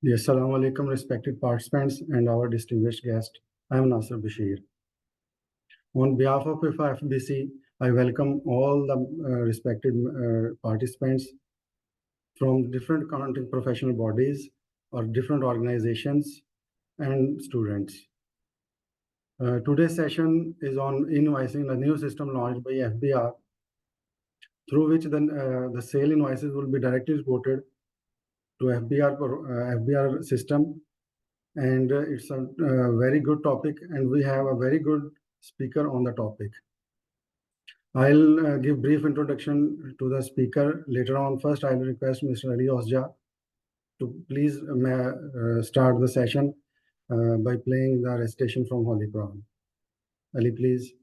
Yes, Assalamu alaikum, respected participants and our distinguished guest. I am Nasir Bashir. On behalf of IFA FBC, I welcome all the respected participants from different accounting professional bodies or different organizations and students. Today's session is on invoicing, a new system launched by FBR, through which the sale invoices will be directly reported to FBR system. And it's a very good topic, and we have a very good speaker on the topic. I'll give brief introduction to the speaker later on. First, I will request Mr. Ali Osja to please start the session by playing the recitation from Holy Quran. Ali, please.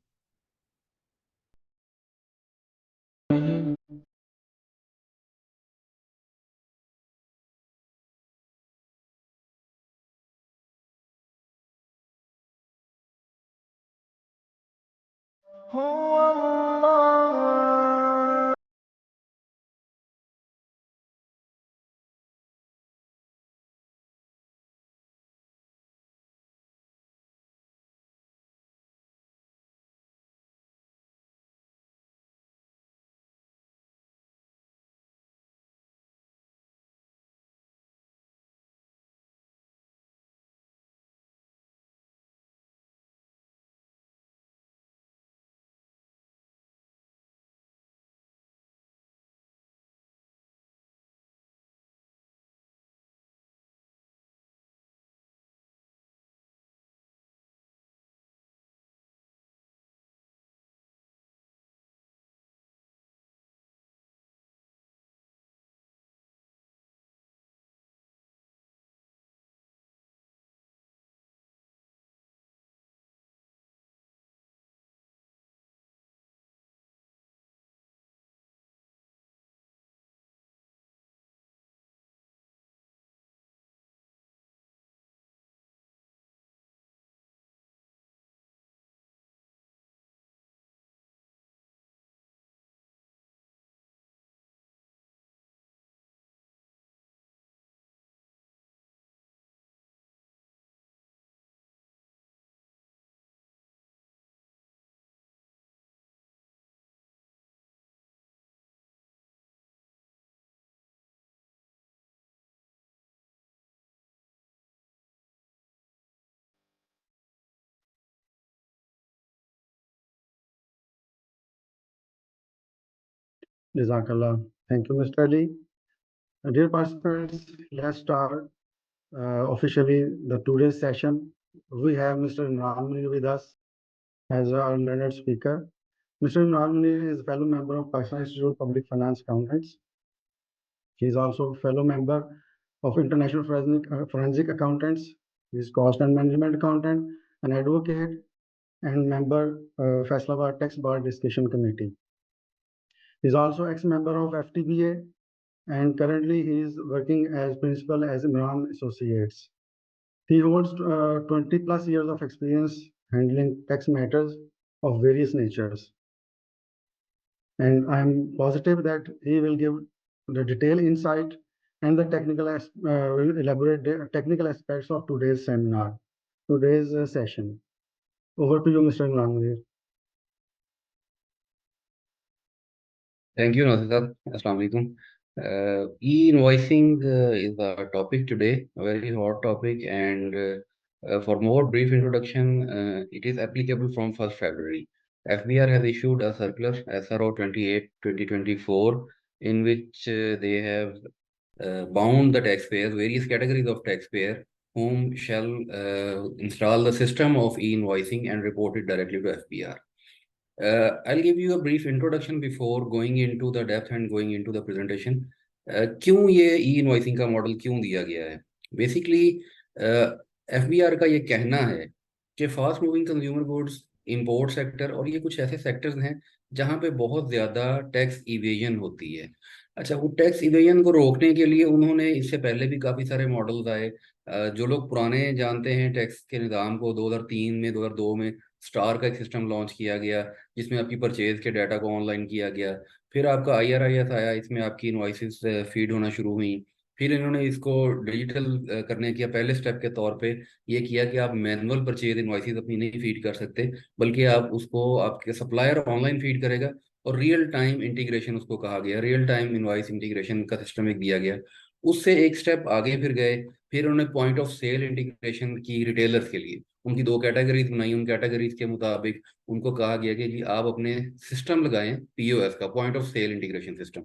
Jazakallah. Thank you, Mr. Ali. Dear participants, let's start officially the today's session. We have Mr. Imran Munir with us as our learned speaker. Mr. Imran Munir is a fellow member of Pakistan Institute of Public Finance Accountants. He is also a fellow member of International Forensic Accountants. He is cost and management accountant, an advocate, and member Faisalabad Tax Bar Discussion Committee. He is also ex-member of FTBA, and currently he is working as principal as Imran Associates. He holds 20 plus years of experience handling tax matters of various natures. And I'm positive that he will give the detailed insight and the will elaborate the technical aspects of today's seminar, today's session. Over to you, Mr. Imran. Thank you, Nasir. Assalamu alaikum. E-invoicing is the topic today, a very hot topic, and for more brief introduction, it is applicable from 1st February. FBR has issued a circular SRO 28/2024 in which they have bound the taxpayers, various categories of taxpayer, whom shall install the system of e-invoicing and report it directly to FBR. I'll give you a brief introduction before going into the depth and going into the presentation. क्यों ये e-invoicing का model क्यों दिया गया है? Basically FBR का ये कहना है कि fast moving consumer goods, import sector और ये कुछ ऐसे सेक्टर्स हैं जहाँ पे बहुत ज़्यादा टैक्स इवेजन होती है। अच्छा, वो टैक्स इवेजन को रोकने के लिए उन्होंने इससे पहले भी काफ़ी सारे मॉडल्स आए। जो लोग पुराने जानते हैं टैक्स के निज़ाम को, 2003 में 2002 में स्टार का एक सिस्टम लॉन्च किया गया जिसमें आपकी परचेज के डाटा को ऑनलाइन किया गया। फिर आपका IRIS आया, इसमें आपकी इनवॉइसेस फीड होना शुरू हुई। फिर इन्होंने इसको डिजिटल करने किया। पहले स्टेप के तौर पे ये किया कि आप मैनुअल परचेज इनवॉइसेस अपनी नहीं फीड कर सकते, बल्कि आप उसको आपके सप्लायर ऑनलाइन फीड करेगा। और रियल टाइम इंटीग्रेशन उसको कहा गया, रियल टाइम इनवॉइस इंटीग्रेशन का सिस्टम एक दिया गया। उससे एक स्टेप आगे फिर गए। फिर उन्होंने पॉइंट ऑफ सेल इंटीग्रेशन की रिटेलर्स के लिए, उनकी दो कैटेगरीज बनाई। उन कैटेगरीज के मुताबिक उनको कहा गया कि आप अपने सिस्टम लगाएं पीओएस का, point of sale integration system.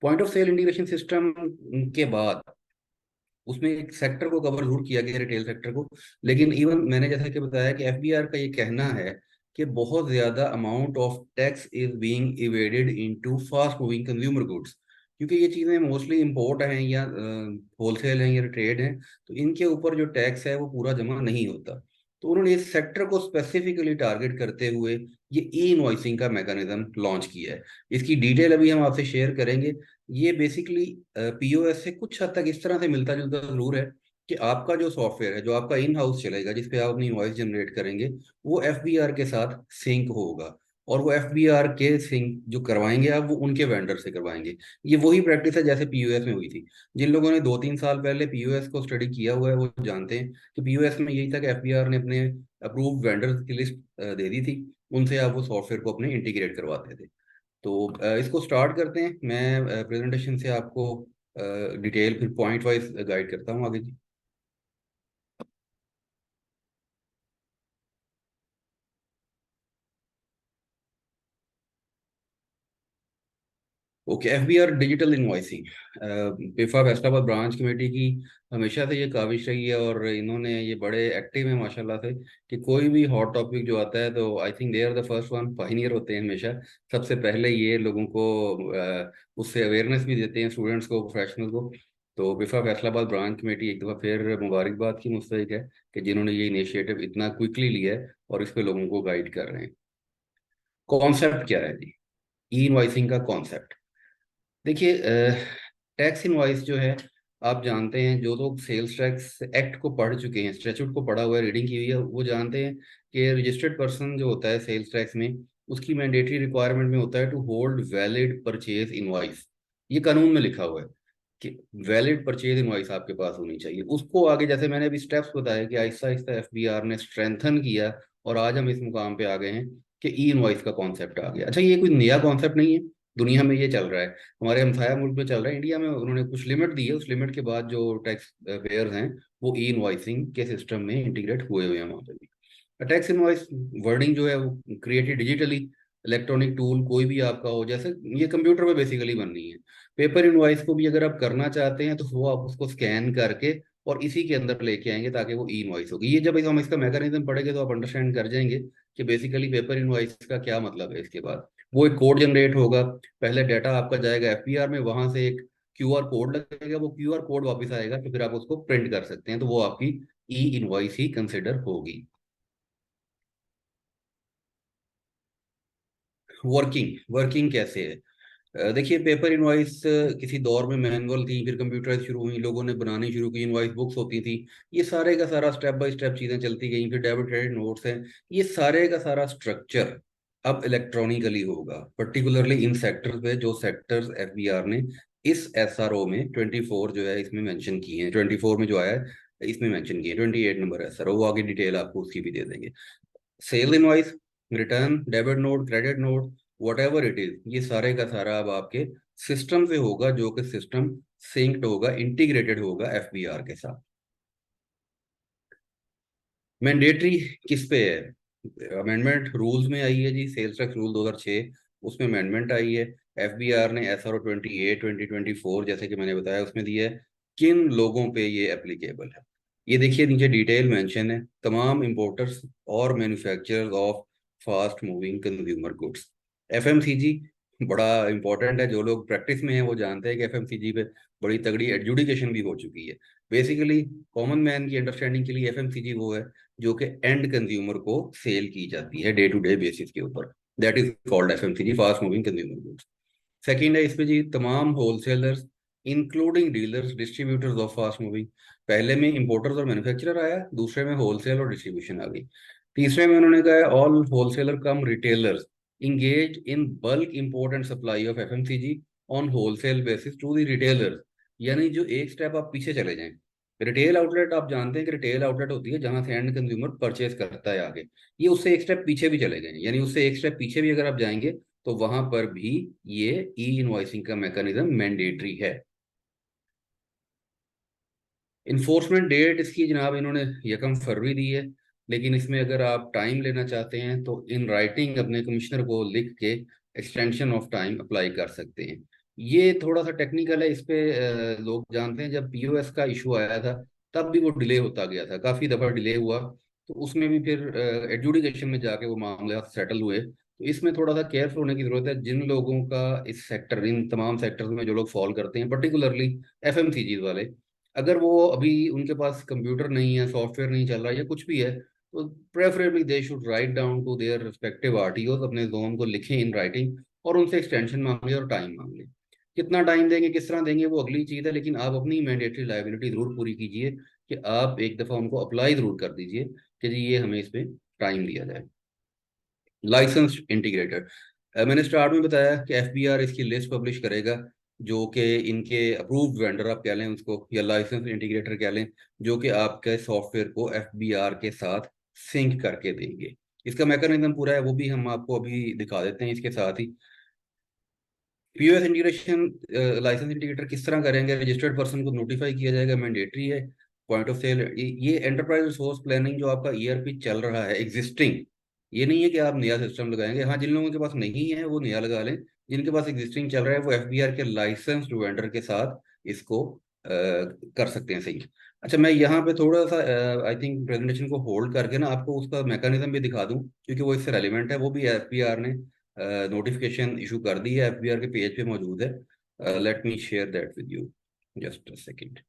Point of sale integration system के बाद उसमें एक सेक्टर को कवर जरूर किया गया, रिटेल सेक्टर को। लेकिन इवन मैंने जैसा कि बताया कि एफबीआर का ये कहना है कि बहुत ज्यादा amount of tax is being evaded into fast moving consumer goods. क्योंकि ये चीजें मोस्टली इंपोर्ट हैं या होलसेल हैं या ट्रेड हैं, तो इनके ऊपर जो टैक्स है वो पूरा जमा नहीं होता। तो उन्होंने इस सेक्टर को स्पेसिफिकली टारगेट करते हुए ये ई इनवॉइसिंग का मैकेनिज्म लॉन्च किया है। इसकी डिटेल अभी हम आपसे शेयर करेंगे। ये बेसिकली पीओएस से कुछ हद तक इस तरह से मिलता जुलता जरूर है कि आपका जो सॉफ्टवेयर है, जो आपका इन हाउस चलेगा, जिस पे आप अपनी वॉइस जनरेट करेंगे, वो एफबीआर के साथ सिंक होगा। और वो एफबीआर के सिंक जो करवाएंगे आप, वो उनके वेंडर से करवाएंगे। ये वही प्रैक्टिस है जैसे पीओएस में हुई थी। जिन लोगों ने 2-3 साल पहले पीओएस को स्टडी किया हुआ है वो जानते हैं कि पीओएस में यही था कि एफबीआर ने अपने अप्रूव्ड वेंडर्स की लिस्ट दे दी थी, उनसे आप वो सॉफ्टवेयर को अपने इंटीग्रेट करवाते थे। तो इसको स्टार्ट करते हैं। मैं प्रेजेंटेशन से आपको डिटेल फिर पॉइंट वाइज गाइड करता हूँ आगे जी। Okay, FBR digital invoicing. पिफा फैसलाबाद ब्रांच कमेटी की हमेशा से ये काविश रही है, और इन्होंने ये बड़े एक्टिव है माशाल्लाह से कि कोई भी हॉट टॉपिक जो आता है तो I think they are the first one, pioneer होते हैं हमेशा। सबसे पहले ये लोगों को उससे अवेयरनेस भी देते हैं, स्टूडेंट्स को, प्रोफेशनल को। तो पिफा फैसलाबाद ब्रांच कमेटी एक दफ़ा फिर मुबारकबाद की मुस्तहिक है कि जिन्होंने ये इनिशिएटिव इतना क्विकली लिया है और इस पे लोगों को गाइड कर रहे हैं। कॉन्सेप्ट क्या है जी, ई इनवॉइसिंग का कॉन्सेप्ट? देखिए, टैक्स इनवॉइस जो है, आप जानते हैं, जो लोग सेल्स टैक्स एक्ट को पढ़ चुके हैं, स्टैट्यूट को पढ़ा हुआ है, रीडिंग की हुई है, वो जानते हैं कि रजिस्टर्ड पर्सन जो होता है सेल्स टैक्स में, उसकी मैंडेटरी रिक्वायरमेंट में होता है to hold valid purchase invoice. ये कानून में लिखा हुआ है कि वैलिड परचेज इनवॉइस आपके पास होनी चाहिए। उसको आगे, जैसे मैंने अभी स्टेप्स बताया कि आहिस्ता आहिस्ता एफबीआर ने स्ट्रेंथन किया, और आज हम इस मुकाम पे आ गए हैं कि ई इनवॉइस का कॉन्सेप्ट आ गया। अच्छा, ये कोई नया कॉन्सेप्ट नहीं है, दुनिया में ये चल रहा है, हमारे हमसाया मुल्क में चल रहा है। इंडिया में उन्होंने कुछ लिमिट दी है, उस लिमिट के बाद जो टैक्स पेयर्स हैं वो ई इनवॉइसिंग के सिस्टम में इंटीग्रेट हुए हुए हैं वहाँ पे भी। टैक्स इनवॉइस वर्डिंग जो है वो क्रिएटेड डिजिटली, इलेक्ट्रॉनिक टूल कोई भी आपका हो, जैसे ये कंप्यूटर पे बेसिकली बननी है। पेपर इनवॉइस को भी अगर आप करना चाहते हैं तो वो आप उसको स्कैन करके और इसी के अंदर लेके आएंगे ताकि वो ई इनवॉइस होगी। ये जब हम इसका मैकेनिज्म पढ़ेंगे तो आप अंडरस्टैंड कर जाएंगे कि बेसिकली पेपर इनवॉइस का क्या मतलब है। इसके बाद वो एक कोड जनरेट होगा, पहले डाटा आपका जाएगा एफपीआर में, वहां से एक क्यूआर कोड लगेगा, वो क्यूआर कोड वापस आएगा, तो फिर आप उसको प्रिंट कर सकते हैं, तो वो आपकी ई इनवॉइस ही कंसिडर होगी। वर्किंग वर्किंग कैसे है? देखिए, पेपर इनवॉइस किसी दौर में मैनुअल थी, फिर कंप्यूटराइज शुरू हुई, लोगों ने बनानी शुरू की, इनवॉइस बुक्स होती थी। ये सारे का सारा स्टेप बाय स्टेप चीजें चलती गई, फिर डेबिट क्रेडिट नोट्स हैं। ये सारे का सारा स्ट्रक्चर अब इलेक्ट्रॉनिकली होगा, पर्टिकुलरली इन सेक्टर्स पे, जो सेक्टर्स एफबीआर ने इस एसआरओ में 24 जो है इसमें मेंशन किए हैं, 24 में जो आया है इसमें मेंशन किए हैं, 28 नंबर एसआरओ, वो आगे डिटेल आपको उसकी भी दे देंगे। Sale invoice, return, debit note, credit note, whatever it is, ये सारे का सारा अब आपके सिस्टम से होगा, जो कि सिस्टम सिंक्ड होगा, इंटीग्रेटेड होगा एफबीआर के साथ। मैंडेटरी किस पे है? अमेंडमेंट रूल्स में आई है जी, सेल्स टैक्स रूल 2006, उसमें अमेंडमेंट आई है। एफबीआर ने एसआरओ 28 2024 जैसे कि मैंने बताया उसमें दिया है किन लोगों पे ये एप्लीकेबल है। ये देखिए, नीचे डिटेल मेंशन है, तमाम इंपोर्टर्स और manufacturers of fast moving consumer goods. FMCG बड़ा इंपॉर्टेंट है, जो लोग प्रैक्टिस में हैं वो जानते हैं कि एफएमसीजी पे बड़ी तगड़ी एडजुडिकेशन भी हो चुकी है। बेसिकली कॉमन मैन की अंडरस्टैंडिंग के लिए एफएमसीजी वो है जो कि एंड कंज्यूमर को सेल की जाती है डे टू डे बेसिस के ऊपर। That is called FMCG, fast moving consumer goods. Second है इस पे जी, तमाम wholesalers including dealers, distributors of fast moving. पहले में इंपोर्टर्स और मैन्युफैक्चरर आया, दूसरे में होलसेल और डिस्ट्रीब्यूशन आ गई। तीसरे में उन्होंने कहा है all wholesaler cum retailers engage in bulk import and supply of FMCG on wholesale basis to the retailers. यानी जो एक स्टेप आप पीछे चले जाएं। रिटेल आउटलेट आप जानते हैं कि रिटेल आउटलेट होती है जहां से एंड कंज्यूमर परचेज करता है आगे। ये उससे एक स्टेप पीछे भी चले गए, यानी उससे एक स्टेप पीछे भी अगर आप जाएंगे तो वहां पर भी ये ई इनवॉइसिंग का मैकेनिज्म मैंडेटरी है। इन्फोर्समेंट डेट इसकी जनाब इन्होंने 1 फरवरी दी है, लेकिन इसमें अगर आप टाइम लेना चाहते हैं तो इन राइटिंग अपने कमिश्नर को लिख के एक्सटेंशन ऑफ टाइम अप्लाई कर सकते हैं। ये थोड़ा सा टेक्निकल है, इस पे लोग जानते हैं जब पीओएस का इशू आया था तब भी वो डिले होता गया था, काफ़ी दफ़ा डिले हुआ। तो उसमें भी फिर एडजुडिकेशन में जाके वो मामले सेटल हुए। तो इसमें थोड़ा सा केयरफुल होने की ज़रूरत है जिन लोगों का इस सेक्टर, इन तमाम सेक्टर्स में जो लोग फॉल करते हैं, पर्टिकुलरली एफएमसीजी वाले। अगर वो अभी उनके पास कंप्यूटर नहीं है, सॉफ्टवेयर नहीं चल रहा या कुछ भी है, तो preferably they should write down to their respective RTO, अपने जोन को लिखें इन राइटिंग और उनसे एक्सटेंशन मांगे और टाइम मांग लें। कितना टाइम देंगे, किस तरह देंगे, वो अगली चीज़ है, लेकिन आप अपनी मैंडेटरी लायबिलिटी जरूर पूरी कीजिए कि आप एक दफ़ा उनको अप्लाई जरूर कर दीजिए कि जी ये हमें इस पे टाइम दिया जाए। लाइसेंस इंटीग्रेटर, मैंने स्टार्ट में बताया कि एफबीआर इसकी लिस्ट पब्लिश करेगा, जो कि इनके अप्रूव्ड वेंडर आप कह लें उसको, या लाइसेंस इंटीग्रेटर कह लें, जो कि आपके सॉफ्टवेयर को एफबीआर के साथ सिंक करके देंगे। इसका मैकेनिज्म पूरा है, वो भी हम आपको अभी दिखा देते हैं इसके साथ ही। पीओएस इंटीग्रेशन, लाइसेंस इंटीग्रेटर किस तरह करेंगे, रजिस्टर्ड पर्सन को नोटिफाई किया जाएगा, मैंडेटरी है। पॉइंट ऑफ सेल, ये एंटरप्राइज रिसोर्स प्लानिंग जो आपका ईआरपी चल रहा है एग्जिस्टिंग, ये नहीं है कि आप नया सिस्टम लगाएंगे। हाँ, जिन लोगों के पास नहीं है वो नया लगा लें, जिनके पास एग्जिस्टिंग चल रहा है वो एफबीआर के लाइसेंस्ड वेंडर के साथ इसको कर सकते हैं सही। अच्छा, मैं यहाँ पे थोड़ा सा आई थिंक प्रेजेंटेशन को होल्ड करके ना आपको उसका मैकेनिज्म भी दिखा दूं, क्योंकि वो इससे रेलिवेंट है। वो भी एफबीआर ने नोटिफिकेशन इशू कर दी है, एफबीआर के पेज पे मौजूद है। Let me share that with you, just a second.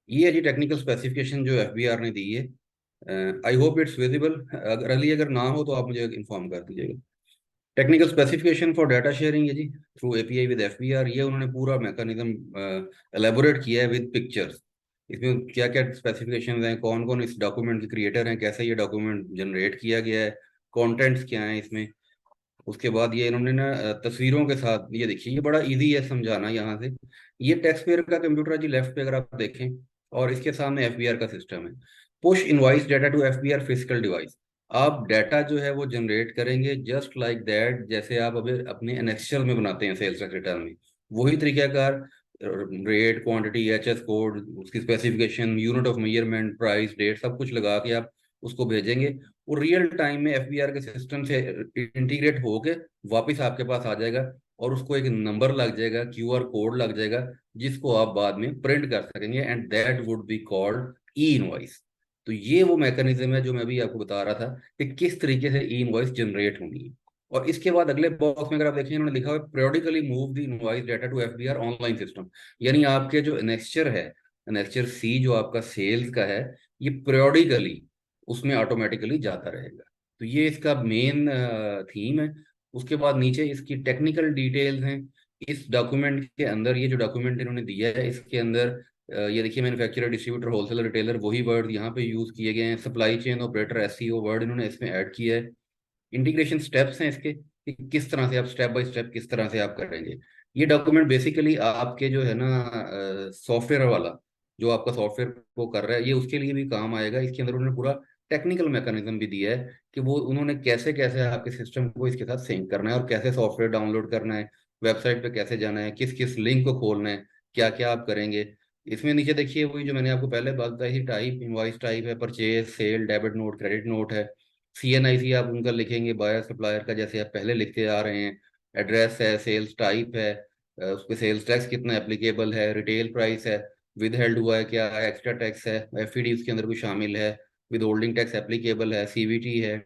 ये है जी टेक्निकल स्पेसिफिकेशन जो एफबीआर ने दी है। आई होप इट्स विजिबल, अगर अगर ना हो तो आप मुझे इन्फॉर्म कर दीजिएगा। Technical specification for data sharing है जी, थ्रू एपीआई विद एफबीआर। ये उन्होंने पूरा मैकेनिज्म एलेबोरेट किया है विद पिक्चर्स। इसमें क्या क्या स्पेसिफिकेशन हैं, कौन कौन इस डॉक्यूमेंट के क्रिएटर हैं, कैसे ये डॉक्यूमेंट जनरेट किया गया है, कंटेंट्स क्या हैं इसमें। उसके बाद ये इन्होंने ना तस्वीरों के साथ, ये देखिए ये बड़ा इजी है समझाना यहाँ से। ये टैक्स पेयर का कंप्यूटर है जी, लेफ्ट पे अगर आप देखें, और इसके सामने एफबीआर का सिस्टम है। Push invoice data to FBR physical device. आप डाटा जो है वो जनरेट करेंगे जस्ट लाइक दैट, जैसे आप अभी अपने एनएक्सएल में बनाते हैं सेल्स टैक्स रिटर्न में। वही तरीकाकार, रेट, क्वांटिटी, एचएस कोड, उसकी specification, unit of measurement, price, date, सब कुछ लगा के आप उसको भेजेंगे। वो रियल टाइम में एफबीआर के सिस्टम से इंटीग्रेट होके वापस आपके पास आ जाएगा, और उसको एक नंबर लग जाएगा, क्यूआर कोड लग जाएगा, जिसको आप बाद में प्रिंट कर सकेंगे, and that would be called E invoice. तो ये वो मैकेनिज्म है जो मैं भी आपको बता रहा था कि किस तरीके से ई इनवॉइस जनरेट होनी है। और इसके बाद अगले बॉक्स में अगर आप देखें, उन्होंने लिखा हुआ है periodically move the invoice data to FBR online system. यानी आपके जो एनेक्स्चर है, एनेक्स्चर सी जो आपका सेल्स का है, ये periodically उसमें ऑटोमेटिकली जाता रहेगा। तो ये इसका मेन थीम है। उसके बाद नीचे इसकी टेक्निकल डिटेल्स हैं। इस डॉक्यूमेंट के अंदर, ये जो डॉक्यूमेंट इन्होंने दिया है इसके अंदर, ये देखिए, मैन्युफैक्चरर, डिस्ट्रीब्यूटर, होलसेलर, रिटेलर, वही वर्ड यहाँ पे यूज किए गए हैं। Supply chain operator, SCO word इन्होंने इसमें ऐड किया है। इंटीग्रेशन स्टेप्स हैं इसके कि किस तरह से आप स्टेप बाय स्टेप किस तरह से आप करेंगे। ये डॉक्यूमेंट बेसिकली आपके जो है ना सॉफ्टवेयर वाला, जो आपका सॉफ्टवेयर को कर रहा है, ये उसके लिए भी काम आएगा। इसके अंदर उन्होंने पूरा टेक्निकल मैकेनिज्म भी दिया है कि वो उन्होंने कैसे कैसे आपके सिस्टम को इसके साथ सिंक करना है, और कैसे सॉफ्टवेयर डाउनलोड करना है, वेबसाइट पे कैसे जाना है, किस किस लिंक को खोलना है, क्या क्या आप करेंगे। इसमें नीचे देखिए वही जो मैंने आपको पहले बात बताई थी, टाइप इनवॉइस टाइप है, purchase, sale, debit note, credit note है। सीएनआईसी आप उनका लिखेंगे, बायर सप्लायर का, जैसे आप पहले लिखते आ रहे हैं। एड्रेस है, सेल्स टाइप है, उस पर सेल्स टैक्स कितना एप्लीकेबल है, रिटेल प्राइस है, विद हेल्ड हुआ है क्या, एक्स्ट्रा टैक्स है, एफईडी उसके अंदर कोई शामिल है, विद होल्डिंग टैक्स एप्लीकेबल है, सीवीटी है।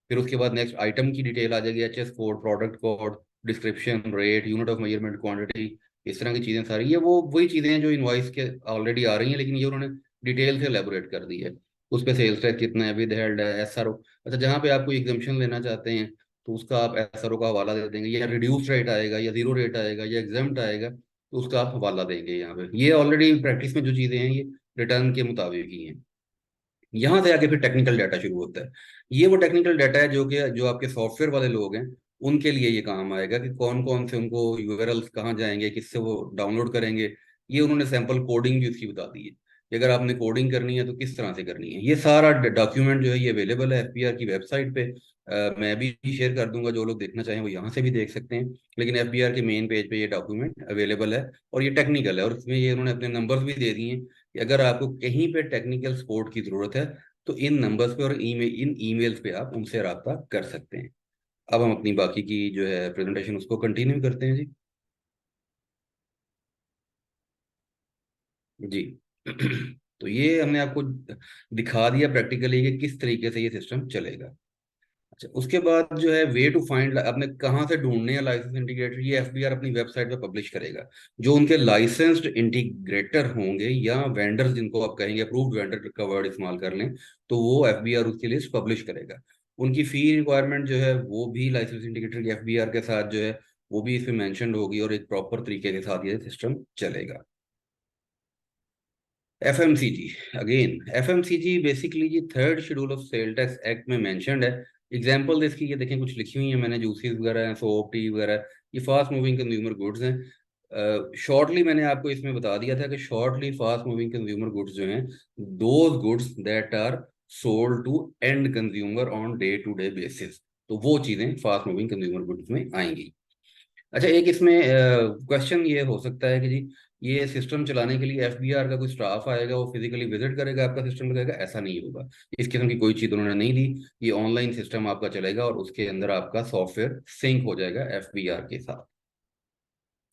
फिर उसके बाद नेक्स्ट आइटम की डिटेल आ जाएगी, HS code, product code, description, rate, unit of measurement, quantity, इस तरह की चीज़ें सारी। ये वो वही चीज़ें हैं जो इनवॉइस के ऑलरेडी आ रही हैं, लेकिन ये उन्होंने डिटेल से एलेबोरेट कर दी है। उस पे सेल्स टैक्स कितना है, विद हेल्ड है, एसआरओ। अच्छा, जहाँ पे आप कोई एग्जाम्पशन लेना चाहते हैं तो उसका आप एसआरओ का हवाला दे देंगे, या रिड्यूस रेट आएगा, या जीरो रेट आएगा, या एग्जाम्प्ट आएगा, तो उसका आप हवाला देंगे यहाँ पे। ये ऑलरेडी प्रैक्टिस में जो चीज़ें हैं ये रिटर्न के मुताबिक ही हैं। यहाँ से आके फिर टेक्निकल डाटा शुरू होता है। ये वो टेक्निकल डाटा है जो कि जो आपके सॉफ्टवेयर वाले लोग हैं उनके लिए ये काम आएगा कि कौन कौन से उनको यूआरएल्स कहाँ जाएंगे, किससे वो डाउनलोड करेंगे। ये उन्होंने सैंपल कोडिंग भी उसकी बता दी है कि अगर आपने कोडिंग करनी है तो किस तरह से करनी है। ये सारा डॉक्यूमेंट जो है ये अवेलेबल है एफबीआर की वेबसाइट पे। मैं भी शेयर कर दूंगा, जो लोग देखना चाहें वो यहाँ से भी देख सकते हैं। लेकिन एफबीआर के मेन पेज पे ये डॉक्यूमेंट अवेलेबल है, और ये टेक्निकल है, और इसमें ये उन्होंने अपने नंबर्स भी दे दिए हैं कि अगर आपको कहीं पे टेक्निकल सपोर्ट की जरूरत है तो इन नंबर्स पे और इन ईमेल्स पे आप उनसे रब्ता कर सकते हैं। अब हम अपनी बाकी की जो है प्रेजेंटेशन उसको कंटिन्यू करते हैं जी। जी। तो ये हमने आपको दिखा दिया प्रैक्टिकली कि किस तरीके से ये सिस्टम चलेगा। अच्छा, उसके बाद जो है वे टू फाइंड, आपने कहाँ से ढूंढने हैं लाइसेंस इंटीग्रेटर, ये एफबीआर अपनी वेबसाइट पे पब्लिश करेगा। जो उनके लाइसेंस्ड इंटीग्रेटर होंगे या वेंडर्स, जिनको आप कहेंगे अप्रूव्ड वेंडर का वर्ड इस्तेमाल कर लें, तो वो एफबीआर उसकी लिस्ट पब्लिश करेगा। उनकी फी रिक्वायरमेंट जो है वो भी लाइसेंस इंटीग्रेटर के एफबीआर के साथ जो है वो भी इसमें मेंशन होगी, और एक प्रॉपर तरीके के साथ ये सिस्टम चलेगा। एफएमसीजी, अगेन एफएमसीजी बेसिकली जी third schedule of sale tax act में मेंशन्ड है। एग्जांपल इसकी ये देखें, कुछ लिखी हुई है मैंने, जूसेस वगैरह हैं, सोप टी वगैरह, ये फास्ट मूविंग कंज्यूमर गुड्स हैं। शॉर्टली मैंने आपको इसमें बता दिया था कि shortly fast moving consumer goods जो हैं, those goods that are sold to end consumer on day to day basis, तो वो चीजें फास्ट मूविंग कंज्यूमर गुड्स में आएंगी। अच्छा, एक इसमें क्वेश्चन ये हो सकता है कि जी ये सिस्टम चलाने के लिए एफबीआर का कोई स्टाफ आएगा, वो फिजिकली विजिट करेगा आपका सिस्टम लगाएगा? ऐसा नहीं होगा। इस किस्म की कोई चीज़ उन्होंने नहीं दी। ये ऑनलाइन सिस्टम आपका चलेगा और उसके अंदर आपका सॉफ्टवेयर सिंक हो जाएगा एफबीआर के साथ।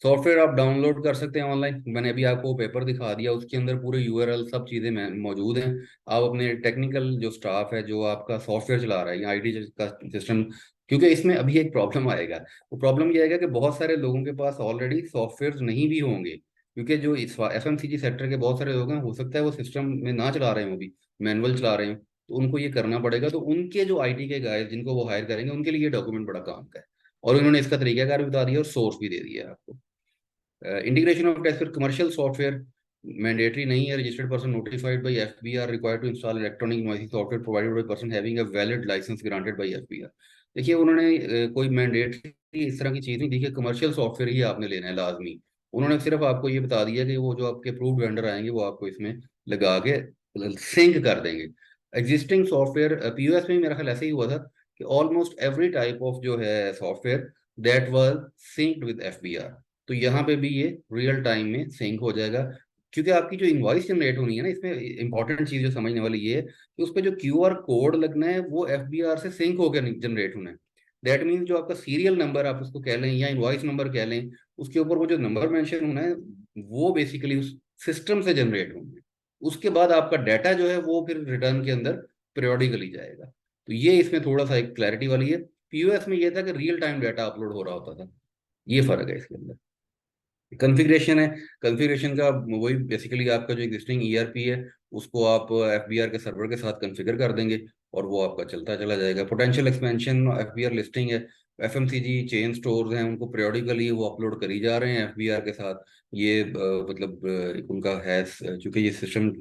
सॉफ्टवेयर आप डाउनलोड कर सकते हैं ऑनलाइन, मैंने अभी आपको पेपर दिखा दिया, उसके अंदर पूरे यूआरएल सब चीज़ें मौजूद हैं। आप अपने टेक्निकल जो स्टाफ है जो आपका सॉफ्टवेयर चला रहा है या आईटी का सिस्टम, क्योंकि इसमें अभी एक प्रॉब्लम आएगा। वो प्रॉब्लम ये आएगा कि बहुत सारे लोगों के पास ऑलरेडी सॉफ्टवेयर नहीं भी होंगे, क्योंकि जो इस एफएमसीजी सेक्टर के बहुत सारे लोग हैं, हो सकता है वो सिस्टम में ना चला रहे हों, अभी मैनुअल चला रहे हों, तो उनको ये करना पड़ेगा। तो उनके जो आईटी के गाइस जिनको वो हायर करेंगे, उनके लिए ये डॉक्यूमेंट बड़ा काम का है, और उन्होंने इसका तरीकाकार भी बता दिया और सोर्स भी दे दिया है आपको। इंटीग्रेशन ऑफ टेस्ट फिर कमर्शियल सॉफ्टवेयर मैंडेटरी नहीं है। Registered person notified by FBR required to install electronic invoicing software provided by person having a valid licence granted by FBR. देखिए, उन्होंने कोई मैंडेटरी इस तरह की चीज़ नहीं दी कि कमर्शियल सॉफ्टवेयर ही आपने लेना है लाजमी। उन्होंने सिर्फ आपको ये बता दिया कि वो जो आपके अप्रूव्ड वेंडर आएंगे वो आपको इसमें लगा के सिंक कर देंगे एग्जिस्टिंग सॉफ्टवेयर। पीओएस में मेरा ख्याल ऐसे ही हुआ था कि ऑलमोस्ट एवरी टाइप ऑफ जो है software that was synced with FBR. तो यहाँ पे भी ये रियल टाइम में सिंक हो जाएगा, क्योंकि आपकी जो इनवॉइस जनरेट होनी है ना, इसमें इंपॉर्टेंट चीज जो समझने वाली ये है कि उस पर जो क्यूआर कोड लगना है वो एफबीआर से सिंक होकर जनरेट होना है। दैट मीन्स जो आपका सीरियल नंबर आप उसको कह लें या इनवॉइस नंबर कह लें, उसके ऊपर वो जो नंबर मेंशन होना है वो बेसिकली उस सिस्टम से जनरेट होना है। उसके बाद आपका डाटा जो है वो फिर रिटर्न के अंदर periodically जाएगा। तो ये इसमें थोड़ा सा एक क्लैरिटी वाली है। पीओएस में ये था कि रियल टाइम डाटा अपलोड हो रहा होता था, ये फर्क है इसके अंदर। कॉन्फ़िगरेशन है, कॉन्फ़िगरेशन का वही बेसिकली आपका जो एग्जिस्टिंग ईआरपी है उसको आप एफबीआर के सर्वर के साथ कॉन्फ़िगर कर देंगे और वो आपका चलता चला जाएगा। पोटेंशियल एक्सपेंशन एफबीआर लिस्टिंग है, एफएमसीजी चेन स्टोर्स हैं उनको periodically वो अपलोड करी जा रहे हैं एफबीआर के साथ। ये मतलब उनका है, चूंकि ये सिस्टम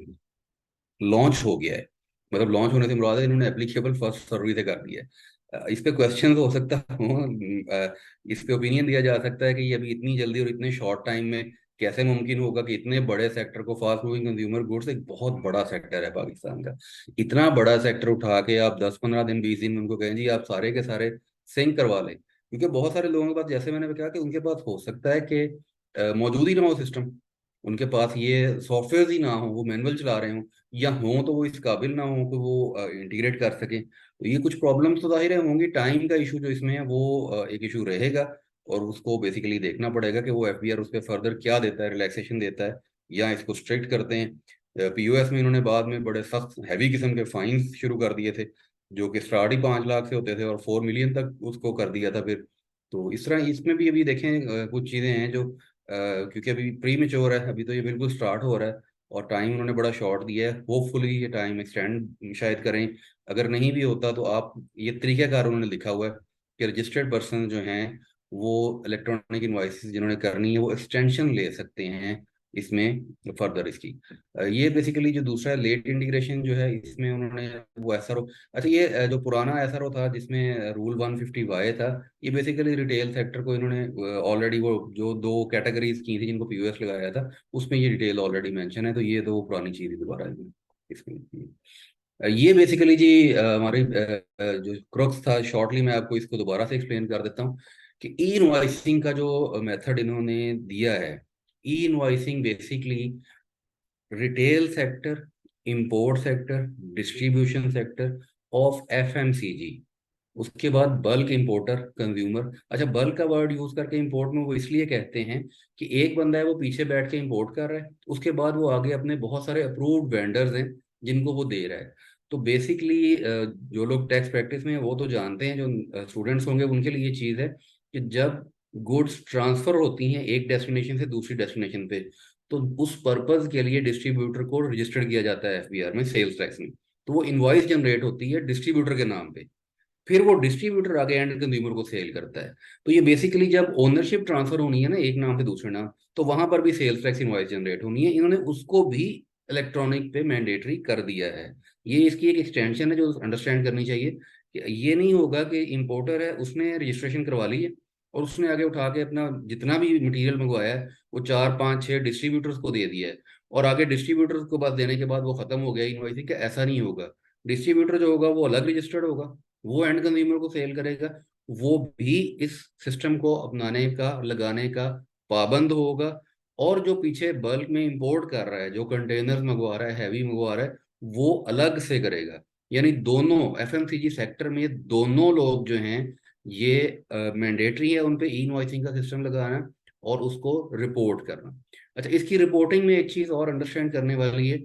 लॉन्च हो गया है, मतलब लॉन्च होने से मुराद है इन्होंने एप्लीकेबल फर्स्ट फरवरी से कर दिया है। इस पे क्वेश्चन हो सकता हो, इस पे ओपिनियन दिया जा सकता है कि ये अभी इतनी जल्दी और इतने शॉर्ट टाइम में कैसे मुमकिन होगा कि इतने बड़े सेक्टर को, फास्ट मूविंग कंज्यूमर गुड्स एक बहुत बड़ा सेक्टर है पाकिस्तान का, इतना बड़ा सेक्टर उठा के आप 10-15 दिन 20 दिन में उनको कहें जी आप सारे के सारे सिंक करवा लें। क्योंकि बहुत सारे लोगों के पास, जैसे मैंने कहा कि उनके पास हो सकता है कि मौजूद ही ना हो सिस्टम, उनके पास ये सॉफ्टवेयर ही ना हो, वो मैनुअल चला रहे हो, या हो तो वो इस काबिल ना हो कि वो इंटीग्रेट कर सके। तो ये कुछ प्रॉब्लम्स तो जाहिर है होंगी। टाइम का इशू जो इसमें है वो एक इशू रहेगा, और उसको बेसिकली देखना पड़ेगा कि वो एफबीआर उस पर फर्दर क्या देता है, रिलैक्सेशन देता है या इसको स्ट्रिक्ट करते हैं। पीओएस में इन्होंने बाद में बड़े सख्त हैवी किस्म के फाइन्स शुरू कर दिए थे, जो कि स्टार्ट ही 5 लाख से होते थे और 4 मिलियन तक उसको कर दिया था फिर। तो इस तरह इसमें भी अभी देखें कुछ चीज़ें हैं जो क्योंकि अभी प्री मेच्योर है, अभी तो ये बिल्कुल स्टार्ट हो रहा है, और टाइम उन्होंने बड़ा शॉर्ट दिया है। होपफुली ये टाइम एक्सटेंड शायद करें। अगर नहीं भी होता तो आप, ये तरीक़ाकार उन्होंने लिखा हुआ है कि रजिस्टर्ड पर्सन जो हैं वो इलेक्ट्रॉनिक इनवॉइसेस जिन्होंने करनी है वो एक्सटेंशन ले सकते हैं इसमें फर्दर इसकी ये बेसिकली जो दूसरा लेट इंटीग्रेशन जो है इसमें उन्होंने वो एसआरओ, अच्छा ये जो पुराना एसआरओ था जिसमें रूल 150 वाई था, ये बेसिकली रिटेल सेक्टर को इन्होंने ऑलरेडी वो जो दो कैटेगरीज की थी जिनको पीओएस लगाया था उसमें ये डिटेल ऑलरेडी मेंशन है, तो ये तो वो पुरानी चीज ही दोबारा है इसमें। ये बेसिकली जी हमारी जो क्रुक्स था, शॉर्टली मैं आपको इसको दोबारा से एक्सप्लेन कर देता हूँ कि ई इनवॉइसिंग का जो मेथड इन्होंने दिया है, E invoicing basically retail sector, import sector, distribution sector of FMCG, उसके बाद बल्क इंपोर्टर कंज्यूमर। अच्छा, बल्क का वर्ड यूज करके इंपोर्ट में वो इसलिए कहते हैं कि एक बंदा है वो पीछे बैठ के इंपोर्ट कर रहा है, उसके बाद वो आगे अपने बहुत सारे अप्रूव्ड वेंडर्स हैं जिनको वो दे रहा है। तो बेसिकली जो लोग टैक्स प्रैक्टिस में हैं वो तो जानते हैं, जो स्टूडेंट्स होंगे उनके लिए ये चीज़ है कि जब गुड्स ट्रांसफर होती हैं एक डेस्टिनेशन से दूसरी डेस्टिनेशन पे, तो उस पर्पज के लिए डिस्ट्रीब्यूटर को रजिस्टर्ड किया जाता है एफबीआर में, सेल्स टैक्स में। तो वो इनवॉइस जनरेट होती है डिस्ट्रीब्यूटर के नाम पे, फिर वो डिस्ट्रीब्यूटर आगे एंड कंज्यूमर को सेल करता है। तो ये बेसिकली जब ओनरशिप ट्रांसफर होनी है ना एक नाम से दूसरे नाम, तो वहां पर भी सेल्स टैक्स इनवॉइस जनरेट होनी है, इन्होंने उसको भी इलेक्ट्रॉनिक पे मैंडेटरी कर दिया है। ये इसकी एक एक्सटेंशन है जो अंडरस्टैंड करनी चाहिए कि ये नहीं होगा कि इंपोर्टर है उसने रजिस्ट्रेशन करवा ली है और उसने आगे उठा के अपना जितना भी मटेरियल मंगवाया है वो चार पांच छह डिस्ट्रीब्यूटर्स को दे दिया है और आगे डिस्ट्रीब्यूटर्स को बस देने के बाद वो खत्म हो गया इनवॉइसिंग का, ऐसा नहीं होगा। डिस्ट्रीब्यूटर जो होगा वो अलग रजिस्टर्ड होगा, वो एंड कंज्यूमर को सेल करेगा, वो भी इस सिस्टम को अपनाने का लगाने का पाबंद होगा। और जो पीछे बल्क में इंपोर्ट कर रहा है, जो कंटेनर्स मंगवा रहा है, हैवी मंगवा रहा है, वो अलग से करेगा। यानी दोनों एफएमसीजी सेक्टर में दोनों लोग जो हैं ये मैंडेटरी है उन पे ई इनवॉइसिंग का सिस्टम लगाना और उसको रिपोर्ट करना। अच्छा, इसकी रिपोर्टिंग में एक चीज और अंडरस्टैंड करने वाली है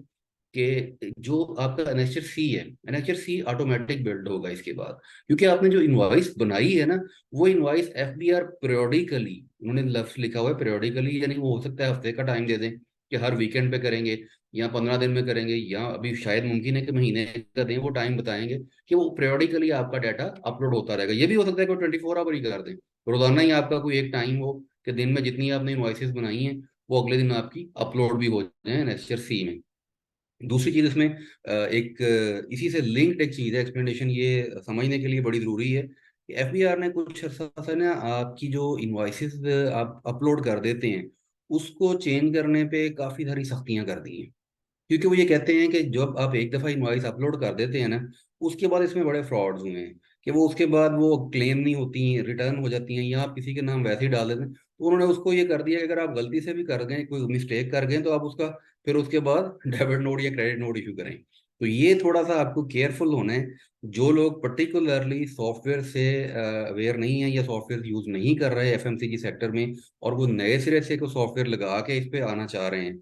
कि जो आपका एनएचआर सी है, एनएचआर सी ऑटोमेटिक बिल्ड होगा इसके बाद, क्योंकि आपने जो इनवॉइस बनाई है ना, वो इनवॉइस एफबीआर periodically, उन्होंने लफ्ज लिखा हुआ है periodically, यानी वो हो सकता है हफ्ते का टाइम दे दें कि हर वीकेंड पे करेंगे या 15 दिन में करेंगे या अभी शायद मुमकिन है कि महीने का दें, वो टाइम बताएंगे कि वो periodically आपका डाटा अपलोड होता रहेगा। ये भी हो सकता है कि 24 आवर ही कर दें, रोजाना ही आपका कोई एक टाइम हो कि दिन में जितनी आपने इनवॉइसेस बनाई हैं वो अगले दिन आपकी अपलोड भी हो जाए एनएचआर सी में। दूसरी चीज इसमें एक इसी से लिंक्ड एक चीज है, एक्सप्लेनेशन ये समझने के लिए बड़ी जरूरी है कि एफबीआर ने कुछ अर्सा से ना आपकी जो इनवॉइसेस आप अपलोड कर देते हैं उसको चेंज करने पे काफी सारी सख्तियां कर दी हैं। क्योंकि वो ये कहते हैं कि जब आप एक दफ़ा इनवॉइस अपलोड कर देते हैं ना, उसके बाद इसमें बड़े फ्रॉड्स हुए हैं कि वो उसके बाद वो क्लेम नहीं होती, रिटर्न हो जाती हैं या आप किसी के नाम वैसे ही डाल देते हैं। तो उन्होंने उसको ये कर दिया कि अगर आप गलती से भी कर गए, कोई मिस्टेक कर गए, तो आप उसका फिर उसके बाद डेबिट नोट या क्रेडिट नोट इशू करें। तो ये थोड़ा सा आपको केयरफुल होना है। जो लोग पर्टिकुलरली सॉफ्टवेयर से अवेयर नहीं है या सॉफ्टवेयर यूज नहीं कर रहे एफएमसीजी सेक्टर में और वो नए सिरे से कोई सॉफ्टवेयर लगा के इस पे आना चाह रहे हैं,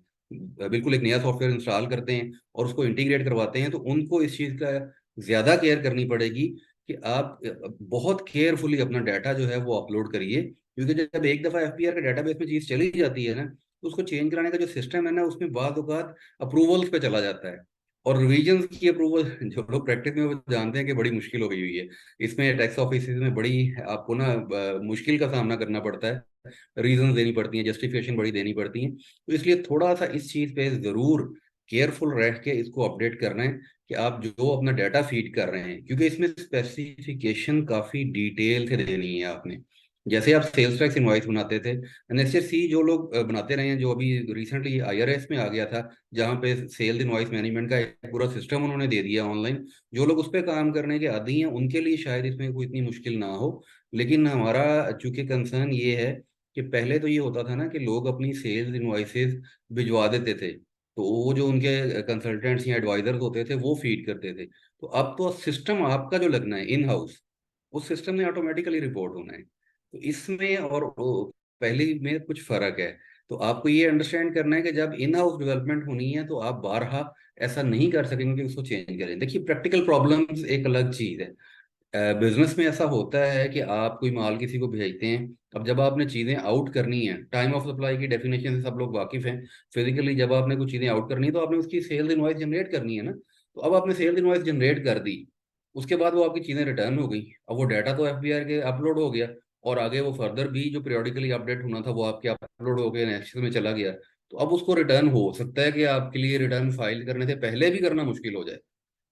बिल्कुल एक नया सॉफ्टवेयर इंस्टॉल करते हैं और उसको इंटीग्रेट करवाते हैं, तो उनको इस चीज़ का ज़्यादा केयर करनी पड़ेगी कि आप बहुत केयरफुली अपना डाटा जो है वो अपलोड करिए। क्योंकि जब एक दफ़ा एफपीआर के डाटाबेस में चीज़ चली जाती है ना, तो उसको चेंज कराने का जो सिस्टम है ना उसमें बाद औक़ात अप्रूवल्स पे चला जाता है और रिविजन्स की अप्रूवल जो लोग प्रैक्टिस में वो जानते हैं कि बड़ी मुश्किल हो गई हुई है। इसमें टैक्स ऑफिस में बड़ी आपको ना मुश्किल का सामना करना पड़ता है, रीजन देनी पड़ती हैं, जस्टिफिकेशन बड़ी देनी पड़ती हैं। तो इसलिए थोड़ा सा इस चीज़ पे ज़रूर केयरफुल रह के इसको अपडेट करना है कि आप जो अपना डाटा फीड कर रहे हैं, क्योंकि इसमें स्पेसिफिकेशन काफ़ी डिटेल से देनी है आपने। जैसे आप सेल्स टैक्स इनवॉइस बनाते थे, एनएसएससी जो लोग बनाते रहे हैं, जो अभी रिसेंटली आईआरएस में आ गया था जहाँ पे सेल्स इनवॉइस मैनेजमेंट का एक पूरा सिस्टम उन्होंने दे दिया ऑनलाइन, जो लोग उस पर काम करने के आदी हैं उनके लिए शायद इसमें कोई इतनी मुश्किल ना हो। लेकिन हमारा चूंकि कंसर्न ये है कि पहले तो ये होता था ना कि लोग अपनी सेल्स इनवॉइसेस भिजवा देते थे, तो वो जो उनके कंसल्टेंट्स या एडवाइजर्स होते थे वो फीड करते थे। तो अब तो सिस्टम आपका जो लगना है इन हाउस, उस सिस्टम में ऑटोमेटिकली रिपोर्ट होना है। तो इसमें और पहले में कुछ फर्क है। तो आपको ये अंडरस्टैंड करना है कि जब इन हाउस डेवलपमेंट होनी है तो आप बारहा ऐसा नहीं कर सकेंगे कि उसको चेंज करें। देखिए, प्रैक्टिकल प्रॉब्लम्स एक अलग चीज है। बिजनेस में ऐसा होता है कि आप कोई माल किसी को भेजते हैं, अब जब आपने चीज़ें आउट करनी है, टाइम ऑफ सप्लाई की डेफिनेशन से सब लोग वाकिफ हैं। फिजिकली जब आपने कुछ चीज़ें आउट करनी है तो आपने उसकी सेल्स इनवॉइस जनरेट करनी है ना। तो अब आपने सेल्स इनवॉइस जनरेट कर दी, उसके बाद वो आपकी चीज़ें रिटर्न हो गई, अब वो डाटा तो एफबीआर के अपलोड हो गया और आगे वो फर्दर भी जो periodically अपडेट होना था वो आपके अपलोड हो गए नेक्स्ट में चला गया। तो अब उसको रिटर्न हो सकता है कि आपके लिए रिटर्न फाइल करने से पहले भी करना मुश्किल हो जाए।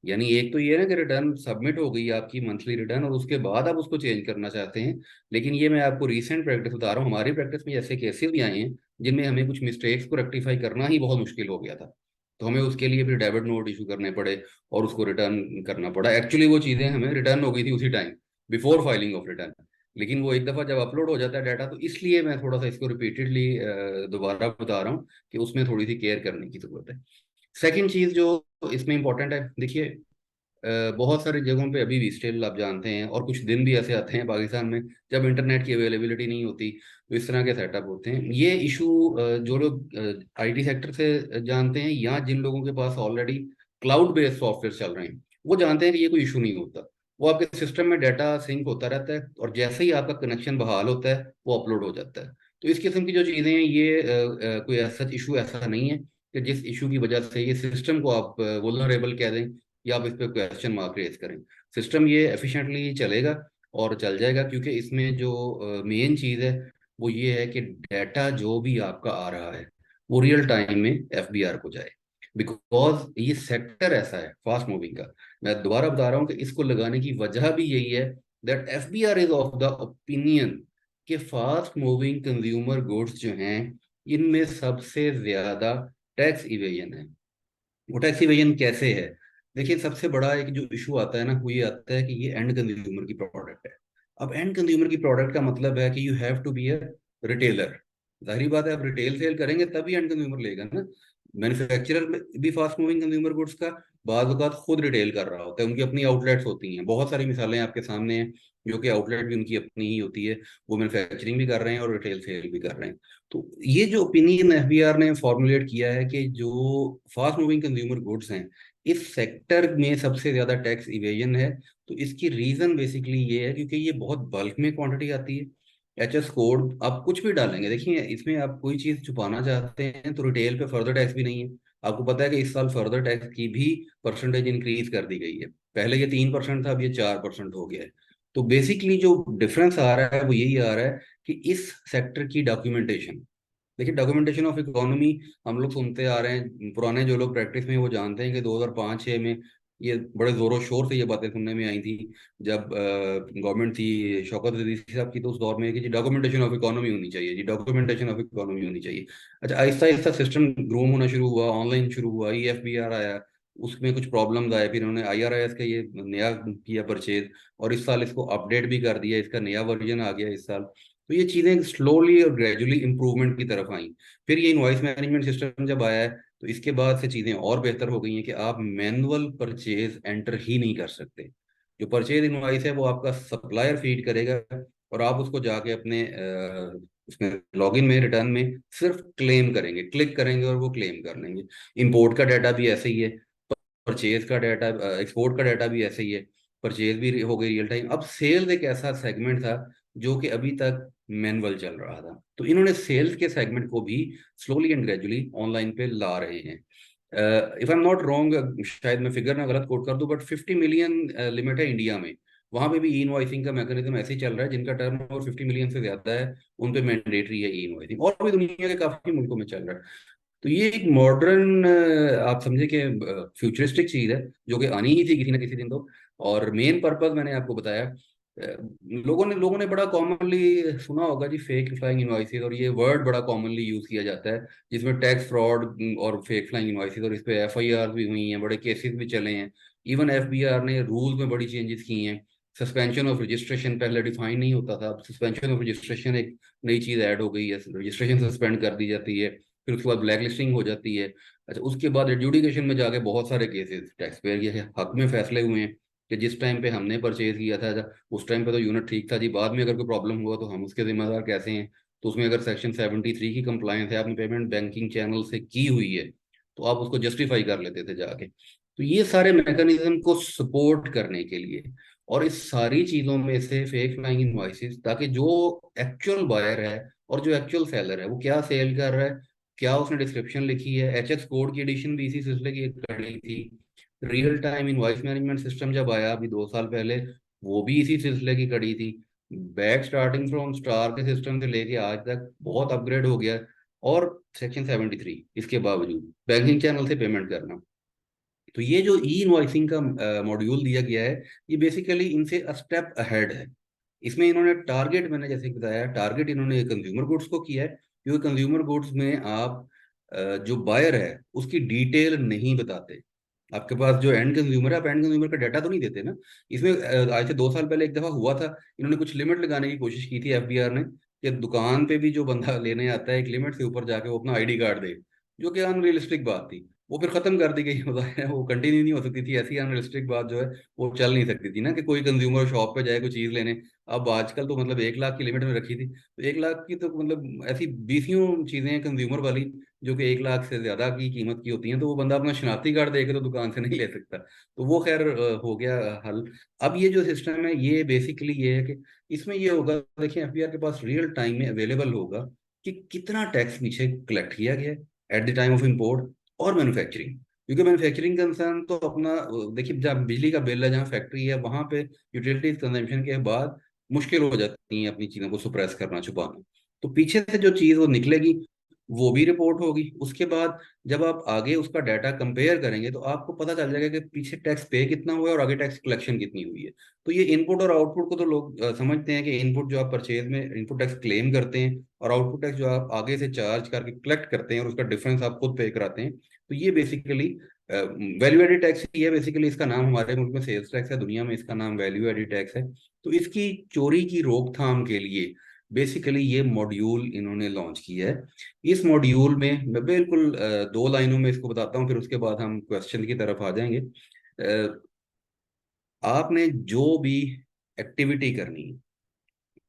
यानी एक तो ये है ना कि रिटर्न सबमिट हो गई आपकी मंथली रिटर्न, और उसके बाद आप उसको चेंज करना चाहते हैं। लेकिन ये मैं आपको रीसेंट प्रैक्टिस बता रहा हूँ, हमारी प्रैक्टिस में ऐसे केसेस भी आए हैं जिनमें हमें कुछ मिस्टेक्स को रेक्टिफाई करना ही बहुत मुश्किल हो गया था। तो हमें उसके लिए फिर डेबिट नोट इशू करने पड़े और उसको रिटर्न करना पड़ा। एक्चुअली वो चीज़ें हमें रिटर्न हो गई थी उसी time, before filing of return. लेकिन वो एक दफ़ा जब अपलोड हो जाता है डाटा, तो इसलिए मैं थोड़ा सा इसको रिपीटेडली दोबारा बता रहा हूँ कि उसमें थोड़ी सी केयर करने की जरूरत है। सेकंड चीज जो इसमें इंपॉर्टेंट है, देखिए बहुत सारी जगहों पे अभी भी स्टिल आप जानते हैं, और कुछ दिन भी ऐसे आते हैं पाकिस्तान में जब इंटरनेट की अवेलेबिलिटी नहीं होती, तो इस तरह के सेटअप होते हैं। ये इशू जो लोग आईटी सेक्टर से जानते हैं, या जिन लोगों के पास ऑलरेडी क्लाउड बेस्ड सॉफ्टवेयर चल रहे हैं, वो जानते हैं कि ये कोई इशू नहीं होता। वो आपके सिस्टम में डाटा सिंक होता रहता है, और जैसे ही आपका कनेक्शन बहाल होता है वो अपलोड हो जाता है। तो इस किस्म की जो चीज़ें हैं, ये कोई ऐसा इशू ऐसा नहीं है कि जिस इशू की वजह से ये सिस्टम को आप वुलनरेबल कह दें, या आप इस पर क्वेश्चन मार्क रेज करें। सिस्टम ये एफिशिएंटली चलेगा और चल जाएगा, क्योंकि इसमें जो मेन चीज़ है वो ये है कि डाटा जो भी आपका आ रहा है वो रियल टाइम में एफबीआर को जाए। बिकॉज ये सेक्टर ऐसा है फास्ट मूविंग का। मैं दोबारा बता रहा हूँ कि इसको लगाने की वजह भी यही है, that FBR is of the opinion कि फास्ट मूविंग कंज्यूमर गुड्स जो हैं, इनमें सबसे ज्यादा टैक्स इवेजन है। वो टैक्स इवेजन कैसे है? देखिए, सबसे बड़ा एक जो इशू आता है ना, वो ये आता है कि ये एंड कंज्यूमर की प्रोडक्ट है। अब एंड कंज्यूमर की प्रोडक्ट का मतलब है कि you have to be a retailer. जाहिर बात है, आप रिटेल सेल करेंगे तभी एंड कंज्यूमर लेगा ना। मैन्युफैक्चरर भी फास्ट मूविंग कंज्यूमर गुड्स का बाज़ औक़ात खुद रिटेल कर रहा होता है, उनकी अपनी आउटलेट्स होती हैं। बहुत सारी मिसालें आपके सामने हैं जो कि आउटलेट भी उनकी अपनी ही होती है, वो मैन्युफैक्चरिंग भी कर रहे हैं और रिटेल सेल भी कर रहे हैं। तो ये जो ओपिनियन एफबीआर ने फॉर्मुलेट किया है कि जो फास्ट मूविंग कंज्यूमर गुड्स हैं, इस सेक्टर में सबसे ज्यादा टैक्स इवेजन है। तो इसकी रीजन बेसिकली ये है क्योंकि ये बहुत बल्क में क्वांटिटी आती है। एचएस कोड आप कुछ भी डालेंगे, देखिए इसमें आप कोई चीज छुपाना चाहते हैं तो रिटेल पे फर्दर टैक्स भी नहीं है। आपको पता है कि इस साल फर्दर टैक्स की भी परसेंटेज इंक्रीज कर दी गई है। पहले ये 3% था, अब ये 4% हो गया है। तो बेसिकली जो डिफरेंस आ रहा है वो यही आ रहा है कि इस सेक्टर की डॉक्यूमेंटेशन, देखिए डॉक्यूमेंटेशन ऑफ इकोनॉमी हम लोग सुनते आ रहे हैं। पुराने जो लोग प्रैक्टिस में, वो जानते हैं कि 2005-6 में ये बड़े जोरों शोर से ये बातें सुनने में आई थी, जब गवर्नमेंट थी शौकत अजीज साहब की। तो उस दौर में कि जी डॉक्यूमेंटेशन ऑफ इकोनॉमी होनी चाहिए, जी डॉक्यूमेंटेशन ऑफ इकोनॉमी होनी चाहिए। अच्छा, आहिस्ता आहिस्ता सिस्टम ग्रूम होना शुरू हुआ, ऑनलाइन शुरू हुआ, ईएफबीआर आया, उसमें कुछ प्रॉब्लम्स आए, फिर उन्होंने आईआरआईएस का ये नया किया परचेज, और इस साल इसको अपडेट भी कर दिया, इसका नया वर्जन आ गया इस साल। तो ये चीजें स्लोली और ग्रेजुअली इंप्रूवमेंट की तरफ आई। फिर ये इनवॉइस मैनेजमेंट सिस्टम जब आया है, तो इसके बाद से चीजें और बेहतर हो गई हैं कि आप मैनुअल परचेज एंटर ही नहीं कर सकते। जो परचेज इनवॉइस है वो आपका सप्लायर फीड करेगा, और आप उसको जाके अपने उसमें लॉगिन में, रिटर्न में सिर्फ क्लेम करेंगे, क्लिक करेंगे और वो क्लेम कर लेंगे। इंपोर्ट का डाटा भी ऐसे ही है, परचेज का डाटा, एक्सपोर्ट का डाटा भी ऐसे ही है। परचेज भी हो गई रियल टाइम। अब सेल्स एक ऐसा सेगमेंट था जो कि अभी तक मैनुअल चल रहा था, तो इन्होंने सेल्स के सेगमेंट को भी स्लोली एंड ग्रेजुअली ऑनलाइन पे ला रहे हैं। If I am not wrong, शायद मैं फिगर ना गलत कोट कर दूं, बट 50 मिलियन लिमिट है इंडिया में। वहां पे भी ई इनवॉइसिंग का मैकेनिज्म ऐसे ही चल रहा है, जिनका टर्न ओवर 50 मिलियन से ज्यादा है उन पे मैंडेटरी है ई इनवॉइसिंग, और भी दुनिया के काफी मुल्कों में चल रहा है। तो ये एक मॉडर्न, आप समझे कि फ्यूचरिस्टिक चीज है जो कि आनी ही थी किसी ना किसी दिन तो। और मेन पर्पस मैंने आपको बताया। लोगों ने बड़ा कॉमनली सुना होगा जी, फेक फ्लाइंग इनवॉइसेस, और ये वर्ड बड़ा कॉमनली यूज किया जाता है, जिसमें टैक्स फ्रॉड और फेक फ्लाइंग इनवॉइसेस, और इस पे एफआईआर भी हुई हैं, बड़े केसेस भी चले हैं। इवन एफबीआर ने रूल्स में बड़ी चेंजेस की हैं। सस्पेंशन ऑफ रजिस्ट्रेशन पहले डिफाइन नहीं होता था, अब सस्पेंशन ऑफ रजिस्ट्रेशन एक नई चीज ऐड हो गई है, रजिस्ट्रेशन सस्पेंड कर दी जाती है, फिर उसके बाद ब्लैक लिस्टिंग हो जाती है। अच्छा, उसके बाद एडजुडिकेशन में जाके बहुत सारे केसेस टैक्स पेयर के हक में फैसले हुए हैं कि जिस टाइम पे हमने परचेज किया था, उस टाइम पे तो यूनिट ठीक था जी, बाद में अगर कोई प्रॉब्लम हुआ तो हम उसके जिम्मेदार कैसे हैं? तो उसमें अगर सेक्शन 73 की कंप्लायंस है, आपने पेमेंट बैंकिंग चैनल से की हुई है, तो आप उसको जस्टिफाई कर लेते थे जाके। तो ये सारे मैकेनिज्म को सपोर्ट करने के लिए, और इस सारी चीजों में से फेक फ्लाइंग इनवॉइसेस, ताकि जो एक्चुअल बायर है और जो एक्चुअल सेलर है वो क्या सेल कर रहा है, क्या उसने डिस्क्रिप्शन लिखी है। एचएक्स कोड की एडिशन भी इसी सिलसिले की एक कड़ी थी। Real time invoice management system जब आया अभी 2 साल पहले, वो भी इसी सिलसिले की कड़ी थी। बैक स्टार्टिंग फ्रॉम स्टार के सिस्टम से लेके आज तक बहुत अपग्रेड हो गया। और सेक्शन 73 इसके बावजूद बैंकिंग चैनल से पेमेंट करना। तो ये जो ई इनवॉइसिंग का मॉड्यूल दिया गया है, ये बेसिकली इनसे स्टेप अहेड है। इसमें इन्होंने टारगेट, मैंने जैसे बताया, टारगेट इन्होंने कंज्यूमर गुड्स को किया है, क्योंकि कंज्यूमर गुड्स में आप जो बायर है उसकी डिटेल नहीं बताते। आपके पास जो एंड कंज्यूमर है, आप एंड कंज्यूमर का डाटा तो नहीं देते ना। इसमें आज से 2 साल पहले एक दफा हुआ था, इन्होंने कुछ लिमिट लगाने की कोशिश की थी एफबीआर ने, कि दुकान पे भी जो बंदा लेने आता है एक लिमिट से ऊपर जाके वो अपना आईडी कार्ड दे, जो कि अनरियलिस्टिक बात थी। वो फिर खत्म कर दी गई वो कंटिन्यू नहीं हो सकती थी, ऐसी अनरियलिस्टिक बात जो है वो चल नहीं सकती थी ना, कि कोई कंज्यूमर शॉप पे जाए कोई चीज लेने। अब आजकल तो मतलब 1 लाख की लिमिट में रखी थी, तो 1 लाख की तो मतलब ऐसी बीसियों चीजें हैं कंज्यूमर वाली जो कि 1 लाख से ज्यादा की कीमत की होती हैं, तो वो बंदा अपना शनाख्ती कार्ड देके तो दुकान से नहीं ले सकता। तो वो खैर हो गया हल। अब ये जो सिस्टम है ये बेसिकली ये है कि इसमें ये होगा, देखिए एफबीआर के पास रियल टाइम में अवेलेबल होगा कि कितना टैक्स पीछे कलेक्ट किया गया है at the time of import और मैन्युफैक्चरिंग। क्योंकि मैन्युफैक्चरिंग कंसर्न तो अपना देखिए, जहाँ बिजली का बिल है, जहाँ फैक्ट्री है, वहां पे यूटिलिटीज कंजम्पशन के बाद मुश्किल हो जाती है अपनी चीजों को सुप्रेस करना, छुपाना। तो पीछे से जो चीज वो निकलेगी वो भी रिपोर्ट होगी। उसके बाद जब आप आगे उसका डाटा कंपेयर करेंगे तो आपको पता चल जाएगा कि पीछे टैक्स पे कितना हुआ है और आगे टैक्स कलेक्शन कितनी हुई है। तो ये इनपुट और आउटपुट को तो लोग समझते हैं कि इनपुट जो आप परचेज में इनपुट टैक्स क्लेम करते हैं, और आउटपुट टैक्स जो आप आगे से चार्ज करके कलेक्ट करते हैं और उसका डिफरेंस आप खुद पे कराते हैं। तो ये बेसिकली वैल्यू एडिड टैक्स ही है। बेसिकली इसका नाम हमारे मुल्क में सेल्स टैक्स है, दुनिया में इसका नाम वैल्यू एडिड टैक्स है। तो इसकी चोरी की रोकथाम के लिए बेसिकली ये मॉड्यूल इन्होंने लॉन्च किया है। इस मॉड्यूल में मैं बिल्कुल 2 लाइनों में इसको बताता हूँ, फिर उसके बाद हम क्वेश्चन की तरफ आ जाएंगे। आपने जो भी एक्टिविटी करनी है,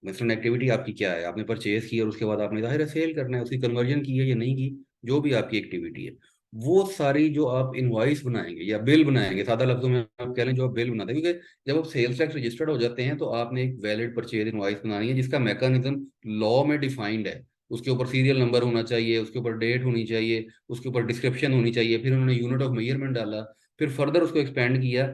मसलन एक्टिविटी आपकी क्या है, आपने परचेज की और उसके बाद आपने जाहिर है सेल करना है, उसकी कन्वर्जन की है या नहीं की, जो भी आपकी एक्टिविटी है, वो सारी जो आप इनवॉइस बनाएंगे या बिल बनाएंगे, सादा लफ्जों में आप कह लें जो आप बिल बनाते हैं, क्योंकि जब आप सेल्स टैक्स रजिस्टर्ड हो जाते हैं तो आपने एक वैलिड परचेज इनवॉइस बनानी है जिसका मैकेनिज्म लॉ में डिफाइंड है। उसके ऊपर सीरियल नंबर होना चाहिए, उसके ऊपर डेट होनी चाहिए, उसके ऊपर डिस्क्रिप्शन होनी चाहिए, फिर उन्होंने यूनिट ऑफ मेजरमेंट डाला, फिर फर्दर उसको एक्सपेंड किया,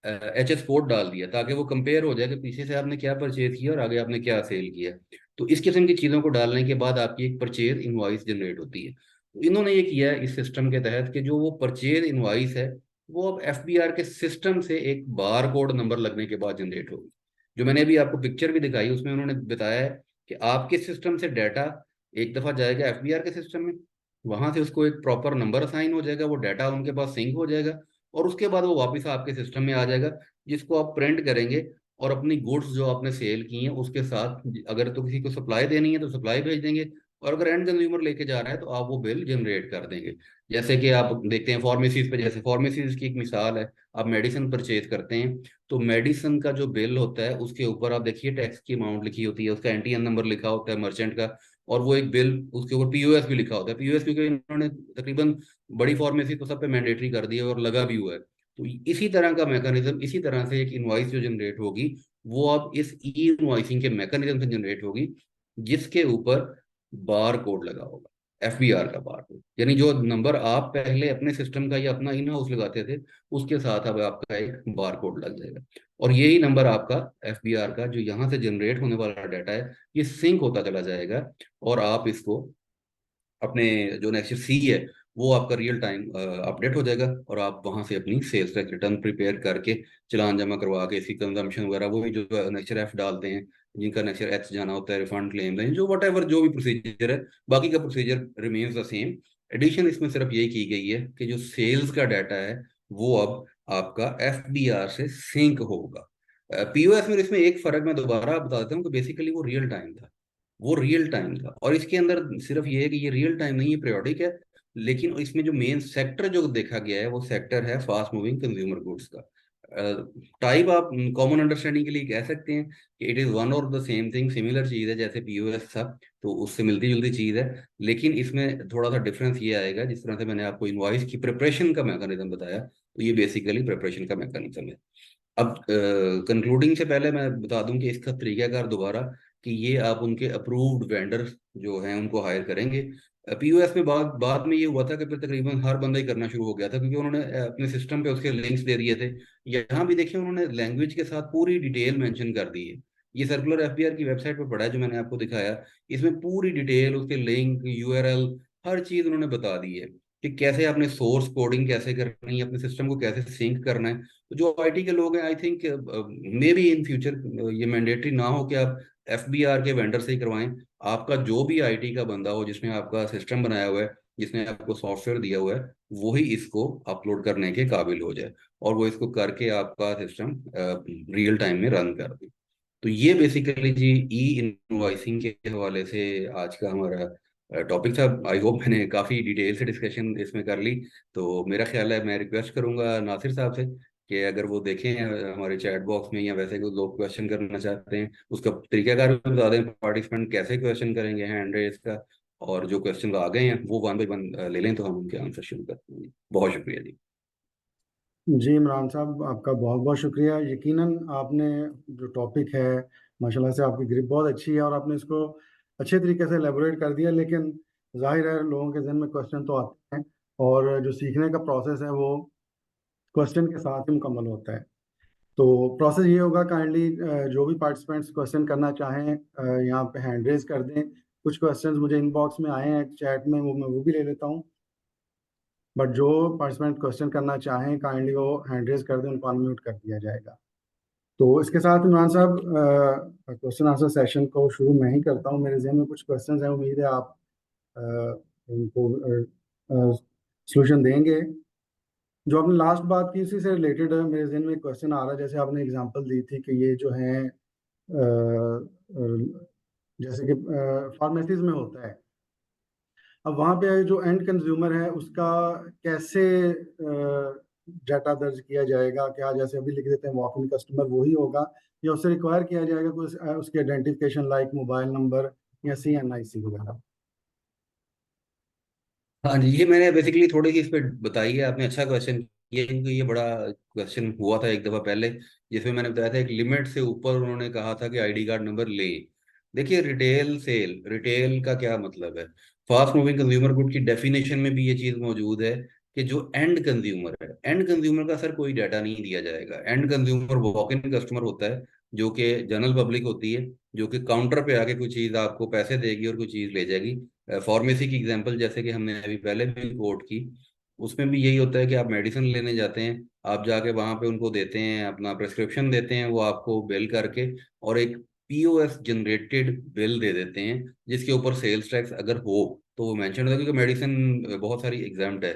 एच एस कोड डाल दिया, ताकि वो कंपेयर हो जाए कि पीछे से आपने क्या परचेज किया और आगे आपने क्या सेल किया। तो इस किस्म की चीज़ों को डालने के बाद आपकी एक परचेज इनवॉइस जनरेट होती है। तो इन्होंने ये किया है इस सिस्टम के तहत कि जो वो परचेज इनवॉइस है वो अब एफबीआर के सिस्टम से एक बार कोड नंबर लगने के बाद जनरेट होगी। जो मैंने अभी आपको पिक्चर भी दिखाई उसमें उन्होंने बताया है कि आपके सिस्टम से डाटा एक दफ़ा जाएगा एफबीआर के सिस्टम में, वहां से उसको एक प्रॉपर नंबर असाइन हो जाएगा, वो डाटा उनके पास सिंक हो जाएगा, और उसके बाद वो वापस आपके सिस्टम में आ जाएगा, जिसको आप प्रिंट करेंगे और अपनी गुड्स जो आपने सेल की हैं उसके साथ, अगर तो किसी को सप्लाई देनी है तो सप्लाई भेज देंगे, और अगर एंड कंज्यूमर लेके जा रहा है तो आप वो बिल जनरेट कर देंगे। जैसे कि आप देखते हैं फार्मेसीज पे, जैसे फार्मेसीज की एक मिसाल है, आप मेडिसिन परचेज करते हैं तो मेडिसिन का जो बिल होता है उसके ऊपर आप देखिए टैक्स की अमाउंट लिखी होती है, उसका एनटीएन नंबर लिखा होता है मर्चेंट का, और वो एक बिल उसके ऊपर पीओएस भी लिखा होता है। पीओएस क्योंकि इन्होंने तकरीबन बड़ी फार्मेसी तो सब पे मैंडेटरी कर दी है और लगा भी हुआ है। तो इसी तरह का मैकेनिज्म, इसी तरह से एक इनवॉइस जो जनरेट होगी वो अब इस ई इनवॉइसिंग के मैकेनिज्म से जनरेट होगी, जिसके ऊपर बार कोड लगा होगा, एफबीआर का बार कोड, यानी जो नंबर आप पहले अपने सिस्टम का या अपना इन हाउस लगाते थे उसके साथ अब आपका एक बार कोड लग जाएगा। और यही नंबर आपका एफबीआर का जो यहाँ से जनरेट होने वाला डाटा है ये सिंक होता चला जाएगा, और आप इसको अपने जो नेक्स्ट सी है वो आपका रियल टाइम अपडेट हो जाएगा, और आप वहां से अपनी सेल्स टैक्स रिटर्न प्रिपेयर करके चालान जमा करवा के इसकी कंजम्पशन वगैरह वो भी जो नेक्चर एफ डालते हैं, जिनका नेक्चर एच जाना होता है, रिफंड क्लेम दें, जो वट एवर जो भी प्रोसीजर है, बाकी का procedure remains the same. Addition इसमें सिर्फ यही की गई है कि जो सेल्स का डाटा है वो अब आपका एफ बी आर से सिंक होगा। पीओएस में इसमें एक फर्क मैं दोबारा बता देता हूँ कि बेसिकली वो रियल टाइम था, वो रियल टाइम था, और इसके अंदर सिर्फ ये है कि ये रियल टाइम नहीं, ये पीरियोडिक है। लेकिन इसमें जो मेन सेक्टर जो देखा गया है वो सेक्टर है फास्ट मूविंग कंज्यूमर गुड्स का। टाइप आप कॉमन अंडरस्टैंडिंग के लिए कह सकते हैं कि इट इज वन और द सेम थिंग, सिमिलर चीज है, जैसे पीओएस था तो उससे मिलती जुलती चीज है। लेकिन इसमें थोड़ा सा डिफरेंस ये आएगा, जिस तरह से मैंने आपको इनवॉइस की प्रिपरेशन का मैकेनिज्म बताया, तो ये बेसिकली प्रिपरेशन का मैकेनिज्म है। अब कंक्लूडिंग से पहले मैं बता दूं कि इसका तरीकाकार दोबारा, कि ये आप उनके अप्रूव्ड वेंडर जो हैं उनको हायर करेंगे। पीओएस में बाद बाद में ये हुआ था कि फिर तकरीबन हर बंदा ही करना शुरू हो गया था, क्योंकि उन्होंने अपने सिस्टम पे उसके लिंक्स दे दिए थे। यहाँ भी देखिए उन्होंने लैंग्वेज के साथ पूरी डिटेल मेंशन कर दी है, ये सर्कुलर एफबीआर की वेबसाइट पर पड़ा है जो मैंने आपको दिखाया। इसमें पूरी डिटेल, उसके लिंक, यूआरएल, हर चीज उन्होंने बता दी है कि कैसे आपने सोर्स कोडिंग कैसे करनी है, अपने सिस्टम को कैसे सिंक करना है। तो जो आईटी के लोग हैं, I think may be in future ये मैंडेटरी ना हो कि आप एफबीआर के वेंडर से ही करवाएं। आपका जो भी आईटी का बंदा हो जिसने आपका सिस्टम बनाया हुआ है, जिसने आपको सॉफ्टवेयर दिया हुआ है, वही इसको अपलोड करने के काबिल हो जाए और वो इसको करके आपका सिस्टम रियल टाइम में रन कर दे। तो ये बेसिकली जी ई इनवॉइसिंग के हवाले से आज का हमारा टॉपिक था। आई होप मैंने काफ़ी डिटेल से डिस्कशन इसमें कर ली। तो मेरा ख्याल है मैं रिक्वेस्ट करूंगा नासिर साहब से कि अगर वो देखें हमारे चैट बॉक्स में, या वैसे कोई लोग क्वेश्चन करना चाहते हैं उसका तरीकाकार भी बता दें, पार्टिसिपेंट कैसे क्वेश्चन करेंगे हैंड रेस का, और जो क्वेश्चन आ गए हैं वो वन बाई वन ले लें तो हम उनके आंसर शुरू करते हैं। बहुत शुक्रिया जी। जी इमरान साहब, आपका बहुत बहुत शुक्रिया। यकीनन आपने जो टॉपिक है, माशाल्लाह से आपकी ग्रिप बहुत अच्छी है और आपने इसको अच्छे तरीके से एलेबोरेट कर दिया। लेकिन जाहिर है लोगों के जहन में क्वेश्चन तो आते हैं, और जो सीखने का प्रोसेस है वो क्वेश्चन के साथ ही मुकम्मल होता है। तो प्रोसेस ये होगा, काइंडली जो भी पार्टिसिपेंट्स क्वेश्चन करना चाहें यहाँ पे हैंड रेज कर दें। कुछ क्वेश्चंस मुझे इनबॉक्स में आए हैं चैट में, वो मैं वो भी ले लेता हूँ। बट जो पार्टिसिपेंट क्वेश्चन करना चाहें काइंडली वो हैंड रेज कर दें, उनको अनम्यूट कर दिया जाएगा। तो इसके साथ इमरान साहब क्वेश्चन आंसर सेशन को शुरू मैं ही करता हूँ। मेरे जहन में कुछ क्वेश्चंस हैं, उम्मीद है आप अ, उनको सोल्यूशन देंगे। जो आपने लास्ट बात की उसी से रिलेटेड मेरे जहन में एक क्वेश्चन आ रहा है। जैसे आपने एग्जांपल दी थी कि ये जो है जैसे कि फार्मेसीज में होता है, अब वहाँ पे जो एंड कंज्यूमर है उसका कैसे डाटा दर्ज किया जाएगा? क्या जैसे अभी लिख देते हैं वॉक इन कस्टमर वही होगा, या उससे रिक्वायर किया जाएगा कोई उसकी आइडेंटिफिकेशन लाइक मोबाइल नंबर या CNIC वगैरह? हाँ जी, ये मैंने बेसिकली थोड़ी सी इस पे बताई है, आपने अच्छा क्वेश्चन किया, क्योंकि ये बड़ा क्वेश्चन हुआ था एक दफा पहले, जिसमें मैंने बताया था एक लिमिट से ऊपर उन्होंने कहा था कि आईडी कार्ड नंबर ले। देखिए, रिटेल सेल, रिटेल का क्या मतलब है? फास्ट मूविंग कंज्यूमर गुड की डेफिनेशन में भी ये चीज मौजूद है कि जो एंड कंज्यूमर है, एंड कंज्यूमर का सर कोई डाटा नहीं दिया जाएगा। And consumer walk in customer होता है, जो कि जनरल पब्लिक होती है, जो कि काउंटर पे आके कोई चीज आपको पैसे देगी और कोई चीज ले जाएगी। फार्मेसी की एग्जांपल जैसे कि हमने अभी पहले भी कोट की, उसमें भी यही होता है कि आप मेडिसिन लेने जाते हैं, आप जाके वहां पे उनको देते हैं, अपना प्रेस्क्रिप्शन देते हैं, वो आपको बिल करके और एक पीओएस जनरेटेड बिल दे देते हैं, जिसके ऊपर सेल्स टैक्स अगर हो तो वो मेंशन होता है, क्योंकि मेडिसिन बहुत सारी एग्जाम्प्ट है,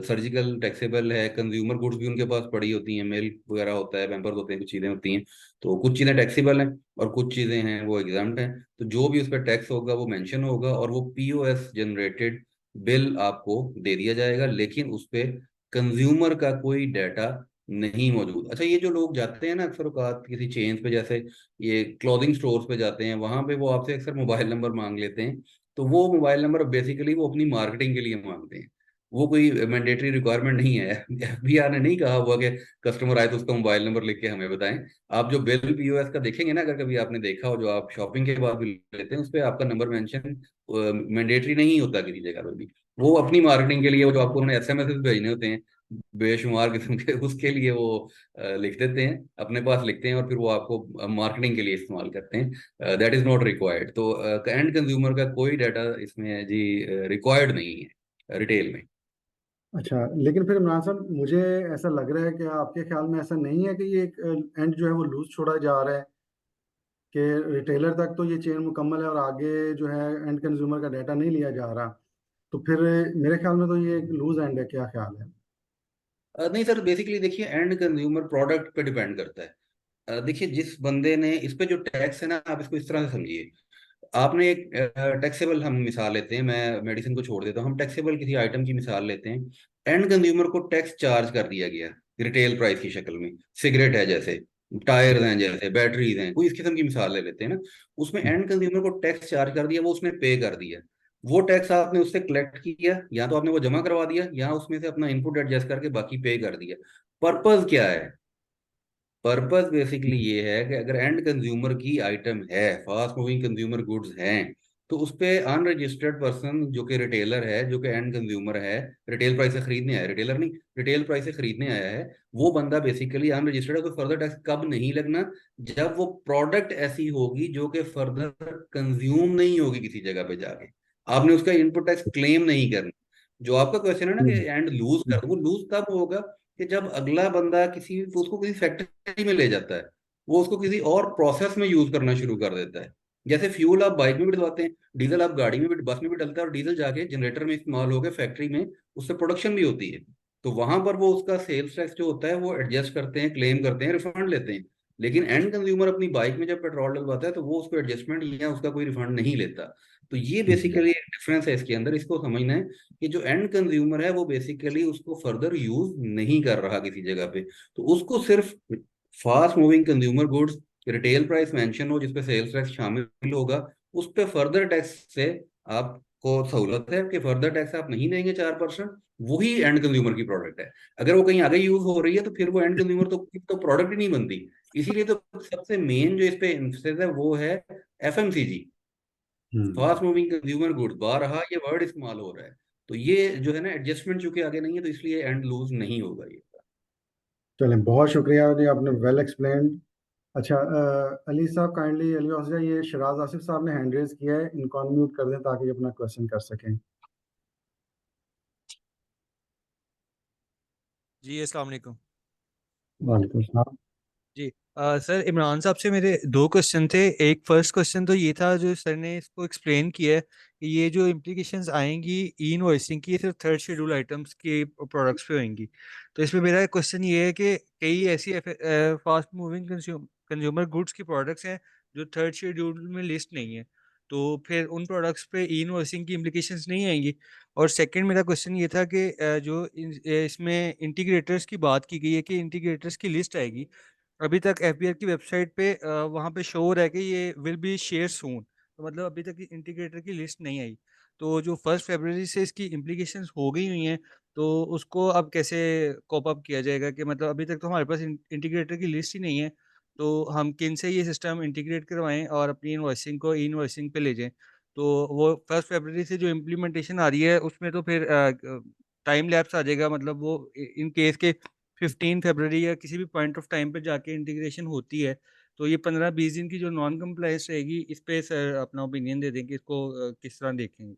सर्जिकल टैक्सेबल है, कंज्यूमर गुड्स भी उनके पास पड़ी होती हैं, मिल्क वगैरह होता है, पैम्पर्स होते हैं, कुछ चीज़ें होती हैं। तो कुछ चीज़ें टैक्सेबल हैं और कुछ चीज़ें हैं वो एग्जाम्प्ट हैं। तो जो भी उस पर टैक्स होगा वो मेंशन होगा और वो पीओएस जनरेटेड बिल आपको दे दिया जाएगा, लेकिन उस पे कंज्यूमर का कोई डाटा नहीं मौजूद। अच्छा, ये जो लोग जाते हैं ना अक्सर औकात किसी चेन्स पे, जैसे ये क्लॉथिंग स्टोर्स पे जाते हैं, वहां पे वो आपसे अक्सर मोबाइल नंबर मांग लेते हैं। तो वो मोबाइल नंबर बेसिकली वो अपनी मार्केटिंग के लिए मांगते हैं, वो कोई मैंडेटरी रिक्वायरमेंट नहीं है। एफबीआर ने नहीं कहा हुआ कि कस्टमर आए तो उसका मोबाइल नंबर लिख के हमें बताएं। आप जो बिल पीओएस का देखेंगे ना, अगर कभी आपने देखा हो, जो आप शॉपिंग के बाद बिल लेते हैं, उस पर आपका नंबर मेंशन मैंडेटरी नहीं होता किसी जगह पर भी। वो अपनी मार्केटिंग के लिए, वो जो आपको उन्होंने एसएमएस भेजने होते हैं बेशुमार किस्म के, उसके लिए वो लिख देते हैं, अपने पास लिखते हैं और फिर वो आपको मार्केटिंग के लिए इस्तेमाल करते हैं। That is not required. तो एंड कंज्यूमर का कोई डाटा इसमें जी रिक्वायर्ड नहीं है रिटेल में। अच्छा, लेकिन फिर इमरान साहब मुझे ऐसा लग रहा है कि आपके ख्याल में ऐसा नहीं है कि ये एक एंड जो है वो लूज छोड़ा जा रहा है, कि रिटेलर तक तो ये चेन मुकम्मल है और आगे जो है एंड कंज्यूमर का डाटा नहीं लिया जा रहा? तो फिर मेरे ख्याल में तो ये एक लूज एंड है, क्या ख्याल है? नहीं सर, बेसिकली देखिए, एंड कंज्यूमर प्रोडक्ट पे डिपेंड करता है। देखिए, जिस बंदे ने इस पे जो टैक्स है ना, आप इसको इस तरह से समझिए। आपने एक टैक्सेबल, हम मिसाल लेते हैं, मैं मेडिसिन को छोड़ देता हूँ, हम टैक्सेबल किसी आइटम की मिसाल लेते हैं। एंड कंज्यूमर को टैक्स चार्ज कर दिया गया रिटेल प्राइस की शक्ल में। सिगरेट है जैसे, टायर हैं जैसे, बैटरीज हैं, कोई इस किस्म की मिसाल ले लेते हैं ना, उसमें एंड कंज्यूमर को टैक्स चार्ज कर दिया, वो उसने पे कर दिया। वो टैक्स आपने उससे कलेक्ट किया, या तो आपने वो जमा करवा दिया, या उसमें से अपना इनपुट एडजस्ट करके बाकी पे कर दिया। पर्पज क्या है? पर्पस बेसिकली ये है कि अगर एंड कंज्यूमर की आइटम है, फास्ट मूविंग कंज्यूमर गुड्स हैं, तो उस पे अनरजिस्टर्ड पर्सन जो कि रिटेलर है, जो कि एंड कंज्यूमर है, रिटेल प्राइस से खरीदने आया, रिटेलर नहीं, रिटेल प्राइस से खरीदने आया है, वो बंदा बेसिकली अनरजिस्टर्ड है। तो फर्दर टैक्स कब नहीं लगना? जब वो प्रोडक्ट ऐसी होगी जो कि फर्दर कंज्यूम नहीं होगी किसी जगह पे जाके, आपने उसका इनपुट टैक्स क्लेम नहीं करना। जो आपका क्वेश्चन है ना कि हम्म, एंड लूज कर, वो लूज तब होगा कि जब अगला बंदा किसी उसको किसी फैक्ट्री में ले जाता है, वो उसको किसी और प्रोसेस में यूज करना शुरू कर देता है। जैसे फ्यूल आप बाइक में भी डलवाते हैं, डीजल आप गाड़ी में भी, बस में भी डलता है, और डीजल जाके जनरेटर में इस्तेमाल होकर फैक्ट्री में उससे प्रोडक्शन भी होती है। तो वहां पर वो उसका सेल्स टैक्स जो होता है वो एडजस्ट करते हैं, क्लेम करते हैं, रिफंड लेते हैं। लेकिन एंड कंज्यूमर अपनी बाइक में जब पेट्रोल डलवाता है तो वो उसको एडजस्टमेंट या उसका कोई रिफंड नहीं लेता। तो ये हम्म, बेसिकली डिफरेंस है इसके अंदर, इसको समझना है कि जो एंड कंज्यूमर है वो बेसिकली उसको फर्दर यूज नहीं कर रहा किसी जगह पे, तो उसको सिर्फ fast moving consumer goods, retail price mention हो जिसपे सेल्स टैक्स शामिल होगा, उस पे फर्दर टैक्स से आपको सहूलत है कि फर्दर टैक्स आप नहीं देंगे 4%। वही एंड कंज्यूमर की प्रोडक्ट है। अगर वो कहीं आगे यूज हो रही है तो फिर वो एंड कंज्यूमर तो प्रोडक्ट ही नहीं बनती। इसीलिए तो सबसे मेन जो इस पे एम्फेसिस है वो है FMCG, hmm. Fast moving consumer goods. बारहा ये वर्ड इस्तेमाल हो रहा है। तो ये जो है ना एडजस्टमेंट चूंकि आगे नहीं है, तो इसलिए एंड लूज नहीं होगा ये। चलें, बहुत शुक्रिया जी, आपने वेल एक्सप्लेन्ड। अच्छा, अली साहब काइंडली, अली हौसला, ये शराज आसिफ साहब ने हैंड रेज किया है, इनको अनम्यूट कर दें ताकि ये अपना क्वेश्चन कर सकें। जी अस्सलाम वालेकुम। वालेकुम सलाम। जी सर, इमरान साहब से मेरे दो क्वेश्चन थे। एक फर्स्ट क्वेश्चन तो ये था, जो सर ने इसको एक्सप्लेन किया है कि ये जो इम्प्लीकेशंस आएंगी ई इनवॉइसिंग की, ये सिर्फ थर्ड शेड्यूल आइटम्स के प्रोडक्ट्स पे होंगी। तो इसमें मेरा क्वेश्चन ये है कि कई ऐसी फास्ट मूविंग कंज्यूमर गुड्स की प्रोडक्ट्स हैं जो थर्ड शेड्यूल में लिस्ट नहीं है, तो फिर उन प्रोडक्ट्स पे ई इनवॉइसिंग की इम्प्लीकेशंस नहीं आएंगी। और सेकंड मेरा क्वेश्चन ये था कि इसमें इंटीग्रेटर्स की बात की गई है कि इंटीग्रेटर्स की लिस्ट आएगी। अभी तक एफबीआर की वेबसाइट पे वहाँ पे शो हो रहा है कि ये विल बी शेयर सून, तो मतलब अभी तक इंटीग्रेटर की लिस्ट नहीं आई। तो जो 1 फरवरी से इसकी इम्प्लीकेशंस हो गई हुई हैं, तो उसको अब कैसे कॉप अप किया जाएगा कि मतलब अभी तक तो हमारे पास इंटीग्रेटर की लिस्ट ही नहीं है, तो हम किन से ये सिस्टम इंटीग्रेट करवाएं और अपनी इनवॉइसिंग को ई इनवॉइसिंग पे ले जाएं। तो वो 1 फरवरी से जो इम्प्लीमेंटेशन आ रही है उसमें तो फिर टाइम लैप्स आ जाएगा, मतलब वो इन केस के 15 फरवरी या किसी भी पॉइंट ऑफ टाइम पे जाके इंटीग्रेशन होती है, तो ये 15-20 दिन की जो नॉन कंप्लायंस रहेगी, इस पे सर अपना ओपिनियन दे देंगे, इसको किस तरह देखेंगे।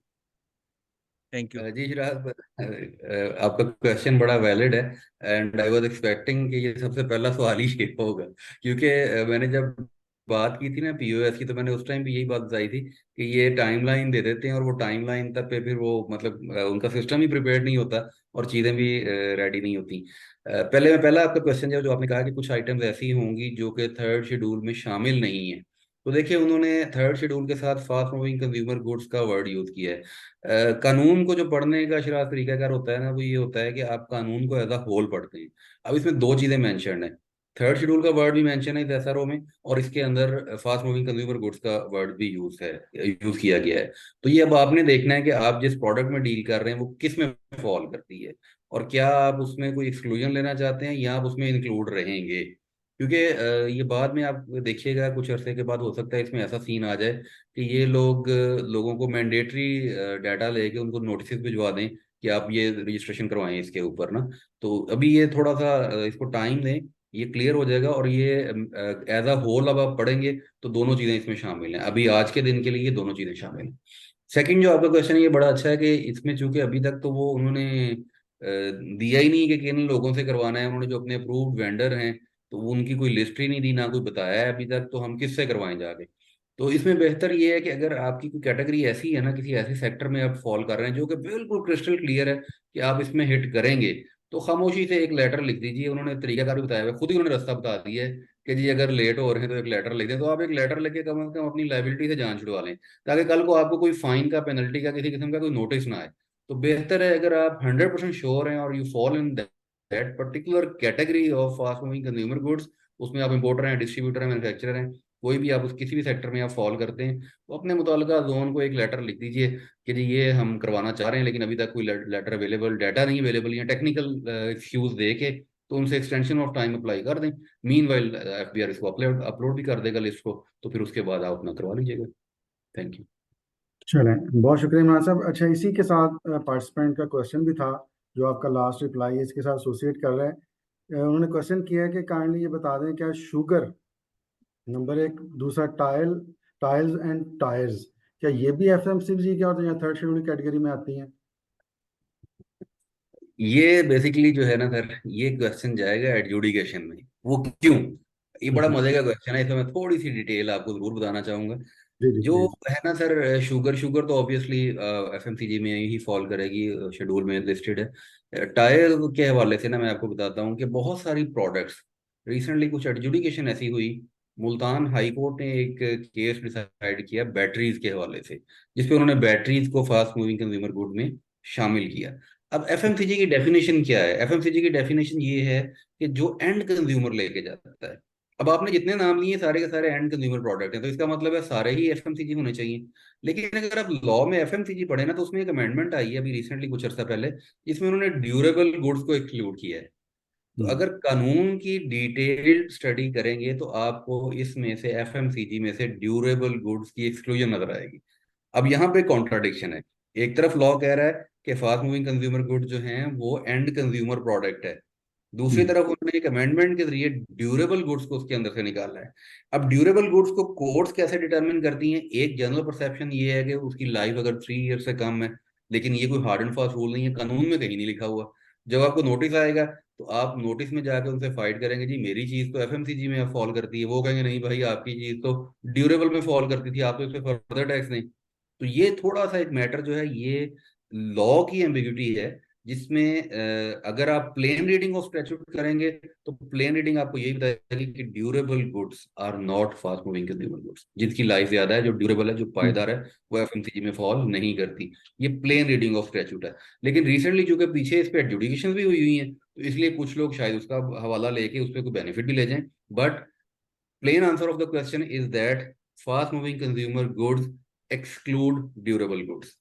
Thank you. जी जनाब, आपका क्वेश्चन बड़ा वैलिड है। एंड आई वाज एक्सपेक्टिंग कि ये सबसे पहला सवाल ही ये होगा, क्योंकि मैंने जब बात की थी ना पीओएस की, तो मैंने उस टाइम भी यही बात बताई थी कि ये टाइमलाइन दे देते हैं और वो टाइमलाइन तक पे फिर वो मतलब उनका सिस्टम ही प्रिपेयर्ड नहीं होता और चीज़ें भी रेडी नहीं होती। पहला आपका क्वेश्चन जो जो आपने कहा कि कुछ आइटम्स ऐसी होंगी जो कि थर्ड शेड्यूल में शामिल नहीं है। तो देखिए, उन्होंने थर्ड शेड्यूल के साथ फास्ट मूविंग कंज्यूमर गुड्स का वर्ड यूज किया है। कानून को जो पढ़ने का शराब तरीकाकार होता है ना, वो ये होता है कि आप कानून को एज अ होल पढ़ते हैं। अब इसमें दो चीजें मेंशन है, थर्ड शेड्यूल का वर्ड भी मेंशन है इस एसआरओ में, और इसके अंदर फास्ट मूविंग कंज्यूमर गुड्स का वर्ड भी यूज किया गया है। तो ये अब आपने देखना है कि आप जिस प्रोडक्ट में डील कर रहे हैं वो किस में फॉल करती है, और क्या आप उसमें कोई एक्सक्लूजन लेना चाहते हैं या आप उसमें इंक्लूड रहेंगे। क्योंकि ये बाद में आप देखिएगा कुछ अरसे के बाद हो सकता है इसमें ऐसा सीन आ जाए कि ये लोग लोगों को मैंडेटरी डाटा लेके उनको नोटिस भिजवा दें कि आप ये रजिस्ट्रेशन करवाएं इसके ऊपर ना। तो अभी ये थोड़ा सा इसको टाइम दें, ये क्लियर हो जाएगा। और ये एज अ होल अब आप पढ़ेंगे तो दोनों चीज़ें इसमें शामिल हैं, अभी आज के दिन के लिए ये दोनों चीज़ें शामिल हैं। सेकंड जो आपका क्वेश्चन है ये बड़ा अच्छा है कि इसमें चूंकि अभी तक तो वो उन्होंने दिया ही नहीं कि किन लोगों से करवाना है। उन्होंने जो अपने अप्रूव्ड वेंडर हैं तो वो उनकी कोई लिस्ट ही नहीं दी, ना कोई बताया है अभी तक, तो हम किससे करवाएं जाके। तो इसमें बेहतर ये है कि अगर आपकी कोई कैटेगरी ऐसी है ना, किसी ऐसे सेक्टर में आप फॉल कर रहे हैं जो कि बिल्कुल क्रिस्टल क्लियर है कि आप इसमें हिट करेंगे, तो खामोशी से एक लेटर लिख दीजिए। उन्होंने तरीकाकार भी बताया हुआ है, खुद ही उन्होंने रास्ता बता दिया है कि जी अगर लेट हो रहे हैं तो एक लेटर लिख दें। तो आप एक लेटर लिख के कम से कम अपनी लाइबिलिटी से जान छुड़वा लें, ताकि कल को आपको कोई फाइन का, पेनल्टी का, किसी किस्म का कोई नोटिस ना आए। तो बेहतर है अगर आप 100% श्योर हैं और you fall in that particular category of fast moving consumer goods, उसमें आप इंपोर्टर हैं, डिस्ट्रीब्यूटर हैं, मैन्युफैक्चरर हैं, कोई भी आप उस किसी भी सेक्टर में आप फॉल करते हैं, तो अपने मुतालिका जोन को एक लेटर लिख दीजिए कि जी ये हम करवाना चाह रहे हैं लेकिन अभी तक कोई लेटर अवेलेबल, डाटा नहीं अवेलेबल, या टेक्निकल एक्सक्यूज दे के तो उनसे एक्सटेंशन ऑफ टाइम अप्लाई कर दें। मीन वाइल एफबीआर इसको अपलोड अपलोड भी कर देगा लिस्ट को, तो फिर उसके बाद आप अपना करवा लीजिएगा। Thank you. चलें, बहुत शुक्रिया इमरान साहब। अच्छा, इसी के साथ पार्टिसिपेंट का क्वेश्चन भी था जो आपका लास्ट रिप्लाई है इसके साथ एसोसिएट कर रहा है। उन्होंने क्वेश्चन किया है कि काइंडली ये बता दें क्या शुगर नंबर एक, दूसरा टाइल्स एंड टायर्स, क्या ये भी एफएमसीजी के और या थर्ड शेड्यूल कैटेगरी में आती हैं? ये बेसिकली जो है ना सर, ये क्वेश्चन जाएगा एडजुडिकेशन में। वो क्यों? ये बड़ा हम्म, मजे का क्वेश्चन है, इसमें मैं थोड़ी सी डिटेल आपको जरूर बताना चाहूंगा। जी जी जो प्लीज। है ना सर, शुगर शुगर तो ऑब्वियसली एफएमसीजी में ही फॉल करेगी, शेड्यूल में लिस्टेड है। टायर के हवाले से ना मैं आपको बताता हूँ कि बहुत सारी प्रोडक्ट्स, रिसेंटली कुछ एडजुडिकेशन ऐसी हुई, मुल्तान हाई कोर्ट ने एक केस डिसाइड किया बैटरीज के हवाले से, जिसपे उन्होंने बैटरीज को फास्ट मूविंग कंज्यूमर गुड में शामिल किया। अब एफएमसीजी की डेफिनेशन क्या है? एफएमसीजी की डेफिनेशन ये है कि जो एंड कंज्यूमर लेके जाता है। अब आपने जितने नाम लिए सारे के सारे एंड कंज्यूमर प्रोडक्ट हैं, तो इसका मतलब है सारे ही एफएमसीजी होने चाहिए। लेकिन अगर आप लॉ में एफएमसीजी पढ़े ना, तो उसमें एक अमेंडमेंट आई है अभी रिसेंटली कुछ अर्सा पहले, जिसमें उन्होंने ड्यूरेबल गुड्स को एक्सक्लूड किया है। तो हम्म अगर कानून की डिटेल्ड स्टडी करेंगे तो आपको इसमें से एफएमसीजी में से ड्यूरेबल गुड्स की एक्सक्लूजन नजर आएगी। अब यहाँ पे कॉन्ट्राडिक्शन है। एक तरफ लॉ कह रहा है कि फास्ट मूविंग कंज्यूमर गुड्स जो हैं वो एंड कंज्यूमर प्रोडक्ट है, दूसरी हम्म तरफ उन्होंने एक अमेंडमेंट के जरिए ड्यूरेबल गुड्स को उसके अंदर से निकाला है। अब ड्यूरेबल गुड्स को कोर्ट्स कैसे डिटरमिन करती हैं? एक जनरल परसेप्शन ये है कि उसकी लाइफ अगर 3 ईयर से कम है, लेकिन ये कोई हार्ड एंड फास्ट रूल नहीं है, कानून में कहीं नहीं लिखा हुआ। जब आपको नोटिस आएगा तो आप नोटिस में जाकर उनसे फाइट करेंगे, जी मेरी चीज तो एफएमसीजी में फॉल करती है, वो कहेंगे नहीं भाई आपकी चीज तो ड्यूरेबल में फॉल करती थी, आप तो इस पे फर्दर टैक्स दें। तो ये थोड़ा सा एक मैटर जो है, ये लॉ की एम्बिग्यूटी है, जिसमें अगर आप प्लेन रीडिंग ऑफ स्टैट्यूट करेंगे तो प्लेन रीडिंग आपको यही बताएगी कि durable goods are not fast moving consumer goods. जिसकी लाइफ ज्यादा है, जो ड्यूरेबल है, जो हम्म। पायदार है, वो एफएमसीजी में फॉल नहीं करती। ये प्लेन रीडिंग ऑफ स्टैट्यूट है। लेकिन रिसेंटली चूंकि पीछे इस पे एडजुडिकेशन भी हुई हैं, तो इसलिए कुछ लोग शायद उसका हवाला लेके उस पर कोई बेनिफिट भी ले जाएं। But plain answer of the question is that fast moving consumer goods exclude durable goods.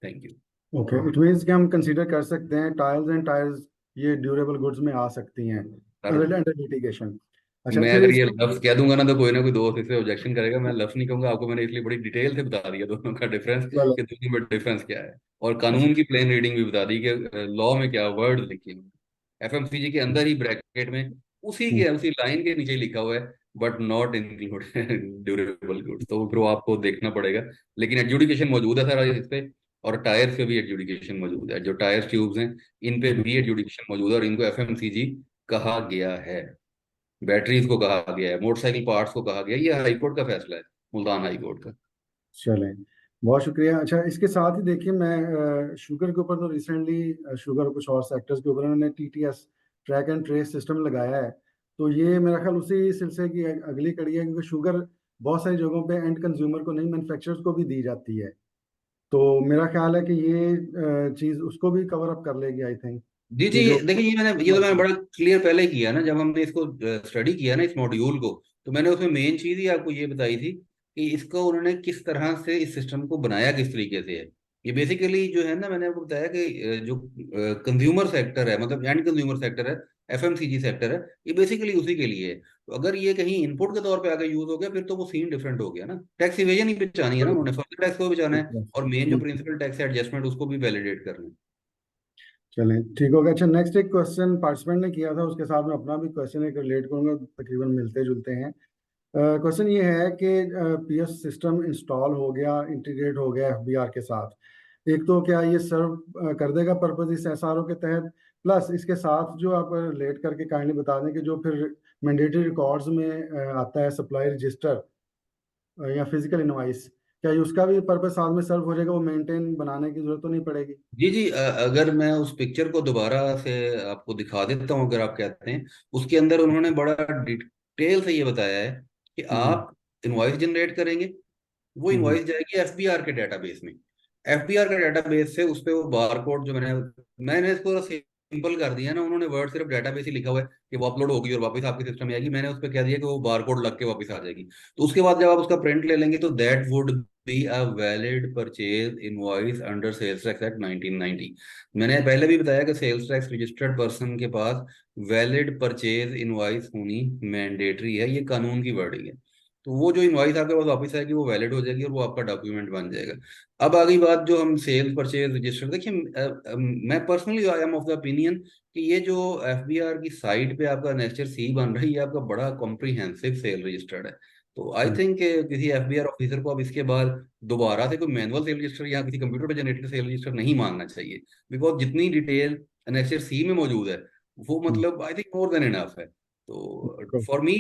Thank you. Okay, it means कि हम कंसीडर कर सकते हैं टाइल्स एंड टायर्स ये ड्यूरेबल गुड्स में आ सकती हैं सर, अंडर लिटिगेशन। अच्छा मैं फिर अगर ये इसके लफ्ज कह दूंगा ना कोई दोस्त इसे ऑब्जेक्शन करेगा। मैं लफ्ज नहीं कहूंगा आपको, मैंने इसलिए बड़ी डिटेल से बता दिया दोनों का डिफरेंस, चलो, कि दोनों में डिफरेंस क्या है, और अच्छा। कानून की प्लेन रीडिंग भी बता दी कि लॉ में क्या वर्ड लिखे हैं। एफएमसीजी के अंदर ही ब्रैकेट में उसी हम्म, के उसी लाइन के नीचे ही लिखा हुआ है, but not include durable goods, तो फिर वो आपको देखना पड़ेगा। लेकिन एडजुडिकेशन मौजूद है सर इस पे, और टायर्स पे भी एडजुडिकेशन मौजूद है। जो टायर ट्यूब्स हैं, इन पे भी एडजुडिकेशन मौजूद है, और इनको एफएमसीजी कहा गया है। बैटरीज को कहा गया है, मोटरसाइकिल पार्ट्स को कहा गया है। ये हाईकोर्ट का फैसला है, मुल्तान हाईकोर्ट का। चलें, बहुत शुक्रिया। अच्छा, इसके साथ ही देखिए मैं शुगर के ऊपर तो रिसेंटली शुगर और कुछ और सेक्टर्स के ऊपर उन्होंने TTS track and trace system लगाया है। तो ये मेरा ख्याल उसी सिलसिले की अगली कड़ी है, क्योंकि शुगर बहुत सारी जगहों पे एंड कंज्यूमर को नहीं, मैन्युफैक्चरर्स को भी दी जाती है। तो मेरा ख्याल है कि ये चीज़ उसको भी कवर अप कर लेगी, आई थिंक। जी जी, ये जो देखिए ये तो मैंने बड़ा क्लियर पहले किया ना, जब हमने इसको स्टडी किया ना इस मॉड्यूल को, तो मैंने उसमें मेन चीज ही आपको ये बताई थी कि इसको उन्होंने किस तरह से इस सिस्टम को बनाया, किस तरीके से है। ये बेसिकली जो है ना, मैंने आपको बताया कि जो कंज्यूमर सेक्टर है, मतलब एंड कंज्यूमर सेक्टर है, एफएमसीजी सेक्टर है, ये बेसिकली उसी के लिए है। तो अगर ये कहीं इनपुट के तौर पे आगे यूज हो गया, फिर तो वो सीन डिफरेंट हो गया ना। टैक्स इवेजन ही बचानी है ना उन्होंने, फर्दर टैक्स को भी बचाना है, और मेन जो प्रिंसिपल टैक्स है एडजस्टमेंट, उसको भी वैलिडेट करना है। चलें, ठीक हो गया। अच्छा, नेक्स्ट एक क्वेश्चन पार्टिसिपेंट ने किया था, उसके साथ मैं अपना भी क्वेश्चन एक रिलेट करूंगा, तकरीबन मिलते जुलते हैं। क्वेश्चन ये है कि पीएस सिस्टम इंस्टॉल हो गया, इंटीग्रेट हो गया एफबीआर के साथ। एक तो क्या ये सर्व कर देगा पर्पज इस एसआरओ के तहत? प्लस इसके साथ जो आप रिलेट करके काइंडली बता दें कि जो फिर मैंडेटरी रिकॉर्ड्स में आता है सप्लाई रजिस्टर या फिजिकल इनवाइस, क्या ये उसका भी पर्पज साथ में सर्व हो जाएगा? वो मेंटेन बनाने की जरूरत तो नहीं पड़ेगी? जी जी, अगर मैं उस पिक्चर को दोबारा से आपको दिखा देता हूँ, अगर आप कहते हैं, उसके अंदर उन्होंने बड़ा डिटेल से ये बताया है कि हम्म आप इनवॉइस जनरेट करेंगे, वो हम्म इनवॉइस जाएगी एफबीआर के डेटाबेस में। एफबीआर का डेटाबेस से उस पे वो बार कोड जो मैंने इसको सिंपल कर दिया ना, उन्होंने वर्ड सिर्फ डेटाबेस ही लिखा हुआ है कि वो अपलोड होगी और वापस आपके सिस्टम में आएगी। मैंने उस पर कह दिया कि वो बार कोड लग के वापस आ जाएगी। तो उसके बाद जब आप उसका प्रिंट ले लेंगे, तो that would be a valid purchase invoice under sales tax act 1990। मैंने पहले भी बताया कि सेल्स टैक्स रजिस्टर्ड पर्सन के पास वैलिड परचेज इनवॉइस होनी मैंडेटरी है, ये कानून की वर्डिंग है। तो वो जो इनवॉइस आपके पास वापस आएगी वो वैलिड हो जाएगी और वो आपका डॉक्यूमेंट बन जाएगा। अब आ गई बात जो हम सेल परचेज रजिस्टर, देखिए मैं personally I am of the opinion कि ये जो एफबीआर की साइट पे आपका नेचर सी बन रही है, आपका बड़ा कॉम्प्रिहेंसिव सेल रजिस्टर्ड है। तो आई हम्म, थिंक किसी एफबीआर ऑफिसर को अब इसके बाद दोबारा से कोई मैनुअल सेल रजिस्टर या किसी कंप्यूटर पे जनरेटेड सेल रजिस्टर नहीं मांगना चाहिए, बिकॉज जितनी डिटेल नेचर सी में मौजूद है वो हम्म, मतलब I think more than enough है। तो बिल्कुल for me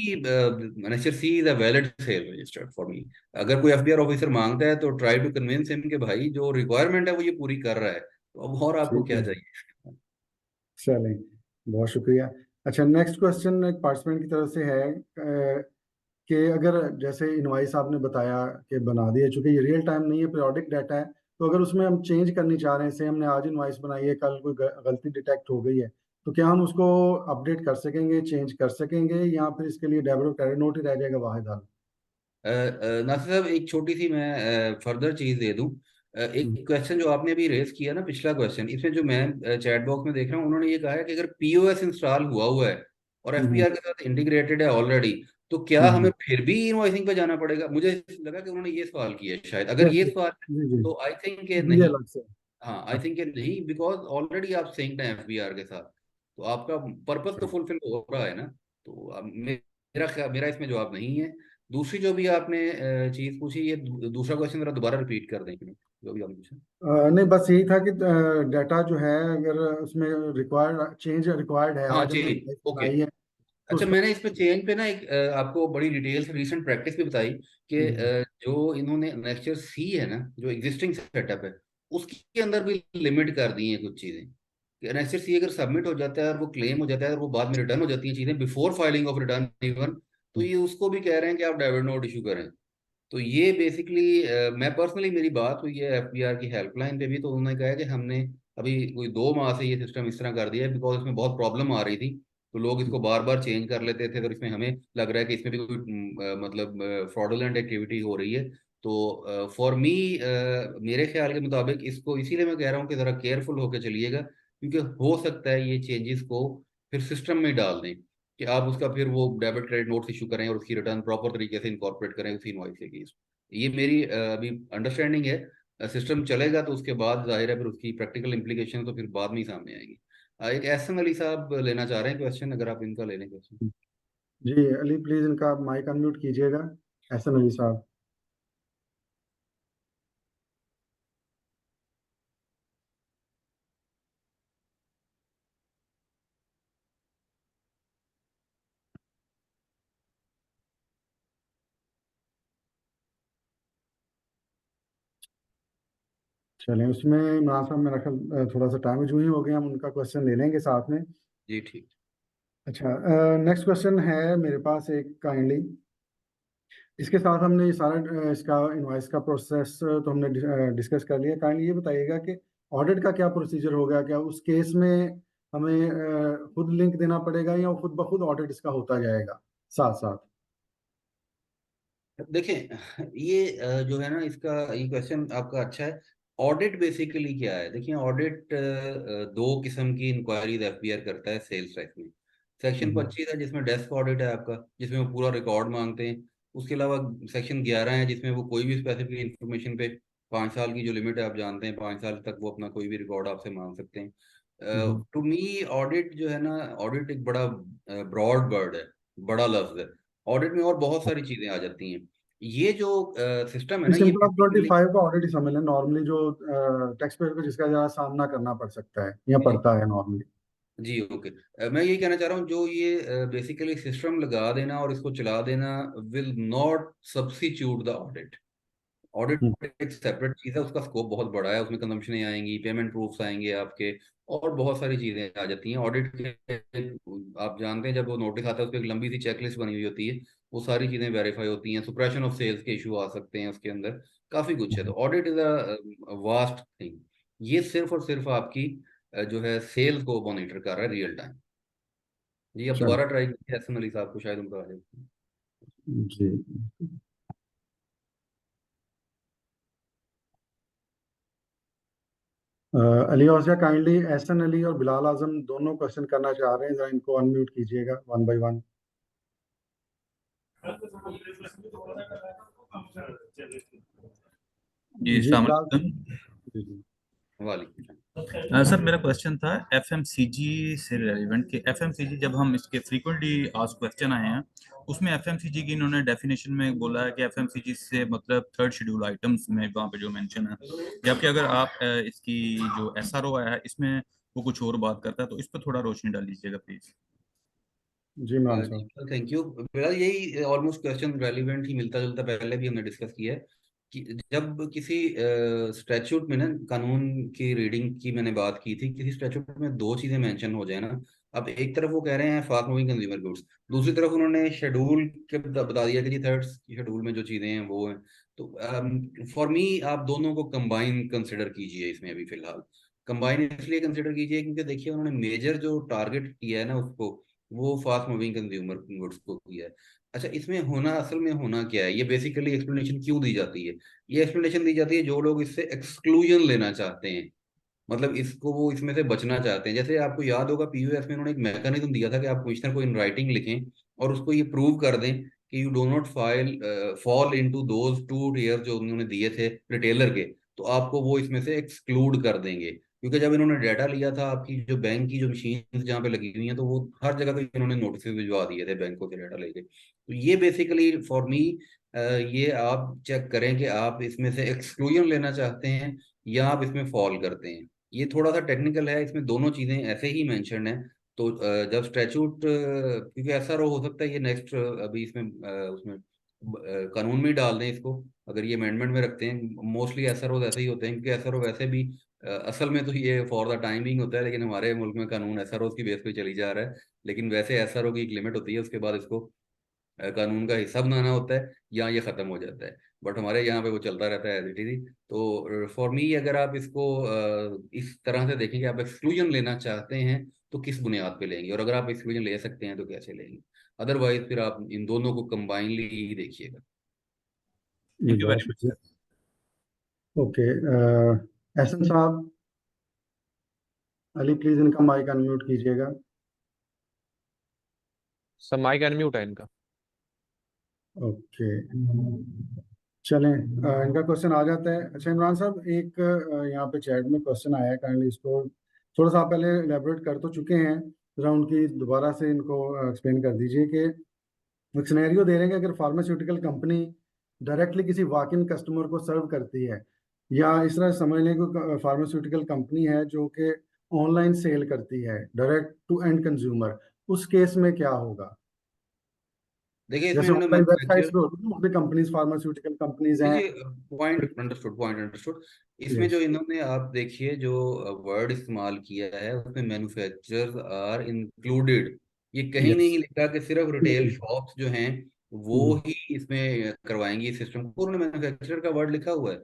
nature see is a valid sale register for me. अगर कोई एफबीआर ऑफिसर मांगता है तो ट्राई टू कन्विंस हिम कि भाई जो रिक्वायरमेंट है वो ये पूरी कर रहा है, तो अब और आपको ठीक क्या है। चाहिए। चलें, बहुत शुक्रिया। अच्छा, नेक्स्ट क्वेश्चन एक पार्टिसिपेंट की तरफ से है कि अगर जैसे इनवाइस आपने बताया कि बना दिया, चूंकि ये रियल टाइम नहीं है, पीरियोडिक डाटा है, तो अगर उसमें हम चेंज करनी चाह रहे हैं, से हमने आज इनवाइस बनाई है, कल कोई गलती डिटेक्ट हो गई है, तो क्या हम उसको अपडेट कर सकेंगे, चेंज कर सकेंगे, या फिर इसके लिए डेबिट और क्रेडिट नोट ही रह जाएगा वाहिद हाल? नासिर साहब एक छोटी सी मैं फर्दर चीज दे दूं। एक हम्म, क्वेश्चन जो आपने अभी रेज किया ना, पिछला क्वेश्चन, इसमें जो मैं चैट बॉक्स में देख रहा हूँ, उन्होंने ये कहा है कि अगर पीओएस इंस्टॉल हुआ हुआ है और हम्म, एफपीआर के साथ इंटीग्रेटेड है ऑलरेडी, तो क्या हम्म, हमें फिर भी इनवॉइसिंग पे जाना पड़ेगा? मुझे लगा कि उन्होंने ये सवाल किया है शायद। अगर यस ये यस, सवाल है जी जी, तो आई थिंक ये नहीं। अलग से। हाँ आई थिंक नहीं, बिकॉज ऑलरेडी आप सिंक्ड हैं एफबीआर के साथ, तो आपका पर्पस तो फुलफिल हो रहा है ना। तो अब मेरा इसमें जवाब नहीं है। दूसरी जो भी आपने चीज पूछी, ये दूसरा क्वेश्चन जरा दोबारा रिपीट कर देंगे जो भी आपने पूछा। नहीं, बस यही था कि डाटा जो है, अगर उसमें रिक्वायर्ड चेंज रिक्वायर्ड है, हाँ आज हमने चेंज, device ओके। बनाई है, तो अच्छा, उसका। मैंने इस पे चेंज पे ना एक आपको बड़ी डिटेल से रीसेंट प्रैक्टिस भी बताई कि हम्म, जो इन्होंने नेक्सट सी है ना, जो एग्जिस्टिंग सेटअप है, उसके अंदर भी लिमिट कर दी है कुछ चीजें कि नेक्स्ट सी अगर सबमिट हो जाता है और वो क्लेम हो जाता है और वो बाद में रिटर्न हो जाती हैं चीजें before filing of return even, तो हम्म, ये उसको भी कह रहे हैं कि आप डेबिट नोट इशू करें। तो ये बेसिकली मैं पर्सनली, मेरी बात हुई है एफबीआर की हेल्पलाइन पे भी, तो उन्होंने कहा है कि हमने अभी कोई 2 माह से ये सिस्टम इस तरह कर दिया है बिकॉज इसमें बहुत प्रॉब्लम आ रही थी, तो लोग इसको बार बार चेंज कर लेते थे, तो इसमें हमें लग रहा है कि इसमें भी कोई मतलब फ्रॉडुलेंट एक्टिविटी हो रही है। तो फॉर मी मेरे ख्याल के मुताबिक इसको इसीलिए मैं कह रहा हूँ कि ज़रा केयरफुल होकर चलिएगा, क्योंकि हो सकता है ये चेंजेस को फिर सिस्टम में डाल दें कि आप उसका फिर वो डेबिट क्रेडिट नोट्स इशू करें और उसकी रिटर्न प्रॉपर तरीके से इनकॉर्पोरेट करें उसी इनवॉइस के अगेंस्ट। ये मेरी अभी अंडरस्टैंडिंग है। सिस्टम चलेगा तो उसके बाद जाहिर है फिर उसकी प्रैक्टिकल इम्प्लीकेशन तो फिर बाद में ही सामने आएगी। एक एहसन अली साहब लेना चाह रहे हैं क्वेश्चन, अगर आप इनका लेने question. Hmm. Ji Ali, please इनका माइक अनम्यूट कीजिएगा, एहसन अली साहब। चलें, उसमें इमरान साहब, मेरा ख्याल थोड़ा सा टाइम जो ही हो गया, हम उनका क्वेश्चन ले लेंगे साथ में। जी ठीक। अच्छा, नेक्स्ट क्वेश्चन है मेरे पास एक काइंडली, इसके साथ हमने ये सारा इसका इनवाइस का प्रोसेस तो हमने डिस्कस कर लिया। काइंडली ये बताइएगा कि ऑडिट का क्या प्रोसीजर होगा, क्या उस केस में हमें खुद लिंक देना पड़ेगा, या खुद ब खुद ऑडिट इसका होता जाएगा साथ साथ? देखें ये जो है ना, इसका ये क्वेश्चन आपका अच्छा है। ऑडिट बेसिकली क्या है? देखिए ऑडिट 2 किस्म की इंक्वायरीज एफबीआर करता है सेल्स टैक्स में। सेक्शन हम्म, 25 है जिसमें डेस्क ऑडिट है आपका, जिसमें वो पूरा रिकॉर्ड मांगते हैं। उसके अलावा सेक्शन 11 है जिसमें वो कोई भी स्पेसिफिक इंफॉर्मेशन पे 5 साल की जो लिमिट है आप जानते हैं, 5 साल तक वो अपना कोई भी रिकॉर्ड आपसे मांग सकते हैं। हम्म, टू मी ऑडिट जो है ना, ऑडिट एक बड़ा ब्रॉड वर्ड है, बड़ा लफ्ज है। ऑडिट में और बहुत सारी चीजें आ जाती हैं। ये जो सिस्टम है ना, ये सिंपल आप ट्वेंटी बेसिकली। फाइव का ऑडिट ही समझ लें, नॉर्मली जो टैक्स पेयर को जिसका ज़्यादा सामना करना पड़ सकता है या जी पड़ता है नॉर्मली। जी ओके। मैं यही कहना चाह रहा हूँ, जो ये बेसिकली सिस्टम लगा देना और इसको चला देना will not substitute the audit. Audit एक सेपरेट चीज़ है, उसका स्कोप बहुत बड़ा है, उसमें कंजम्पशनें आएंगी, पेमेंट प्रूफ्स आएंगे आपके, और बहुत सारी चीज़ें आ जाती हैं ऑडिट के। आप जानते हैं जब वो नोटिस आता है उसकी एक लंबी सी चेकलिस्ट बनी हुई होती है, वो सारी चीज़ें वेरीफाई होती हैं, सुप्रेशन ऑफ सेल्स के इशू आ सकते हैं उसके अंदर, काफ़ी कुछ है। तो audit is a vast thing. ये सिर्फ और सिर्फ आपकी जो है सेल्स को मॉनिटर कर रहा है रियल टाइम। जी अब चलो, दोबारा ट्राई कीजिए हसन अली साहब को, शायद उनका आ जाए। जी। अली औसिया काइंडली एहसन अली और बिलाल आजम दोनों क्वेश्चन करना चाह रहे हैं, जरा इनको अनम्यूट कीजिएगा वन बाय वन। जी जी अस्सलाम बिलाल। वालेकुम। जी जी। वालेकुम। सर मेरा क्वेश्चन था एफएमसीजी से रेलिवेंट कि एफएमसीजी जब हम इसके फ्रीक्वेंटली आस्क्ड क्वेश्चन आए हैं उसमें एफएमसीजी की इन्होंने डेफिनेशन में बोला है कि एफएमसीजी से मतलब थर्ड शेड्यूल आइटम्स में वहाँ पे जो मेंशन है, जबकि अगर आप इसकी जो एसआरओ है इसमें वो कुछ और बात करता है, तो इस पर थोड़ा रोशनी डाल दीजिएगा प्लीज। जी इमरान साहब। Thank you. मेरा यही ऑलमोस्ट क्वेश्चन रेलिवेंट ही मिलता जुलता पहले भी हमने डिस्कस किया है कि जब किसी स्टैट्यूट में ना कानून की रीडिंग की मैंने बात की थी, किसी स्टैट्यूट में दो चीजें मेंशन हो जाए ना, अब एक तरफ वो कह रहे हैं फास्ट मूविंग कंज्यूमर गुड्स, दूसरी तरफ उन्होंने शेड्यूल के बता दिया कि जी थर्ड शेड्यूल में जो चीजें हैं वो हैं। तो फॉर मी आप दोनों को कंबाइन कंसिडर कीजिए इसमें अभी फिलहाल। कंबाइन इसलिए कंसिडर कीजिए क्योंकि देखिए उन्होंने मेजर जो टारगेट किया है ना उसको, वो फास्ट मूविंग कंज्यूमर गुड्स को किया है। अच्छा, इसमें होना असल में होना क्या है, ये बेसिकली एक्सप्लेनेशन क्यों दी जाती है? ये एक्सप्लेनेशन दी जाती है जो लोग इससे एक्सक्लूजन लेना चाहते हैं, मतलब इसको वो इसमें से बचना चाहते हैं। जैसे आपको याद होगा पीयूएस में उन्होंने एक मैकेनिज्म दिया था कि आप कमिश्नर को इन राइटिंग लिखें और उसको ये प्रूव कर दें कि you do not file fall into those 2 year जो उन्होंने दिए थे रिटेलर के, तो आपको वो इसमें से एक्सक्लूड कर देंगे। क्योंकि जब इन्होंने डाटा लिया था आपकी जो बैंक की जो मशीन जहाँ पे लगी हुई हैं, तो वो हर जगह पे इन्होंने नोटिस भिजवा दिए थे बैंकों के डाटा लेके। तो ये बेसिकली फॉर मी ये आप चेक करें कि आप इसमें से एक्सक्लूजन लेना चाहते हैं या आप इसमें फॉल करते हैं। ये थोड़ा सा टेक्निकल है, इसमें दोनों चीजें ऐसे ही मेंशन है। तो जब स्टैचूट क्योंकि ऐसा रो हो सकता है ये नेक्स्ट अभी इसमें उसमें कानून में ही डाल दें इसको, अगर ये अमेंडमेंट में रखते हैं। मोस्टली ऐसा रो ऐसे ही होते हैं क्योंकि ऐसा रो वैसे भी असल में तो ये फॉर द टाइमिंग होता है, लेकिन हमारे मुल्क में कानून ऐसा रो की बेस पे चली जा रहा है। लेकिन वैसे ऐसा रो की एक लिमिट होती है, उसके बाद इसको कानून का हिस्सा बनाना होता है या ये खत्म हो जाता है। बट हमारे यहाँ पे वो चलता रहता है एज इट इज। तो फॉर मी अगर आप इसको इस तरह से देखें कि आप एक्सक्लूजन लेना चाहते हैं तो किस बुनियाद पे लेंगे, और अगर आप एक्सक्लूजन ले सकते हैं तो कैसे लेंगे। अदरवाइज फिर आप इन दोनों को कंबाइनली ही देखिएगा। जी थैंक यू बहुत वेरी मच शुक्रिया। सर। ओके। एहसन साहब, अली प्लीज इनका माइक अनम्यूट कीजिएगा। सब माइक अनम्यूट है इनका। ओके चलें, इनका क्वेश्चन आ जाता है। अच्छा इमरान साहब, एक यहाँ पे चैट में क्वेश्चन आया है, काइंडली इसको थोड़ा सा आप पहले एलेबोरेट कर तो चुके हैं, जरा उनकी दोबारा से इनको एक्सप्लेन कर दीजिए कि एक सिनेरियो दे रहे हैं कि अगर फार्मास्यूटिकल कंपनी डायरेक्टली किसी वॉक इन कस्टमर को सर्व करती है, या इस तरह समझ लें कि फार्मास्यूटिकल कंपनी है जो कि ऑनलाइन सेल करती है डायरेक्ट टू एंड कंज्यूमर, उस केस में क्या होगा? देखिए इसमें जैसे इन्होंने ऑनलाइन वेबसाइट्स मैन्युफैक्चर, पे होती है कंपनीज, फार्मास्यूटिकल कंपनीज जी हैं। जी, पॉइंट अंडरस्टूड, पॉइंट अंडरस्टूड। इसमें यस। जो इन्होंने आप देखिए जो वर्ड इस्तेमाल किया है उसमें मैन्युफैक्चरर्स आर इंक्लूडेड, ये कहीं यस। नहीं लिखा कि सिर्फ रिटेल शॉप्स जो हैं वो ही इसमें करवाएंगी इस सिस्टम को, उन्होंने मैन्युफैक्चरर का वर्ड लिखा हुआ है।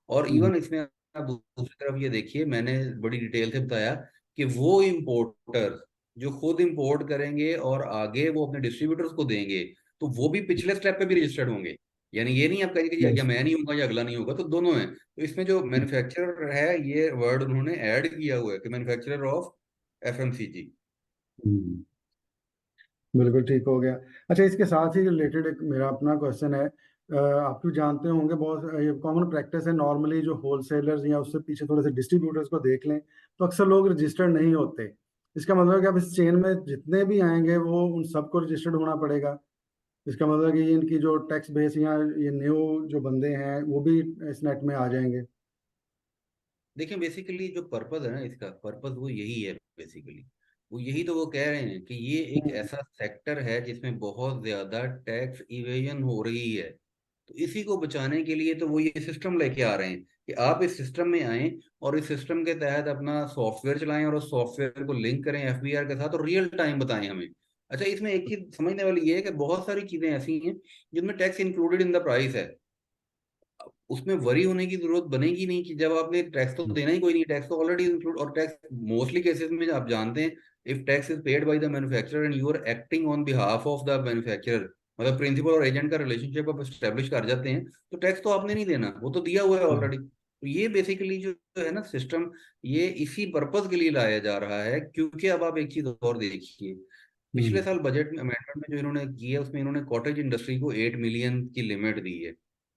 और इवन इसमें आप दूसरी तरफ ये देखिए, मैंने बड़ी डिटेल से बताया कि वो इम्पोर्टर जो खुद इंपोर्ट करेंगे और आगे वो अपने डिस्ट्रीब्यूटर्स को देंगे, तो वो भी पिछले स्टेप पे भी रजिस्टर्ड होंगे। यानी ये नहीं आप कहेंगे कि या यस। मैं नहीं होगा या अगला नहीं होगा, तो दोनों हैं। तो इसमें जो मैन्युफैक्चरर है ये वर्ड उन्होंने ऐड किया हुआ है कि मैन्युफैक्चरर ऑफ एफएमसीजी। बिल्कुल ठीक हो गया। अच्छा, इसके साथ ही रिलेटेड एक मेरा अपना क्वेश्चन है। आप भी जानते होंगे, बहुत ये कॉमन प्रैक्टिस है नॉर्मली, जो होलसेलर्स या उससे पीछे थोड़े से डिस्ट्रीब्यूटर्स को देख लें तो अक्सर लोग रजिस्टर्ड नहीं होते। इसका मतलब है कि अब इस चेन में जितने भी आएंगे वो उन सबको रजिस्टर्ड होना पड़ेगा। इसका मतलब है कि ये इनकी जो टैक्स बेस या ये न्यू जो बंदे हैं वो भी इस नेट में आ जाएंगे। देखिए बेसिकली जो पर्पज है ना, इसका पर्पज वो यही है बेसिकली, वो यही तो वो कह रहे हैं कि ये एक हम्म। ऐसा सेक्टर है जिसमें बहुत ज्यादा टैक्स इवेजन हो रही है। तो इसी को बचाने के लिए तो वो ये सिस्टम लेके आ रहे हैं कि आप इस सिस्टम में आए और इस सिस्टम के तहत अपना सॉफ्टवेयर चलाएं और उस सॉफ्टवेयर को लिंक करें एफबीआर के साथ और रियल टाइम बताएं हमें। अच्छा, इसमें एक चीज समझने वाली ये है कि बहुत सारी चीजें ऐसी हैं जिनमें tax included in the price है, उसमें वरी होने की जरूरत बनेगी नहीं कि जब आपने टैक्स तो देना ही कोई नहीं, टैक्स तो ऑलरेडी इंक्लूड। और टैक्स मोस्टली केसेस में आप जानते हैं, if tax is paid by the manufacturer and you are acting on behalf of the manufacturer, मतलब प्रिंसिपल और एजेंट का रिलेशनशिप आप स्टेब्लिश कर जाते हैं, तो टैक्स तो आपने नहीं देना, वो तो दिया हुआ है ऑलरेडी। तो ये बेसिकली जो है ना सिस्टम, ये इसी पर्पज के लिए लाया जा रहा है। क्योंकि अब आप एक चीज और देखिए, पिछले साल बजट में अमेंडमेंट में जो इन्होंने किया उसमें इन्होंने कॉटेज इंडस्ट्री को 8 मिलियन की लिमिट दी है,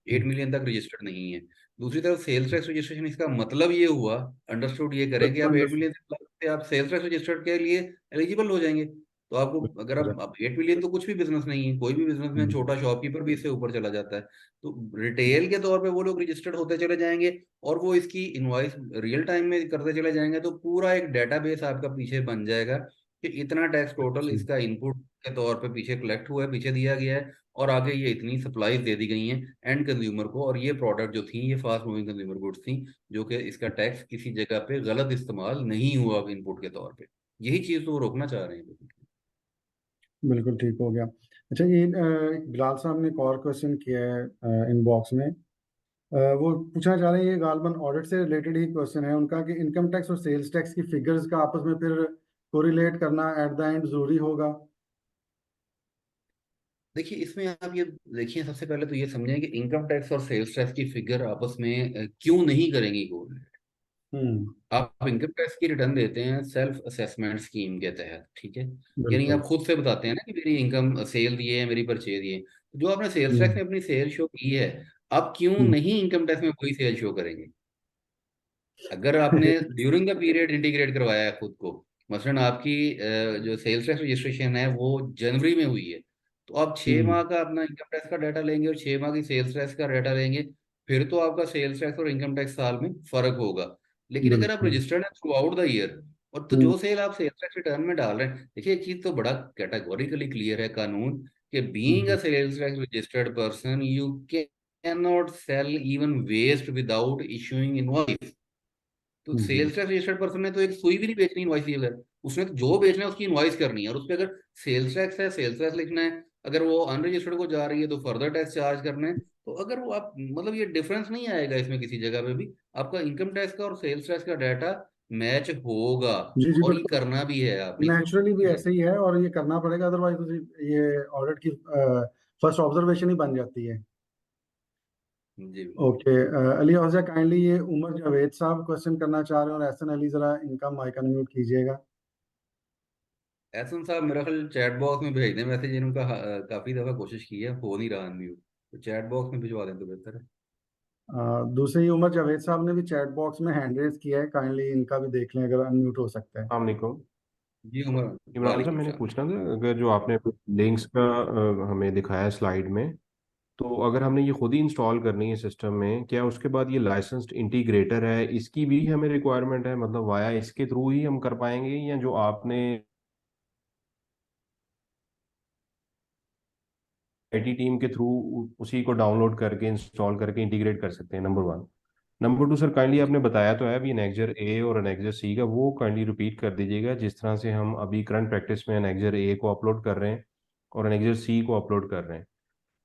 8 मिलियन तक रजिस्टर्ड नहीं है। दूसरी तरफ सेल्स टैक्स रजिस्ट्रेशन, इसका मतलब ये हुआ, अंडरस्टूड ये करें कि आप 8 मिलियन से आप सेल्स टैक्स रजिस्टर्ड के लिए एलिजिबल हो जाएंगे। तो आपको अगर आप 8 मिलियन तो कुछ भी बिजनेस नहीं है, कोई भी बिजनेसमैन छोटा शॉपकीपर भी इससे ऊपर चला जाता है। तो रिटेल के तौर पे वो लोग रजिस्टर्ड होते चले जाएंगे और वो इसकी इनवॉइस रियल टाइम में करते चले जाएंगे, तो पूरा एक डेटाबेस आपका पीछे बन जाएगा कि इतना टैक्स टोटल इसका इनपुट के तौर पे पीछे कलेक्ट हुआ है, पीछे दिया गया है, और आगे ये इतनी सप्लाईज दे दी गई हैं एंड कंज्यूमर को, और ये प्रोडक्ट जो थी ये फास्ट मूविंग कंज्यूमर गुड्स थी, जो कि इसका टैक्स किसी जगह पे गलत इस्तेमाल नहीं हुआ इनपुट के तौर पे। यही चीज तो वो रोकना चाह रहे हैं। बिल्कुल ठीक हो गया। अच्छा, ये बिलाल साहब ने एक और क्वेश्चन किया है इनबॉक्स में। वो पूछना चाह रहे हैं, ये गालबन ऑडिट से रिलेटेड ही क्वेश्चन है उनका, कि इनकम टैक्स और सेल्स टैक्स की फिगर्स का आपस में फिर कोरिलेट करना एट द एंड जरूरी होगा। देखिए, इसमें आप ये देखिए, सबसे पहले तो ये समझें कि इनकम टैक्स और सेल्स टैक्स की फिगर आपस में क्यों नहीं करेंगी कोरिलेट। हम्म। आप इनकम टैक्स की रिटर्न देते हैं सेल्फ असेसमेंट स्कीम के तहत, ठीक है, यानी बिल्कुल। आप खुद से बताते हैं ना कि मेरी इनकम सेल ये है, मेरी परचेज ये है। तो जो आपने सेल्स टैक्स हम्म। में अपनी सेल शो की है, आप क्यों हम्म। नहीं इनकम टैक्स में वही सेल शो करेंगे? अगर आपने ड्यूरिंग द पीरियड इंटीग्रेट करवाया है खुद को, मसलन आपकी जो सेल्स टैक्स रजिस्ट्रेशन है वो जनवरी में हुई है, तो आप 6 माह का अपना इनकम टैक्स का डाटा लेंगे और 6 माह की सेल्स टैक्स का डाटा लेंगे, फिर तो आपका सेल्स टैक्स और इनकम टैक्स साल में फर्क होगा। लेकिन अगर आप बिल्कुल। रजिस्टर्ड है थ्रू आउट द ईयर, और तो हम्म। जो सेल आप सेल्स टैक्स रिटर्न में डाल रहे हैं, देखिए एक चीज तो बड़ा कैटेगोरिकली क्लियर है कानून, कि being a hmm. Sales tax registered person you can not sell even waste without issuing invoice. तो hmm. Sales tax registered person ने तो एक सुई भी नहीं बेचनी इनवॉइस की बगैर, उसने तो जो बेचना है उसकी इनवॉइस करनी है, और उस पर अगर सेल्स टैक्स है सेल्स टैक्स लिखना है, अगर वो अनरजिस्टर्ड को जा रही है तो फर्दर टैक्स चार्ज करना है। तो अगर वो आप मतलब ये डिफरेंस नहीं आएगा इसमें किसी जगह पे भी, आपका इनकम टैक्स का और सेल्स टैक्स का डाटा मैच होगा, जी जी और ये बिल्कुल। करना भी है आपने। नेचुरली भी जी ऐसे ही है, और ये करना पड़ेगा, अदरवाइज ये ऑडिट की फर्स्ट ऑब्जर्वेशन ही बन जाती है। जी बिल्कुल। ओके। अली हौजा, काइंडली ये उमर जावेद साहब क्वेश्चन करना चाह रहे हैं, और एहसन अली जरा इनका माइक अनम्यूट कीजिएगा। एहसन साहब मेरा ख्याल चैट बॉक्स में भेज दें मैसेज, इनका काफी दफा कोशिश की है, हो नहीं रहा अनम्यूट, तो चैट बॉक्स में भिजवा दें तो बेहतर है। दूसरी, उमर जावेद साहब ने भी चैट बॉक्स में हैंड रेज किया है, काइंडली इनका भी देख लें अगर अनम्यूट हो सकता है। अस्सलाम। जी उमर, इमरान साहब, वालेकुम मैंने सलाम। पूछना था, अगर जो आपने लिंक्स का हमें दिखाया स्लाइड में, तो अगर हमने ये खुद ही इंस्टॉल करनी है सिस्टम में, क्या उसके बाद ये लाइसेंस्ड इंटीग्रेटर है, इसकी भी हमें रिक्वायरमेंट है? मतलब वाया इसके थ्रू ही हम कर पाएंगे, या जो आपने आईटी टीम के थ्रू उसी को डाउनलोड करके इंस्टॉल करके इंटीग्रेट कर सकते हैं? Number one. Number two, sir kindly आपने बताया तो है अभी एनेक्जर ए और एनेक्जर सी का, वो काइंडली रिपीट कर दीजिएगा, जिस तरह से हम अभी करंट प्रैक्टिस में एनेक्जर ए को अपलोड कर रहे हैं और एनेक्जर सी को अपलोड कर रहे हैं।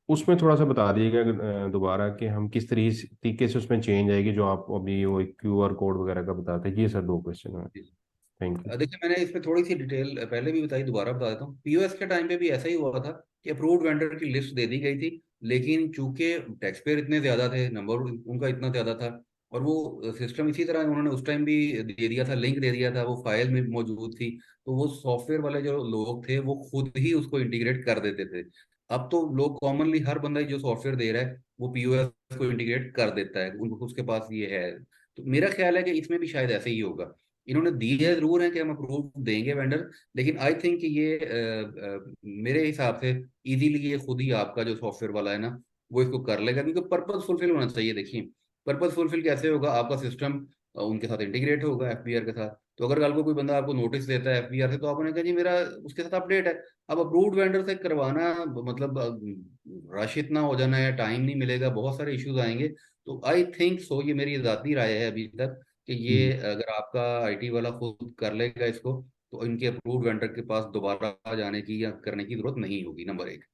उसमें थोड़ा सा बता दीजिएगा दोबारा कि हम किस तरीके से उसमें चेंज आएगी, जो आप अभी वो क्यूआर कोड वगैरह का बताते हैं। ये सर दो क्वेश्चन है। Thank you. देखिए, मैंने इस पे थोड़ी सी डिटेल पहले भी बताई, दोबारा बता देता हूँ। पीओएस के टाइम पे भी ऐसा ही हुआ था कि अप्रूव्ड वेंडर की लिस्ट दे दी गई थी, लेकिन चूंकि टैक्स पेयर इतने ज्यादा थे, नंबर उनका इतना ज्यादा था, और वो सिस्टम इसी तरह उन्होंने उस टाइम भी दे दिया था, लिंक दे दिया था, वो फाइल में मौजूद थी, तो वो सॉफ्टवेयर वाले जो लोग थे वो खुद ही उसको इंटीग्रेट कर देते थे। अब तो लोग कॉमनली हर बंदा जो सॉफ्टवेयर दे रहा है वो पीओएस को इंटीग्रेट कर देता है, उनको उसके पास ये है। तो मेरा ख्याल है कि इसमें भी शायद ऐसे ही होगा। इन्होंने दिए जरूर है कि हम अप्रूव देंगे वेंडर, लेकिन आई थिंक ये मेरे हिसाब से इजीली ये खुद ही आपका जो सॉफ्टवेयर वाला है ना वो इसको कर लेगा, क्योंकि पर्पज फुलफिल होना चाहिए। देखिए, पर्पज फुलफिल कैसे होगा, आपका सिस्टम उनके साथ इंटीग्रेट होगा एफबीआर के साथ, तो अगर कल को कोई बंदा आपको नोटिस देता है एफबीआर से, तो आपने कहा जी मेरा उसके साथ अपडेट है। अब अप्रूव्ड वेंडर से करवाना मतलब रश इतना हो जाना है, टाइम नहीं मिलेगा, बहुत सारे इश्यूज आएंगे। तो आई थिंक सो, ये मेरी ज़ाती राय है अभी तक, कि ये अगर आपका आईटी वाला खुद कर लेगा इसको, तो इनके अप्रूव्ड वेंडर के पास दोबारा जाने की या करने की जरूरत नहीं होगी, नंबर एक।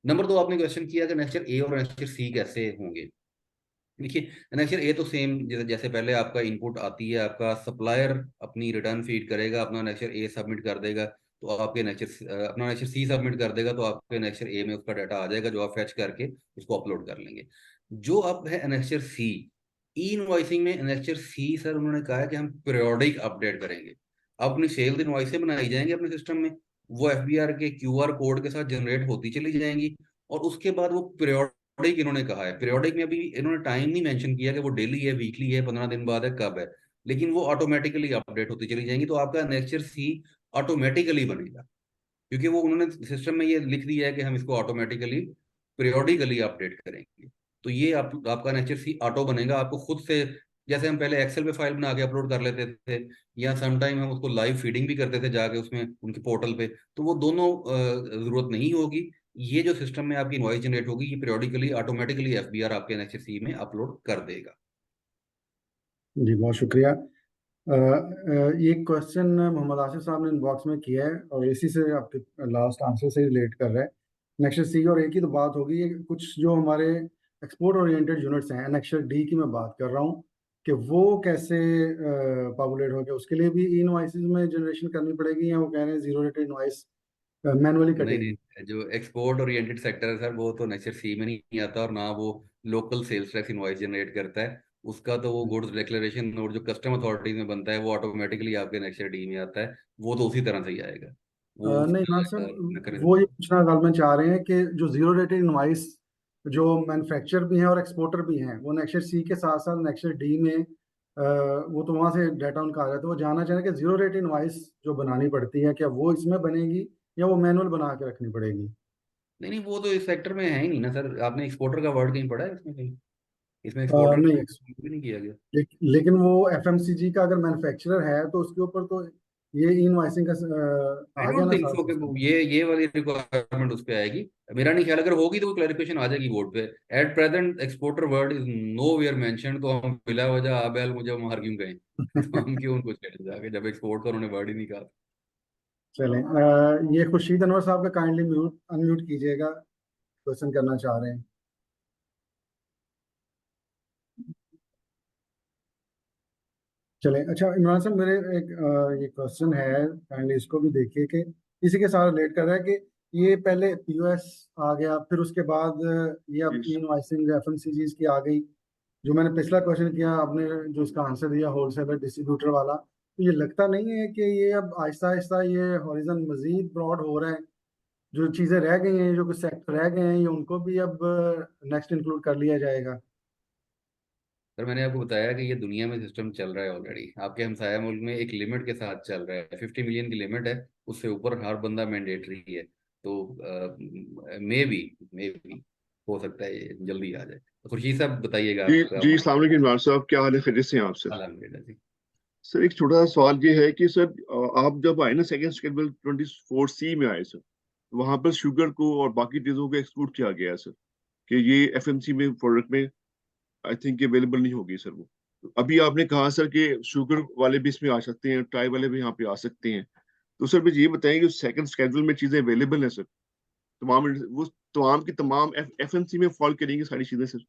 नंबर दो, आपने क्वेश्चन किया कि नेक्स्ट ईयर ए और नेक्स्ट ईयर सी कैसे होंगे। देखिए, नेक्स्ट ईयर ए तो सेम जैसे जैसे पहले आपका इनपुट आती है, आपका सप्लायर अपनी रिटर्न फीड करेगा, अपना नेक्स्ट ईयर ए सबमिट कर देगा, तो आपके नेक्स्ट ईयर अपना नेक्स्ट ईयर सी सबमिट कर देगा, तो आपके नेक्स्ट ईयर ए में उसका डाटा आ जाएगा, जो आप फैच करके उसको अपलोड कर लेंगे। जो अब है नेक्स्ट ईयर सी, ई इनवॉइसिंग में नेक्स्ट ईयर सी सर उन्होंने कहा है कि हम पीरियोडिक अपडेट करेंगे। अब अपनी सेल्स इनवॉइसें बनाई जाएंगे अपने सिस्टम में, वो FBR के QR कोड के साथ जनरेट होती चली जाएंगी। और उसके बाद वो पीरियोडिक इन्होंने कहा है, पीरियोडिक में अभी इन्होंने टाइम नहीं मेंशन किया कि वो डेली है, वीकली है, 15 दिन बाद है, कब है, लेकिन वो ऑटोमेटिकली अपडेट होती चली जाएंगी। तो आपका नेक्स्ट सी ऑटोमेटिकली बनेगा, क्योंकि वो उन्होंने सिस्टम में ये लिख दिया है कि हम इसको ऑटोमेटिकली पीरियोडिकली अपडेट करेंगे। तो ये आपका नेचर सी ऑटो बनेगा, आपको खुद से, जैसे हम पहले एक्सेल पे फाइल बना के अपलोड कर लेते थे, या समटाइम हम उसको लाइव फीडिंग भी करते थे जाके उसमें उनके पोर्टल पे, तो वो दोनों जरूरत नहीं होगी। ये जो सिस्टम में आपकी इनवॉइस जनरेट होगी, ये पीरियोडिकली ऑटोमेटिकली FBR आपके NHSC में अपलोड कर देगा। जी बहुत शुक्रिया। ये क्वेश्चन मोहम्मद आसिफ साहब ने इनबॉक्स में किया है और इसी से आपके लास्ट आंसर से रिलेट कर रहा है। नेक्स्ट सी और ए की तो बात होगी, ये कुछ जो हमारे एक्सपोर्ट ओरिएंटेड यूनिट्स हैं, नेक्स्ट डी की मैं बात कर रहा हूँ कि वो कैसे पॉपुलेट हो गए, उसके लिए भी ई इनवॉइसेस में जनरेशन करनी पड़ेगी, या वो कह रहे हैं जीरो रेटेड इनवॉइस मैनुअली नहीं कटेगी? नहीं, जो एक्सपोर्ट ओरिएंटेड सेक्टर है सर, वो तो नेचर सी में नहीं आता, और ना वो local sales tax invoice generate करता है। उसका तो वो गुड्स डिक्लेरेशन और जो कस्टम अथॉरिटीज में बनता है वो ऑटोमेटिकली आपके नेक्स्ट डी में आता है, वो तो उसी तरह से ही आएगा, वो नहीं उसका मान मैकेनिज्म। वो ये पूछना गवर्नमेंट चाह रहे हैं कि जो जीरो रेटेड इनवॉइस जो मैन्युफैक्चरर भी हैं और एक्सपोर्टर भी हैं, वो नेक्स्ट सी के साथ साथ नेक्स्ट डी में वो तो वहां से डाटा उनका आ रहा है, तो वो जानना चाह रहे हैं कि जीरो रेटेड इनवॉइस जो बनानी पड़ती है, क्या वो इसमें बनेगी या वो मैनुअल बना के रखनी पड़ेगी? नहीं नहीं, वो तो इस सेक्टर में है ही नहीं ना सर। आपने एक्सपोर्टर का वर्ड कहीं पढ़ा है इसमें कहीं? इसमें एक्सपोर्टर नहीं, भी नहीं किया गया। लेकिन वो एफएमसीजी का अगर मैन्युफैक्चरर है तो उसके ऊपर तो ये इनवॉइसिंग का आई आ गया डोंट ना थिंक साथ सो कि सिस्टम। ये वाली रिक्वायरमेंट उस पे आएगी। मेरा नहीं ख्याल, अगर होगी तो वो क्लैरिफिकेशन आ जाएगी बोर्ड पे। At present exporter word is nowhere mention, तो हम बिला वजह आ बैल मुझे हम हर क्यों कहें? तो हम क्यों उनको छेड़ जाके, जब एक्सपोर्ट का उन्होंने वर्ड ही नहीं कहा। चलें, ये खुर्शीद अनवर साहब का काइंडली म्यूट अनम्यूट कीजिएगा, क्वेश्चन करना चाह रहे हैं। चलें, अच्छा इमरान साहब, मेरे एक ये क्वेश्चन है, काइंडली इसको भी देखिए कि इसी के साथ रिलेट कर रहा है कि ये पहले पीओएस आ गया, फिर उसके बाद ये अब ई इनवॉइसिंग एफएमसीजीज की आ गई। जो मैंने पिछला क्वेश्चन किया, आपने जो इसका आंसर दिया होलसेलर डिस्ट्रीब्यूटर वाला, तो ये लगता नहीं है कि ये अब आहिस्ता आहिस्ता ये हॉरिजन मजीद ब्रॉड हो रहा है? जो चीज़ें रह गई हैं, जो कुछ सेक्टर रह गए हैं, ये उनको भी अब नेक्स्ट इंक्लूड कर लिया जाएगा? सर मैंने आपको बताया कि ये दुनिया में सिस्टम चल रहा है ऑलरेडी। आपके हमसाया मुल्क में एक लिमिट के साथ चल रहा है, 50 मिलियन की लिमिट है, उससे ऊपर हर बंदा मैंडेटरी है। तो मे बी हो सकता है ये जल्दी आ जाए। तो खुर्शीद साहब बताइएगा जी आपका। जी, अस्सलाम वालेकुम इमरान साहब, क्या हाल है? खैरियत से हैं आप सर? अल्हम्दुलिल्लाह जी। सर एक छोटा सा सवाल ये है कि सर आप जब आए ना सेकंड स्केड्यूल 24C में आए सर, वहां पर शुगर को और बाकी चीजों को एक्सक्लूड किया गया है सर, कि ये एफएमसी में प्रोडक्ट में आई थिंक अवेलेबल नहीं होगी सर वो। तो अभी आपने कहा सर कि शुगर वाले भी इसमें आ सकते हैं, ट्राई वाले भी यहाँ पे आ सकते हैं। तो सर मुझे ये बताएं कि सेकंड स्केड्यूल में चीजें अवेलेबल है सर, तमाम वो तमाम की तमाम एफएमसी में फॉल करेंगी सारी चीजें सर?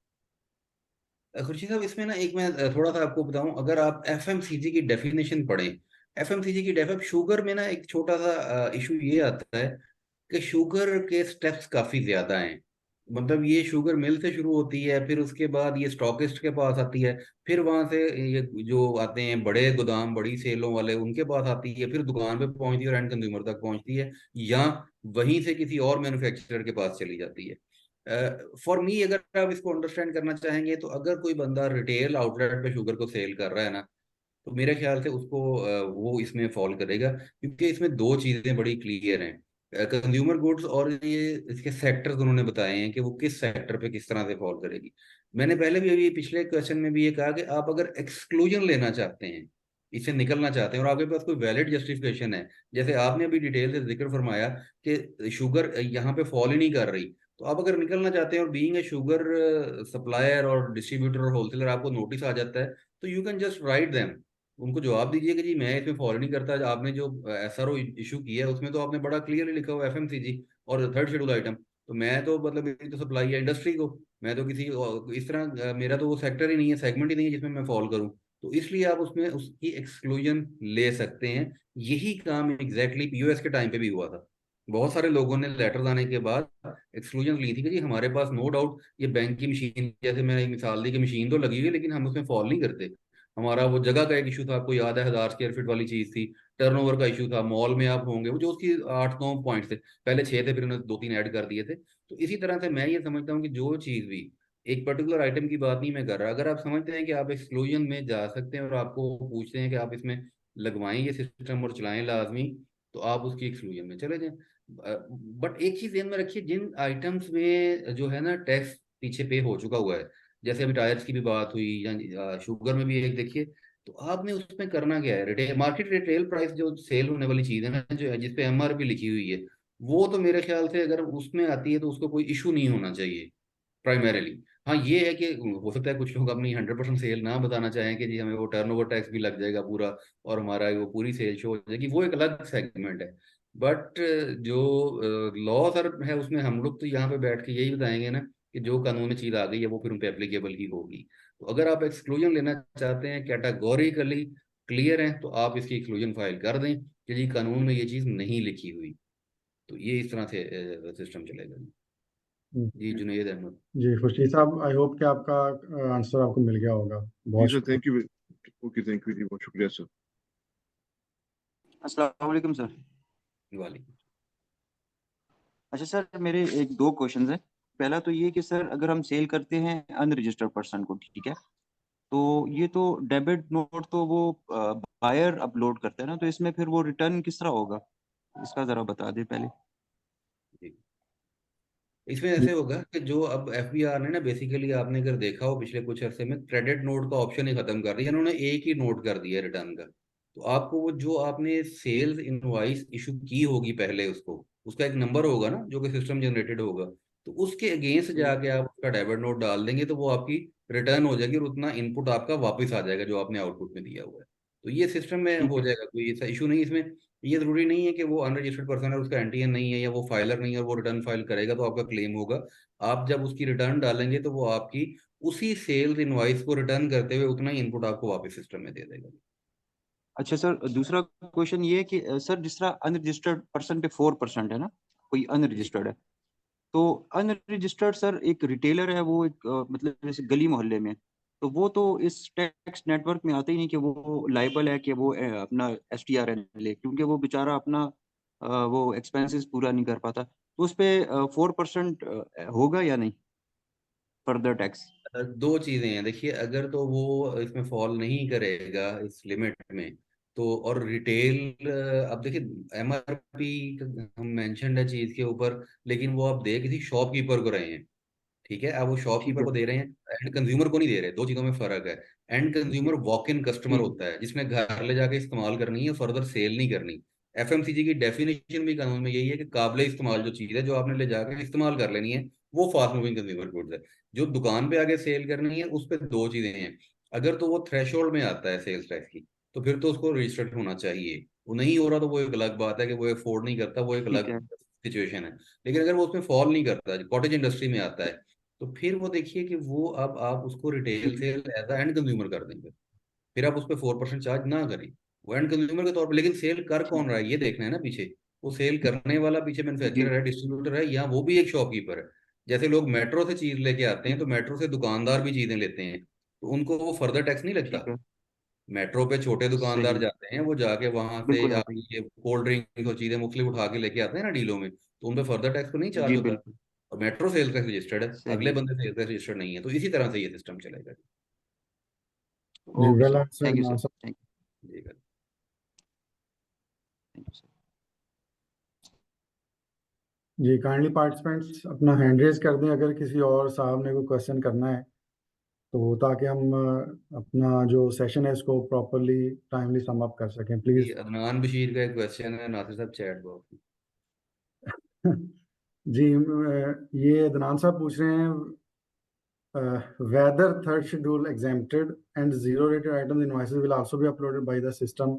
खुर्शीद साहब, इसमें ना एक मैं थोड़ा सा आपको बताऊं, अगर आप FMCG की डेफिनेशन पढ़ें, FMCG की डेफ शुगर में ना एक छोटा सा इशू ये आता है कि शुगर के स्टेप्स काफी ज्यादा हैं। मतलब ये शुगर मिल से शुरू होती है, फिर उसके बाद ये स्टॉकिस्ट के पास आती है, फिर वहां से ये जो आते हैं बड़े गोदाम, बड़ी सेलों वाले, उनके पास आती है, फिर दुकान पे पहुंचती है और एंड कंज्यूमर तक पहुंचती है, या वहीं से किसी और मैन्युफैक्चरर के पास चली जाती है। फॉर मी, अगर आप इसको अंडरस्टैंड करना चाहेंगे, तो अगर कोई बंदा रिटेल आउटलेट पे शुगर को सेल कर रहा है ना, तो मेरे ख्याल से उसको वो इसमें फॉल करेगा, क्योंकि इसमें दो चीजें बड़ी क्लियर हैं, कंज्यूमर गुड्स और ये इसके सेक्टर्स उन्होंने बताए हैं कि वो किस सेक्टर पे किस तरह से फॉल करेगी। मैंने पहले भी अभी पिछले क्वेश्चन में भी ये कहा कि आप अगर एक्सक्लूजन लेना चाहते हैं, इससे निकलना चाहते हैं, और आपके पास कोई वैलिड जस्टिफिकेशन है, जैसे आपने अभी डिटेल से जिक्र फरमाया कि शुगर यहाँ पे फॉल ही नहीं कर रही, तो आप अगर निकलना चाहते हैं और बीइंग ए शुगर सप्लायर और डिस्ट्रीब्यूटर और होलसेलर आपको नोटिस आ जाता है, तो you can just write them, उनको जवाब दीजिए कि जी मैं इसमें फॉलो नहीं करता। आपने जो SRO इशू किया है उसमें तो आपने बड़ा क्लियरली लिखा हुआ FMCG और थर्ड शेड्यूल आइटम, तो मैं तो मतलब मेरी तो सप्लाई है इंडस्ट्री को, मैं तो किसी इस तरह मेरा तो वो सेक्टर ही नहीं है, सेगमेंट ही नहीं है जिसमें मैं फॉलो करूँ। तो इसलिए आप उसमें उसकी एक्सक्लूजन ले सकते हैं। यही काम एग्जैक्टली POS के टाइम पे भी हुआ था। बहुत सारे लोगों ने लेटर्स आने के बाद एक्सक्लूजन ली थी कि जी हमारे पास नो डाउट ये बैंक की मशीन, जैसे मैंने एक मिसाल दी कि मशीन तो लगी हुई है लेकिन हम उसमें फॉल नहीं करते, हमारा वो जगह का एक इशू था, आपको याद है 1000 स्क्वायर फीट वाली चीज थी। टर्नओवर का इशू था, मॉल में आप होंगे, वो जो उसकी 8-9 पॉइंट थे, पहले 6 थे, फिर उन्होंने 2-3 ऐड कर दिए थे। तो इसी तरह से मैं ये समझता हूँ कि जो चीज भी, एक पर्टिकुलर आइटम की बात नहीं मैं कर रहा, अगर आप समझते हैं कि आप एक्सक्लूजन में जा सकते हैं और आपको पूछते हैं कि आप इसमें लगवाएं ये सिस्टम और चलाएं लाजमी, तो आप उसकी एक्सक्लूजन में चले जाएं। बट एक चीज ध्यान में रखिए, जिन आइटम्स में जो है ना टैक्स पीछे पे हो चुका हुआ है, जैसे अभी टायर्स की भी बात हुई, या शुगर में भी एक देखिए, तो आपने उसमें करना क्या है, रिटेल मार्केट रिटेल प्राइस जो सेल होने वाली चीज है ना, जो है जिसपे एमआरपी लिखी हुई है, वो तो मेरे ख्याल से अगर उसमें आती है तो उसको कोई इशू नहीं होना चाहिए प्राइमरीली। हाँ ये है कि हो सकता है कुछ लोग अपनी 100% सेल ना बताना चाहें कि जी हमें वो टर्नओवर टैक्स भी लग जाएगा पूरा, और हमारा वो पूरी सेल शो हो जाएगी, वो एक अलग सेगमेंट है। बट जो लॉ सर है उसमें हम लोग तो यहाँ पे बैठ के यही बताएंगे ना कि जो कानून में चीज आ गई है वो फिर उन पे एप्लीकेबल ही होगी। तो अगर आप एक्सक्लूजन लेना चाहते हैं, कैटेगोरिकली क्लियर है, तो आप इसकी एक्सक्लूजन फाइल कर दें कि जी कानून में ये चीज नहीं लिखी हुई। तो ये इस तरह से सिस्टम चलेगा। जी जी जुनेद अहमद। जी, खुर्शीद साहब, आई होप कि आपका आंसर आपको मिल गया होगा। जी बहुत सर, शुक्रिया। Thank you. Okay, thank you जी, बहुत शुक्रिया सर। अस्सलाम वालेकुम सर। वालेकुम। अच्छा सर, मेरे एक दो क्वेश्चन है। पहला तो ये कि सर अगर हम सेल करते हैं अनरजिस्टर्ड पर्सन को, ठीक है, तो ये तो डेबिट नोट तो वो बायर अपलोड करता है ना, तो इसमें फिर वो रिटर्न किस तरह होगा, इसका जरा बता दे पहले। जी, इसमें जी ऐसे होगा कि जो अब एफबीआर ने ना, बेसिकली आपने अगर देखा हो पिछले कुछ अरसे में, क्रेडिट नोट का ऑप्शन ही खत्म कर दिया, उन्होंने एक ही नोट कर दिया रिटर्न का। तो आपको वो जो आपने सेल्स इनवॉइस इशू की होगी पहले, उसको उसका एक नंबर होगा ना जो कि सिस्टम जनरेटेड होगा, तो उसके अगेंस्ट जाके आप उसका डेबिट नोट डाल देंगे तो वो आपकी रिटर्न हो जाएगी, और उतना इनपुट आपका वापस आ जाएगा जो आपने आउटपुट में दिया हुआ है। तो ये सिस्टम में ठीक हो है। जाएगा, कोई ऐसा इशू नहीं इसमें। ये जरूरी नहीं है कि वो अनरजिस्टर्ड पर्सन है, उसका एनटीएन नहीं है या वो फाइलर नहीं है और वो रिटर्न फाइल करेगा तो आपका क्लेम होगा। आप जब उसकी रिटर्न डालेंगे तो वो आपकी उसी सेल्स इनवॉइस को रिटर्न करते हुए उतना ही इनपुट आपको वापस सिस्टम में दे देगा। अच्छा सर, दूसरा क्वेश्चन ये है कि सर जिस तरह अनरजिस्टर्ड पर्सन पे 4% है ना, कोई जी अनरजिस्टर्ड है, तो अनरजिस्टर्ड सर एक रिटेलर है, वो एक मतलब जैसे गली मोहल्ले में, तो वो तो इस टैक्स नेटवर्क में आता ही नहीं कि वो लाइबल है कि वो अपना STRN ले, क्योंकि वो बेचारा अपना वो एक्सपेंसेस पूरा नहीं कर पाता, तो उस पे 4% होगा या नहीं फर्दर टैक्स। दो चीजें हैं, देखिए अगर तो वो इसमें फॉल नहीं करेगा इस लिमिट में, तो और रिटेल, अब देखिए एमआरपी हम मेंशनड है चीज के ऊपर, लेकिन वो आप दे किसी शॉपकीपर को रहे हैं, ठीक है, अब वो ठीक शॉपकीपर है। को दे रहे हैं, एंड कंज्यूमर को नहीं दे रहे, दो चीजों में फर्क है। And consumer walk in customer ठीक है। होता है जिसने घर ले जाके इस्तेमाल करनी है, फर्दर सेल नहीं करनी। एफएमसीजी की डेफिनेशन भी कानून में यही है कि काबिल इस्तेमाल जो चीज है जो आपने ले जाकर इस्तेमाल कर लेनी है, वो फास्ट मूविंग कंज्यूमर गुड्स है। जो दुकान पे आगे सेल करनी है उस पर दो चीजें हैं। अगर तो वो थ्रेशोल्ड में आता है सेल्स टैक्स की, तो फिर तो उसको रजिस्टर्ड होना चाहिए। वो नहीं हो रहा तो वो एक अलग बात है कि वो अफोर्ड नहीं करता, वो एक ठीक अलग है। सिचुएशन है। लेकिन अगर वो उसमें फॉल नहीं करता, कॉटेज इंडस्ट्री में आता है, तो फिर वो देखिए कि वो अब आप उसको रिटेल ठीक है। सेल एज एंड कंज्यूमर कर देंगे, फिर आप उस पर 4% चार्ज ना करें, वो एंड कंज्यूमर के तौर पर। लेकिन सेल कर ठीक कौन रहा है ये देखना है ना पीछे, वो सेल करने वाला पीछे जी। मैन्युफैक्चरर है, डिस्ट्रीब्यूटर है, या वो भी एक शॉपकीपर है। जैसे लोग मेट्रो से चीज लेके आते हैं तो मेट्रो से दुकानदार भी चीजें लेते हैं, तो उनको वो फर्दर टैक्स नहीं लगता। ठीक है। मेट्रो पे छोटे दुकानदार सही। जाते हैं, वो जाके वहां से बिल्कुल आप सही। ये कोल्ड ड्रिंक और चीजें मुख्तलिफ उठा के लेके आते हैं ना डीलों में, तो उन पे फर्दर टैक्स तो नहीं चार्ज जी होता। बिल्कुल। और मेट्रो सेल्स टैक्स रजिस्टर्ड है, अगले सही। बंदे सेल्स टैक्स रजिस्टर्ड नहीं है, तो इसी तरह से ये सिस्टम चलेगा। जी, okay well sir, answered thank you Imran sir, साहब। थैंक जी यू सर। जी, काइंडली पार्टिसिपेंट्स अपना हैंड रेज कर दें अगर किसी और साहब ने कोई क्वेश्चन करना है, तो ताकि हम अपना जो सेशन है इसको प्रॉपरली टाइमली सम अप कर सकें, जी, प्लीज। अदनान बशीर का एक क्वेश्चन है, नासिर साहब चैट बॉक्स में। जी, ये अदनान साहब पूछ रहे हैं, whether third schedule exempted and zero rated items invoices will also be uploaded by the system।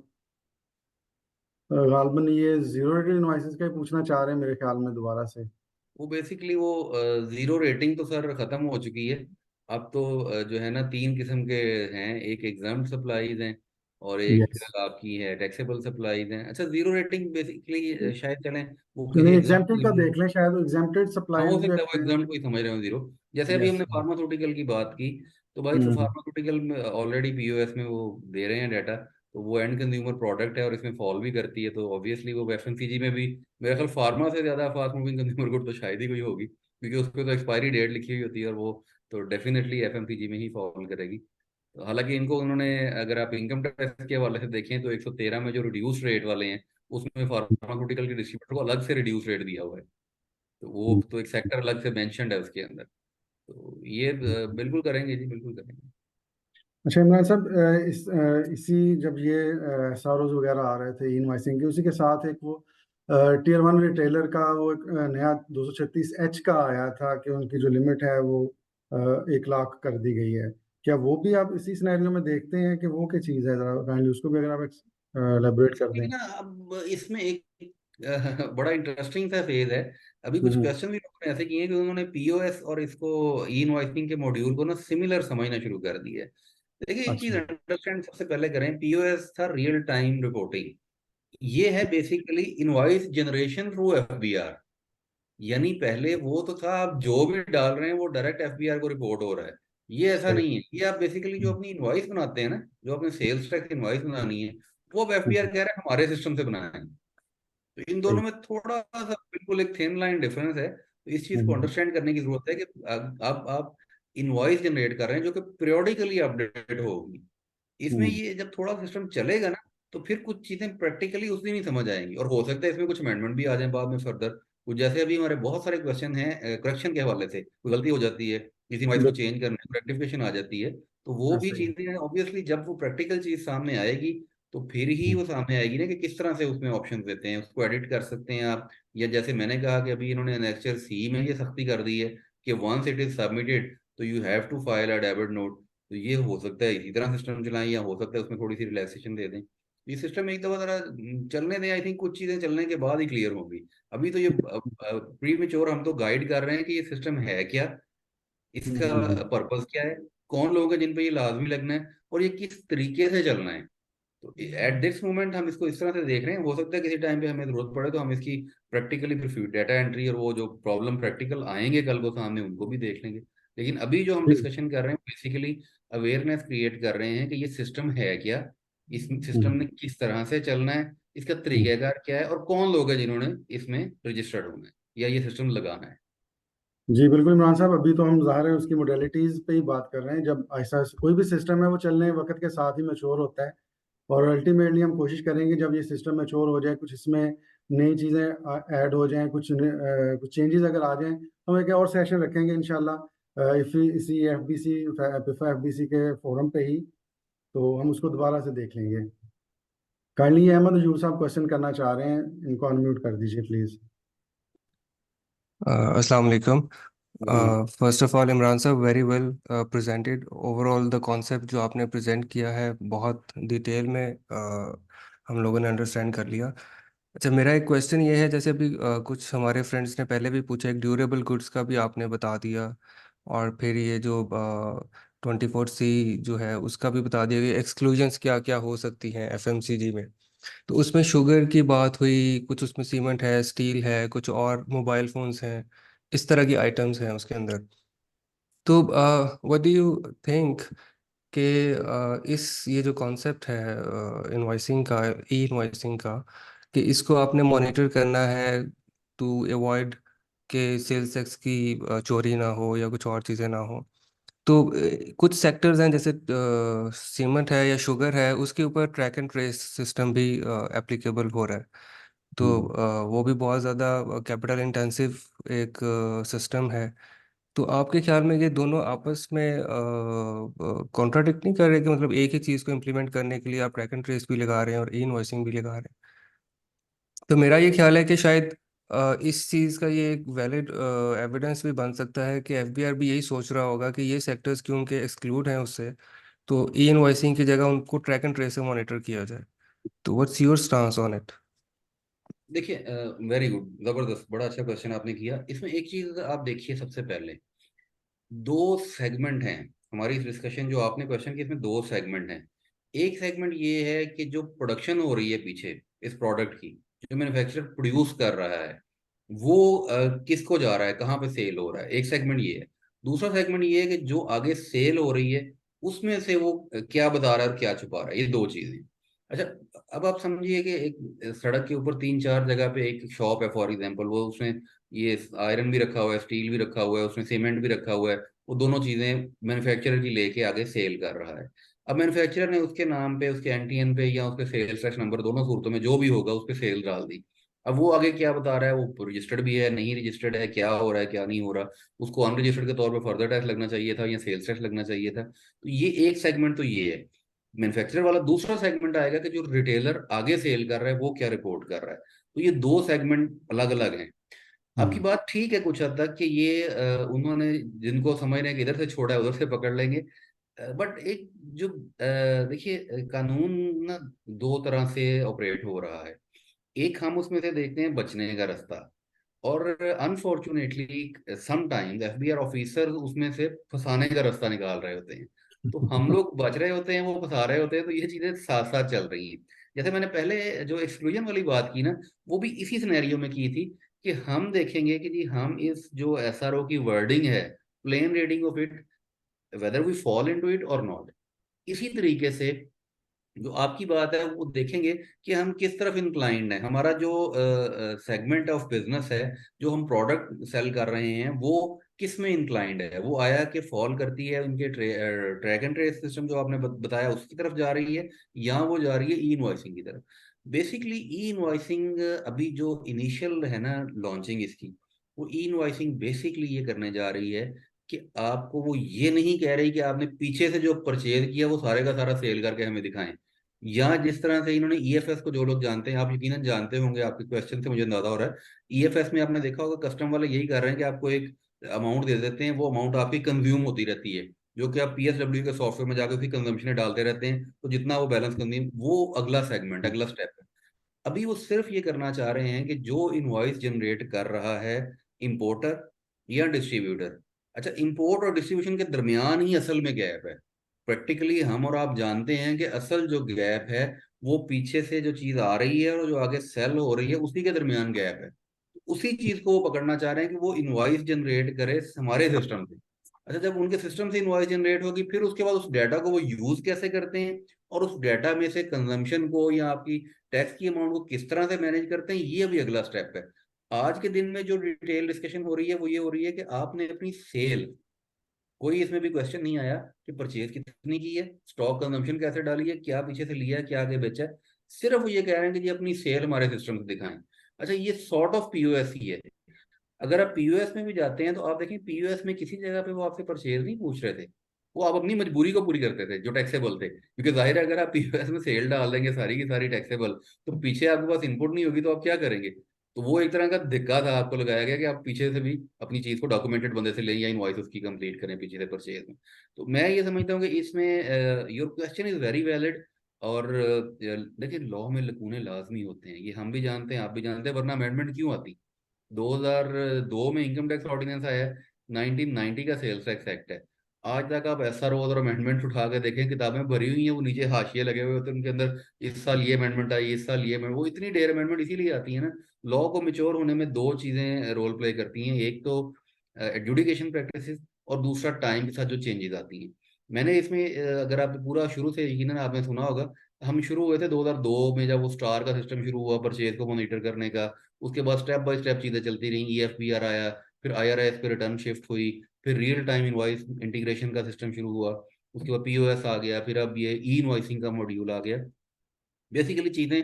गालबन ये जीरो रेटेड इनवॉइसेस का ही पूछना चाह रहे हैं मेरे ख्याल में दोबारा से। वो बेसिकली वो जीरो रेटिंग तो सर खत्म हो चुकी है। अब तो जो है ना तीन किस्म के हैं, एक एग्जाम सप्लाईज हैं और एक यस। आपकी है टैक्सेबल सप्लाईज हैं। अच्छा, जीरो रेटिंग बेसिकली शायद चलें वो किसी नहीं, एग्जाम एग्जेम्प्टेड का देख को, लें, शायद एग्जेम्प्टेड हाँ हो सप्लाईज जो सकता है वो है। एग्जाम को ही समझ रहे हो जीरो। जैसे अभी यस। हमने फार्मास्यूटिकल की बात की, तो भाई तो हम्म फार्मास्यूटिकल में ऑलरेडी पीओएस में वो दे रहे हैं डाटा, तो वो एंड कंज्यूमर प्रोडक्ट है और इसमें फॉल भी करती है, तो ऑब्वियसली वो एफएमसीजी में भी मेरा ख्याल फार्मा से ज्यादा फास्ट मूविंग कंज्यूमर गुड तो शायद ही कोई होगी, क्योंकि उस पर तो एक्सपायरी डेट लिखी हुई होती है और वो तो डेफिनेटली एफएमसीजी में ही फॉल करेगी। तो हालांकि इनको उन्होंने, अगर आप इनकम टैक्स के हवाले से देखें तो 113 में जो रिड्यूस रेट वाले हैं उसमें फार्मास्यूटिकल के डिस्ट्रीब्यूटर को अलग से रिड्यूस रेट दिया हुआ है, तो वो तो एक सेक्टर अलग से मेंशन्ड है उसके अंदर। तो ये बिल्कुल करेंगे जी, बिल्कुल करेंगे। अच्छा इमरान साहब, इसी जब ये एसआरओज वगैरह आ रहे थे इनवॉइसिंग के, उसी के साथ एक वो टीयर वन रिटेलर का वो एक नया 236H का आया था कि उनकी जो लिमिट है वो 1 लाख कर दी गई है। क्या वो भी आप इसी सिनेरियो में देखते हैं कि वो क्या चीज़ है? जरा काइंडली उसको भी अगर आप एलेबोरेट कर दें। लेकिन ना अब इसमें एक बड़ा इंटरेस्टिंग सा फेज है। अभी कुछ हम्म। क्वेश्चन भी लोगों ने ऐसे किए हैं कि उन्होंने पीओएस और इसको ई इनवॉइसिंग के मॉड्यूल को ना सिमिलर समझना शुरू कर दिया है। देखिए एक चीज अच्छा। अंडरस्टैंड सबसे पहले करें, पीओएस था रियल टाइम रिपोर्टिंग, ये है basically invoice generation through FBR. यानी पहले वो तो था आप जो भी डाल रहे हैं वो डायरेक्ट एफबीआर को रिपोर्ट हो रहा है, ये ऐसा राइट। नहीं है। ये आप बेसिकली जो अपनी इनवॉइस बनाते हैं ना, जो अपने सेल्स टैक्स इनवॉइस बनानी है, वो अब एफबीआर कह रहा है हमारे सिस्टम से बनाएं। तो इन दोनों राइट। में थोड़ा सा बिल्कुल एक थिन लाइन डिफरेंस है, तो इस चीज को हम्म अंडरस्टैंड करने की जरूरत है कि अब आप इनवॉइस जनरेट कर रहे हैं जो कि पीरियोडिकली अपडेट होगी। इसमें हम्म ये जब थोड़ा सिस्टम चलेगा ना, तो फिर कुछ चीजें प्रैक्टिकली उस दिन ही समझ आएंगी, और हो सकता है इसमें कुछ अमेंडमेंट भी आ जाए बाद में फर्दर। कुछ जैसे अभी हमारे बहुत सारे क्वेश्चन हैं करेक्शन के हवाले से, कोई गलती हो जाती है, किसी वाइस को बिल्कुल। चेंज करने में रेक्टिफिकेशन आ जाती है, तो वो भी सही है। चीजें ऑब्वियसली जब वो प्रैक्टिकल चीज सामने आएगी तो फिर ही वो सामने आएगी ना कि किस तरह से उसमें ऑप्शन देते हैं, उसको एडिट कर सकते हैं आप। या जैसे मैंने कहा कि अभी इन्होंने एनेक्चर सी में ये सख्ती कर दी है कि वंस इट इज सबमिटेड तो you have to file a debit note. तो ये हो सकता है इसी तरह सिस्टम चलाएं, या हो सकता है उसमें थोड़ी सी रिलैक्सेशन दे दें। ये सिस्टम एक दफा जरा चलने दें, आई थिंक कुछ चीजें चलने के बाद ही क्लियर होंगी। अभी तो ये प्री मेच्योर हम तो गाइड कर रहे हैं कि ये सिस्टम है क्या, इसका हम्म पर्पस क्या है, कौन लोग हैं जिन पे ये लाजमी लगना है, और ये किस तरीके से चलना है। तो एट दिस मोमेंट हम इसको इस तरह से देख रहे हैं, हो सकता है किसी टाइम पे हमें जरूरत पड़े तो हम इसकी प्रैक्टिकली फिर डेटा एंट्री और वो जो प्रॉब्लम प्रैक्टिकल आएंगे कल को सामने उनको भी देख लेंगे। लेकिन अभी जो हम जी। डिस्कशन कर रहे हैं बेसिकली अवेयरनेस क्रिएट कर रहे हैं कि ये सिस्टम है क्या, इस सिस्टम हम्म ने किस तरह से चलना है, इसका हम्म। तरीकाकार क्या है, और कौन लोग हैं जिन्होंने इसमें रजिस्टर्ड होना है या ये सिस्टम लगाना है। जी बिल्कुल इमरान साहब, अभी तो हम ज़ाहिर है उसकी मोडेलिटीज़ पे ही बात कर रहे हैं। जब ऐसा कोई भी सिस्टम है वो चलने वक्त के साथ ही मैच्योर होता है, और अल्टीमेटली हम कोशिश करेंगे जब ये सिस्टम मैच्योर हो जाए, कुछ इसमें नई चीज़ें ऐड हो जाएं, कुछ चेंजेस अगर आ जाएं, तो हम एक और सेशन रखेंगे इंशाल्लाह इसी एफबीसी पिफा एफबीसी के फोरम पे ही, तो हम उसको दोबारा से देख लेंगे। काइंडली अहमद हजूर साहब क्वेश्चन करना चाह रहे हैं, इनको अनम्यूट कर दीजिए प्लीज़। अस्सलाम वालेकुम। जी। फर्स्ट ऑफ ऑल इमरान साहब, very well presented. Overall the concept जो आपने प्रेजेंट किया है बहुत डिटेल में हम लोगों ने अंडरस्टैंड कर लिया। अच्छा, मेरा एक क्वेश्चन ये है, जैसे अभी कुछ हमारे फ्रेंड्स ने पहले भी पूछा, एक ड्यूरेबल गुड्स का भी आपने बता दिया, और फिर ये जो 24C जो है उसका भी बता दिया कि एक्सक्लूजन्स क्या क्या हो सकती हैं एफएमसीजी में। तो उसमें शुगर की बात हुई, कुछ उसमें सीमेंट है, स्टील है, कुछ और मोबाइल फोन्स हैं, इस तरह की आइटम्स हैं उसके अंदर। तो व्हाट डू यू थिंक कि इस ये जो कॉन्सेप्ट है इनवॉइसिंग का, ई इनवॉइसिंग का, कि इसको आपने मॉनिटर करना है टू अवॉइड के सेल्स टैक्स की चोरी ना हो या कुछ और चीज़ें ना हो। तो कुछ सेक्टर्स हैं जैसे सीमेंट है या शुगर है, उसके ऊपर ट्रैक एंड ट्रेस सिस्टम भी एप्लीकेबल हो रहा है। तो वो भी बहुत ज़्यादा कैपिटल इंटेंसिव एक सिस्टम है। तो आपके ख्याल में ये दोनों आपस में कॉन्ट्राडिक्ट नहीं कर रहे कि मतलब एक ही चीज़ को इम्प्लीमेंट करने के लिए आप ट्रैक एंड ट्रेस भी लगा रहे हैं और ई इनवॉइसिंग भी लगा रहे हैं? तो मेरा ये ख्याल है कि शायद इस चीज़ का ये एक वैलिड एविडेंस भी बन सकता है कि एफबीआर भी यही सोच रहा होगा कि ये सेक्टर्स क्यों के एक्सक्लूड हैं उससे, तो ई इनवॉइसिंग की जगह उनको ट्रैक एंड ट्रेस से मॉनिटर किया जाए। तो what's your stance on it? देखिए वेरी गुड, जबरदस्त, बड़ा अच्छा क्वेश्चन आपने किया। इसमें एक चीज आप देखिए, सबसे पहले दो सेगमेंट हैं हमारी इस डिस्कशन, जो आपने क्वेश्चन की इसमें दो सेगमेंट हैं। एक सेगमेंट ये है कि जो प्रोडक्शन हो रही है पीछे इस प्रोडक्ट की, जो मैन्युफैक्चरर प्रोड्यूस कर रहा है वो किसको जा रहा है, कहाँ पे सेल हो रहा है, एक सेगमेंट ये है। दूसरा सेगमेंट ये है कि जो आगे सेल हो रही है उसमें से वो क्या बता रहा है और क्या छुपा रहा है, ये दो चीजें। अच्छा, अब आप समझिए कि एक सड़क के ऊपर 3-4 जगह पे एक शॉप है फॉर एग्जांपल, वो उसमें ये आयरन भी रखा हुआ है, स्टील भी रखा हुआ है, उसमें सीमेंट भी रखा हुआ है, वो दोनों चीजें मैन्युफैक्चरर की लेके आगे सेल कर रहा है। अब मैन्युफैक्चरर ने उसके नाम पे, उसके एनटीएन पे या उसके सेल्स टैक्स नंबर, दोनों सूरतों में जो भी होगा उस पे सेल डाल दी। अब वो आगे क्या बता रहा है, वो रजिस्टर्ड भी है नहीं रजिस्टर्ड है, क्या हो रहा है क्या नहीं हो रहा, उसको अनरजिस्टर्ड के तौर पे फर्दर टैक्स लगना चाहिए था या सेल्स टैक्स लगना चाहिए था। तो ये एक सेगमेंट तो ये है मैन्युफैक्चरर वाला। दूसरा सेगमेंट आएगा कि जो रिटेलर आगे सेल कर रहा है वो क्या रिपोर्ट कर रहा है। तो ये दो सेगमेंट अलग अलग हैं। आपकी बात ठीक है कुछ हद तक कि ये उन्होंने जिनको समझ रहे हैं कि इधर से छोड़ा है उधर से पकड़ लेंगे, बट एक जो देखिए कानून ना दो तरह से ऑपरेट हो रहा है। एक हम उसमें से देखते हैं बचने का रास्ता, और अनफॉर्चुनेटली समटाइम्स एफबीआर ऑफिसर उसमें से फंसाने का रास्ता निकाल रहे होते हैं। तो हम लोग बच रहे होते हैं, वो फंसा रहे होते हैं, तो ये चीजें साथ साथ चल रही हैं। जैसे मैंने पहले जो एक्सक्लूजन वाली बात की ना, वो भी इसी सिनेरियो में की थी कि हम देखेंगे कि जी हम इस जो एसआरओ की वर्डिंग है, plain reading of it, whether we fall into it और नॉट, इसी तरीके से जो आपकी बात है वो देखेंगे कि हम किस तरफ इंक्लाइंड है, हमारा जो सेगमेंट ऑफ बिजनेस है, जो हम प्रोडक्ट सेल कर रहे हैं वो किस में इंक्लाइंड है, वो आया कि फॉल करती है उनके ट्रैक एंड ट्रेस सिस्टम जो आपने बताया उसकी तरफ जा रही है, या वो जा रही है ई इनवॉइसिंग की तरफ। बेसिकली ई इनवॉइसिंग अभी जो इनिशियल है ना लॉन्चिंग इसकी, वो ई इनवॉइसिंग बेसिकली ये करने जा रही है कि आपको वो ये नहीं कह रही कि आपने पीछे से जो परचेज किया वो सारे का सारा सेल करके हमें दिखाएं, या जिस तरह से इन्होंने ईएफएस को, जो लोग जानते हैं, आप यकीनन जानते होंगे, आपके क्वेश्चन से मुझे अंदाजा हो रहा है, ईएफएस में आपने देखा होगा कस्टम वाले यही कर रहे हैं कि आपको एक अमाउंट दे देते हैं, वो अमाउंट आपकी कंज्यूम होती रहती है, जो कि आप पीएसडब्ल्यू के सॉफ्टवेयर में जाकर उसकी कंजम्पशन डालते रहते हैं, तो जितना वो बैलेंस कंज्यूम, वो अगला सेगमेंट अगला स्टेप है। अभी वो सिर्फ ये करना चाह रहे हैं कि जो इनवॉइस जनरेट कर रहा है इंपोर्टर या डिस्ट्रीब्यूटर, अच्छा इंपोर्ट और डिस्ट्रीब्यूशन के दरमियान ही असल में गैप है। प्रैक्टिकली हम और आप जानते हैं कि असल जो गैप है वो पीछे से जो चीज आ रही है और जो आगे सेल हो रही है उसी के दरमियान गैप है। उसी चीज को वो पकड़ना चाह रहे हैं कि वो इनवॉइस जनरेट करे हमारे सिस्टम से। अच्छा, जब उनके सिस्टम से इनवॉइस जनरेट होगी फिर उसके बाद उस डाटा को वो यूज कैसे करते हैं, और उस डाटा में से कंजम्पशन को या आपकी टैक्स की अमाउंट को किस तरह से मैनेज करते हैं, ये अभी अगला स्टेप है। आज के दिन में जो डिटेल डिस्कशन हो रही है वो ये हो रही है कि आपने अपनी सेल, कोई इसमें भी क्वेश्चन नहीं आया कि परचेज कितनी की है, स्टॉक कंजम्पशन कैसे डाली है, क्या पीछे से लिया है, क्या आगे बेचा है, सिर्फ वो ये कह रहे हैं कि जी अपनी सेल हमारे सिस्टम से दिखाएं। अच्छा, ये सॉर्ट ऑफ पीओएस ही है। अगर आप पीओएस में भी जाते हैं तो आप देखें पीओएस में किसी जगह पे वो आपसे परचेज नहीं पूछ रहे थे, वो आप अपनी मजबूरी को पूरी करते थे जो टैक्सेबल थे, क्योंकि जाहिर है अगर आप पीओएस में सेल डाल देंगे सारी की सारी टैक्सेबल, तो पीछे आपके पास इनपुट नहीं होगी तो आप क्या करेंगे। तो वो एक तरह का धिक्का था आपको लगाया गया कि आप पीछे से भी अपनी चीज को डॉक्यूमेंटेड बंदे से लें या इनवॉइस उसकी कंप्लीट करें पीछे से परचेज में। तो मैं ये समझता हूँ कि इसमें your question is very valid. और देखिए लॉ में लकूने लाजमी होते हैं, ये हम भी जानते हैं आप भी जानते हैं, वरना अमेंडमेंट क्यों आती। 2002 में इनकम टैक्स ऑर्डिनेंस आया है, 1990 का सेल्स टैक्स एक्ट है। आज तक आप एसआरओ और अमेंडमेंट उठा के देखें, किताबें भरी हुई हैं, वो नीचे हाशिए लगे हुए होते हैं उनके अंदर, इस साल ये अमेंडमेंट आई, इस साल ये amendment, वो इतनी ढेर अमेंडमेंट इसीलिए आती है ना। लॉ को मेच्योर होने में दो चीजें रोल प्ले करती हैं, एक तो एडजुडिकेशन प्रैक्टिसेस और दूसरा टाइम के साथ जो चेंजेस आती हैं। मैंने इसमें अगर आप पूरा शुरू से यकीनन आपने सुना होगा, हम शुरू हुए थे 2002 में जब वो स्टार का सिस्टम शुरू हुआ परचेज को मॉनिटर करने का। उसके बाद स्टेप बाय स्टेप चीजें चलती रही, ईएफपीआर आया, फिर आईआरएस पे रिटर्न शिफ्ट हुई, फिर रियल टाइम इनवॉइस इंटीग्रेशन का सिस्टम शुरू हुआ, उसके बाद पीओएस आ गया, फिर अब ये ई इनवॉइसिंग का मॉड्यूल आ गया। बेसिकली चीजें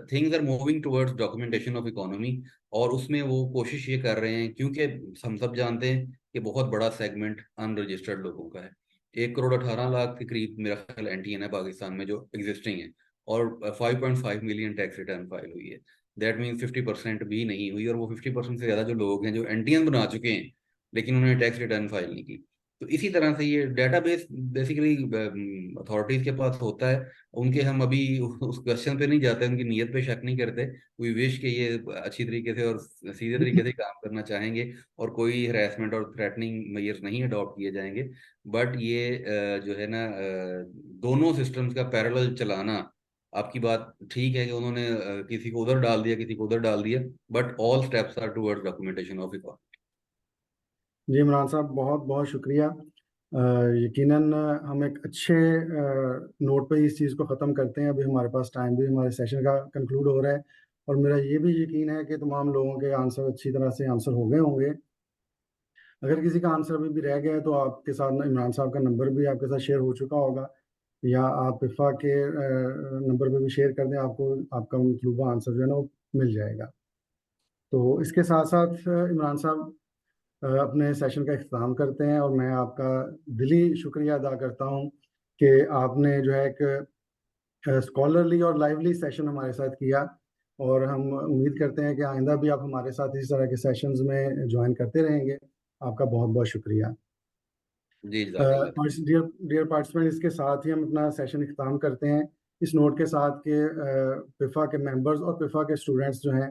things are moving towards documentation of economy, और उसमें वो कोशिश ये कर रहे हैं, क्योंकि हम सब जानते हैं कि बहुत बड़ा सेगमेंट अनरजिस्टर्ड लोगों का है। 1 करोड़ 18 लाख के करीब मेरा ख्याल एनटीएन है पाकिस्तान में जो एग्जिस्टिंग है, और 5.5 मिलियन टैक्स रिटर्न फाइल हुई है। दैट मीन्स 50% भी नहीं हुई, और वो 50% से ज़्यादा जो लोग हैं जो एनटीएन बना चुके हैं लेकिन उन्होंने टैक्स रिटर्न फाइल नहीं की। तो इसी तरह से ये डेटाबेस बेसिकली अथॉरिटीज़ के पास होता है। उनके हम अभी उस क्वेश्चन पे नहीं जाते, उनकी नीयत पे शक नहीं करते। वी विश कि ये अच्छी तरीके से और सीधे तरीके से काम करना चाहेंगे, और कोई हरासमेंट और थ्रेटनिंग मेजर्स नहीं अडॉप्ट किए जाएंगे। बट ये जो है ना दोनों सिस्टम्स का पैरेलल चलाना, आपकी बात ठीक है कि उन्होंने किसी को उधर डाल दिया किसी को उधर डाल दिया, but all steps are towards documentation of economy. जी इमरान साहब, बहुत बहुत शुक्रिया। यकीनन हम एक अच्छे नोट पे इस चीज़ को ख़त्म करते हैं। अभी हमारे पास टाइम भी हमारे सेशन का कंक्लूड हो रहा है, और मेरा ये भी यकीन है कि तमाम लोगों के आंसर अच्छी तरह से आंसर हो गए होंगे। अगर किसी का आंसर अभी भी रह गया है तो आपके साथ इमरान साहब का नंबर भी आपके साथ शेयर हो चुका होगा, या आप इफ़ा के नंबर पे भी शेयर कर दें, आपको आपका मतलूबा आंसर जो है ना वो मिल जाएगा। तो इसके साथ साथ इमरान साहब अपने सेशन का इख्तिताम करते हैं, और मैं आपका दिली शुक्रिया अदा करता हूँ कि आपने जो है एक स्कॉलरली और लाइवली सेशन हमारे साथ किया, और हम उम्मीद करते हैं कि आइंदा भी आप हमारे साथ इस तरह के सेशंस में ज्वाइन करते रहेंगे। आपका बहुत बहुत शुक्रिया। जी जज़ाकल्लाह। डियर डियर पार्टिसिपेंट, इसके साथ ही हम अपना सेशन इख्तिताम करते हैं इस नोट के साथ कि पिफा के मेंबर्स और पिफा के स्टूडेंट्स जो हैं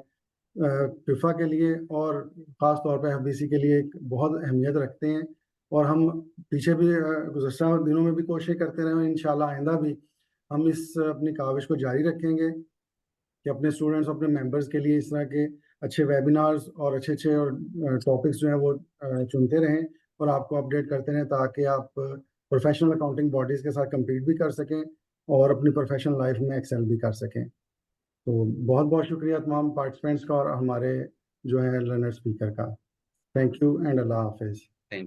पिफा के लिए और ख़ास तौर पे एफबीसी के लिए एक बहुत अहमियत रखते हैं, और हम पीछे भी गुज़श्ता दिनों में भी कोशिश करते रहे, और इंशाल्लाह आइंदा भी हम इस अपनी काविश को जारी रखेंगे कि अपने स्टूडेंट्स, अपने मेंबर्स के लिए इस तरह के अच्छे वेबिनार्स और अच्छे अच्छे और टॉपिक्स जो हैं वो चुनते रहें, और आपको अपडेट करते रहें, ताकि आप प्रोफेशनल अकाउंटिंग बॉडीज़ के साथ कम्पीट भी कर सकें और अपनी प्रोफेशनल लाइफ में एक्सेल भी कर सकें। तो बहुत बहुत शुक्रिया तमाम पार्टिसिपेंट्स का और हमारे जो है लर्नर स्पीकर का। थैंक यू एंड अल्लाह हाफिज़।